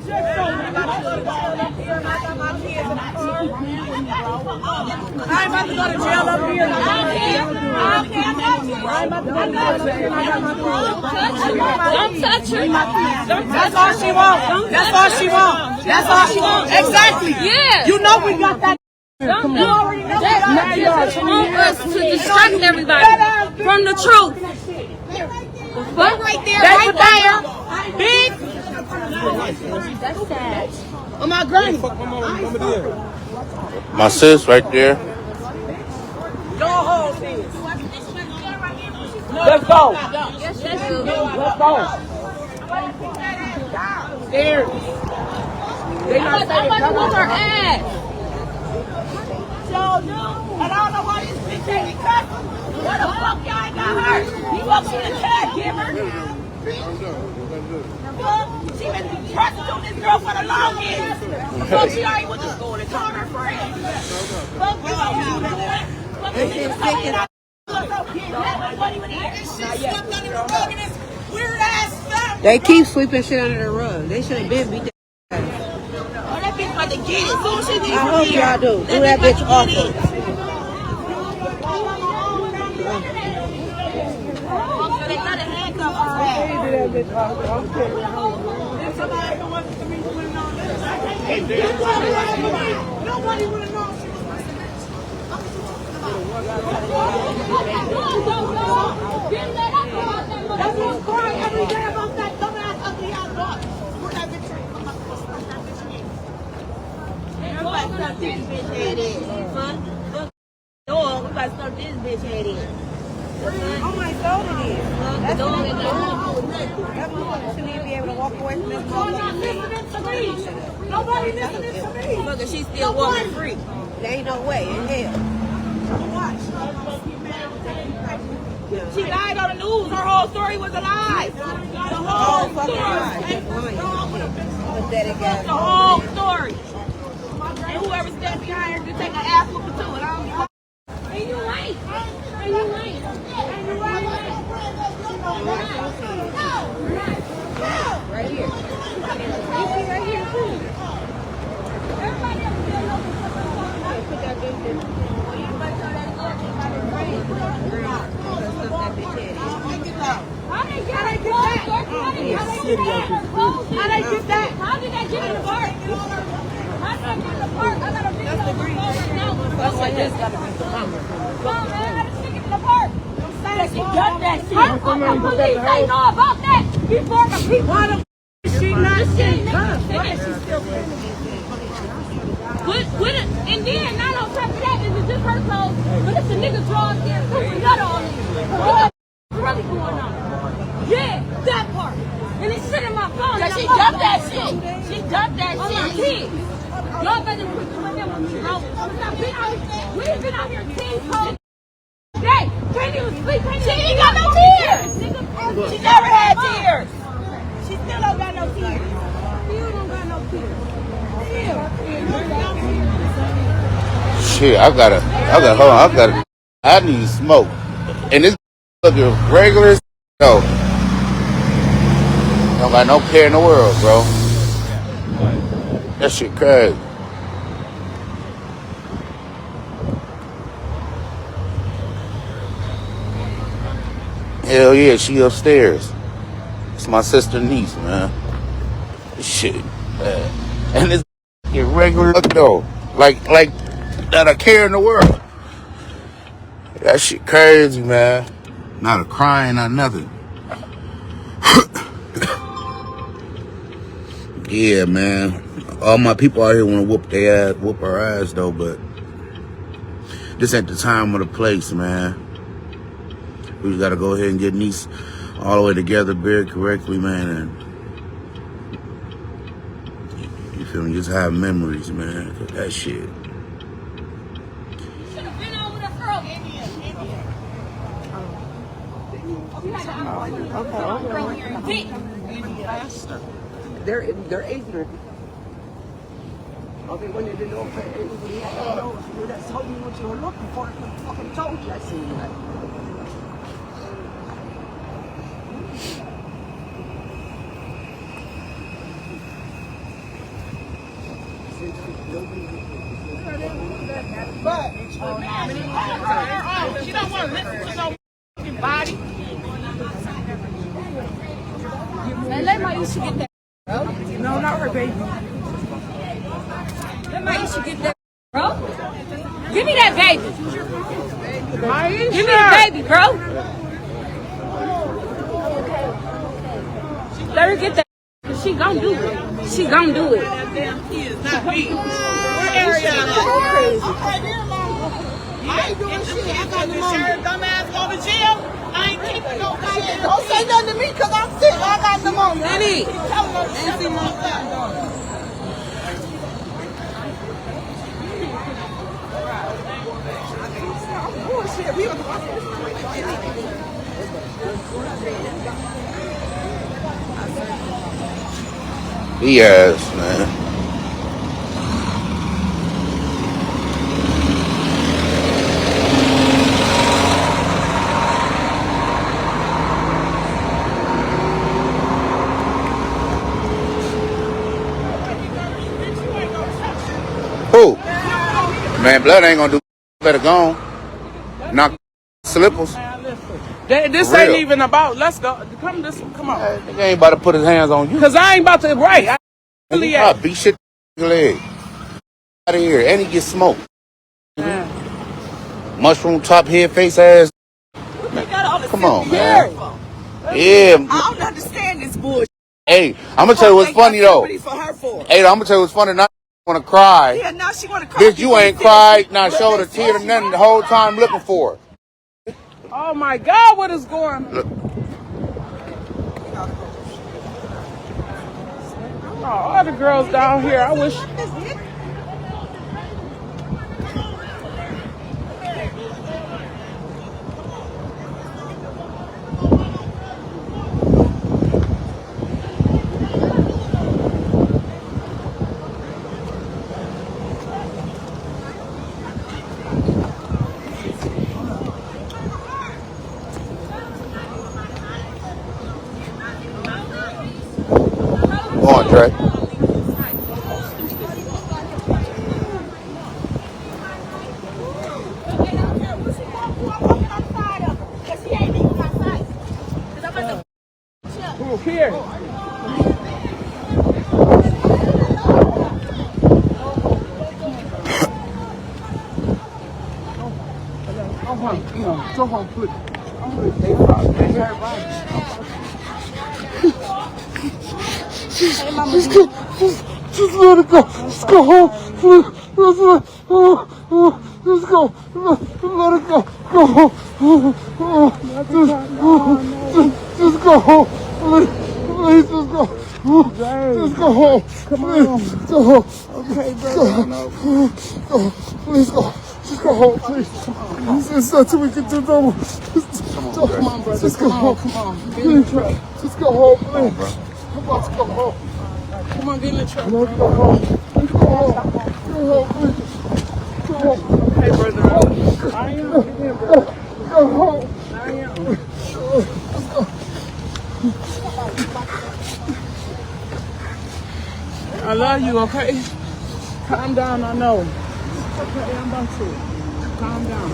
I'm about to go to jail up here. Don't touch her. That's all she wants. That's all she wants. That's all she wants. Exactly. Yeah. You know we got that. Don't you already know that. Want us to distract everybody from the truth. But right there, right there. Big. That's sad. Oh, my granny. My sis right there. Go home, sis. Let's go. Yes, let's go. Let's go. There. They not saying come on her ass. So, no. And I don't know why this bitch ain't cussing. What the fuck y'all ain't got her? You up to the caregiver. She been prostituting this girl for the longest. Fuck, she already went to school and told her friends. Fuck, you They keep sweeping shit under the rug. They should have been beat that. Oh, that bitch about to get it. Soon as she leaves I hope y'all do. Do that bitch awful. They got a handcuff on her ass. Nobody would have known she was that's what's crying every day about that dumbass ugly ass dog. Put that bitch in. Come on, put that bitch in. Everybody stuck this bitch head in. Huh? Dog, we about to stuck this bitch head in. Oh my God, it is. That's the dog in the house. That motherfucker shouldn't even be able to walk away from this motherfucker. Nobody listening to me. Look, and she's still walking free. There ain't no way in hell. She lied on the news. Her whole story was a lie. The whole fucking lie. Pathetic ass. The whole story. And whoever stands behind her to take an ass whooping too. And I don't know. And you right. And you right. And you right. Right here. Right here too. Everybody else still knows put that bitch in. How did that? How did that get in the park? How did that get in the park? I got a video of the green. That's like this got to be the number. Come on, man. I got to stick it in the park. She got that shit. How the police ain't know about that before the people? Why the she not saying that? She's still with it, and then not on top of that, is it just her clothes? But it's the nigga drawing there too. We got all these. What's really going on? Yeah, that part. And it's shit in my phone. Yeah, she dumped that shit. She dumped that shit. On my kids. Y'all better put them in there with me, bro. We've been out here 10 cold day. Can't even sleep. She ain't got no tears. She never had tears. She still don't got no tears. Still don't got no tears. Shit, I need smoke. And this looking regular as no. Don't got no care in the world, bro. That shit crazy. Hell yeah, she upstairs. It's my sister niece, man. Shit, man. And this irregular though. Like not a care in the world. That shit crazy, man. Not a crying, not nothing. Yeah, man. All my people out here want to whoop our ass though, but this ain't the time or the place, man. We just gotta go ahead and get these all the way together very correctly, man, and you feel me? Just have memories, man. Cause that shit. You should have been on with a girl. Okay. They're ignorant. Okay, when they didn't know, that's told me what you were looking for. I fucking told you. I seen that. But she don't want to listen to no body. Man, let my Isha get that. No, not her baby. Let my Isha get that, bro. Give me that baby. Give me the baby, bro. Let her get that. Cause she gon' do it. She gon' do it. That damn kid, not me. Where is she? I ain't doing shit. I got the money. Dumbass go to jail. I ain't keeping no shit. Don't say nothing to me because I'm sick. I got the money. Daddy. Yes, man. Who? Man, blood ain't gonna do. Better go on. Knock slippers. This For ain't real. even about. Let's go. Come on. Nigga ain't about to put his hands on you. Cause I ain't about to. Right. I really I'll beat shit leg. Out of here. And he gets smoked. Mushroom top head face ass. Come on, man. Yeah. I don't understand this bullshit. Hey, I'm gonna tell you what's funny though. Hey, I'm gonna tell you what's funny. Now she wanna cry. Yeah, now she wanna cry. Bitch, you ain't cried. Now showed a tear or nothing the whole time looking for her. Oh my God, what is going on? Look. Oh, all the girls down here. I wish. Go on, Trey. Here. Go home, please. Just let it go. Just go home. Please. Just let go. Let it go. Go home. Just go home. Please just go. Just go home. Come on. Go home. Okay, brother. Go. Please go. Just go home, please. There's nothing we can do. No more. Come on, brother. Just go home. Come on. Get in Please. the truck. Just go home, please. Come on, just go home. Come on, get in the truck. Let's go home. Let's go home. Go home, please. Go home. Okay, brother. I am. Get in, brother. Go home. I am. Let's go. I love you, okay? Calm down, I know. Okay, I'm about to. Calm down.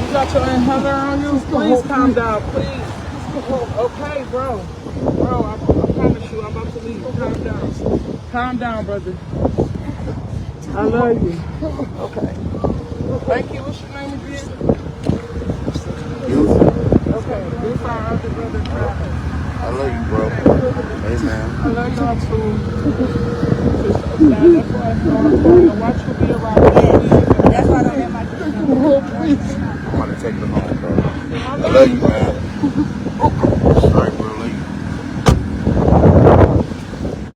You got your inhaler on you? Please calm down, please. Okay, bro. Bro, I promise you, I'm about to leave. Calm down. Calm down, brother. I love you. Okay. Thank you. What's your name again? You. Okay. This our other brother. I love you, bro. Hey, man. I love y'all too. That's why I'm going to watch you be around. That's why I don't have my I'm gonna take them home, bro. I love you, man.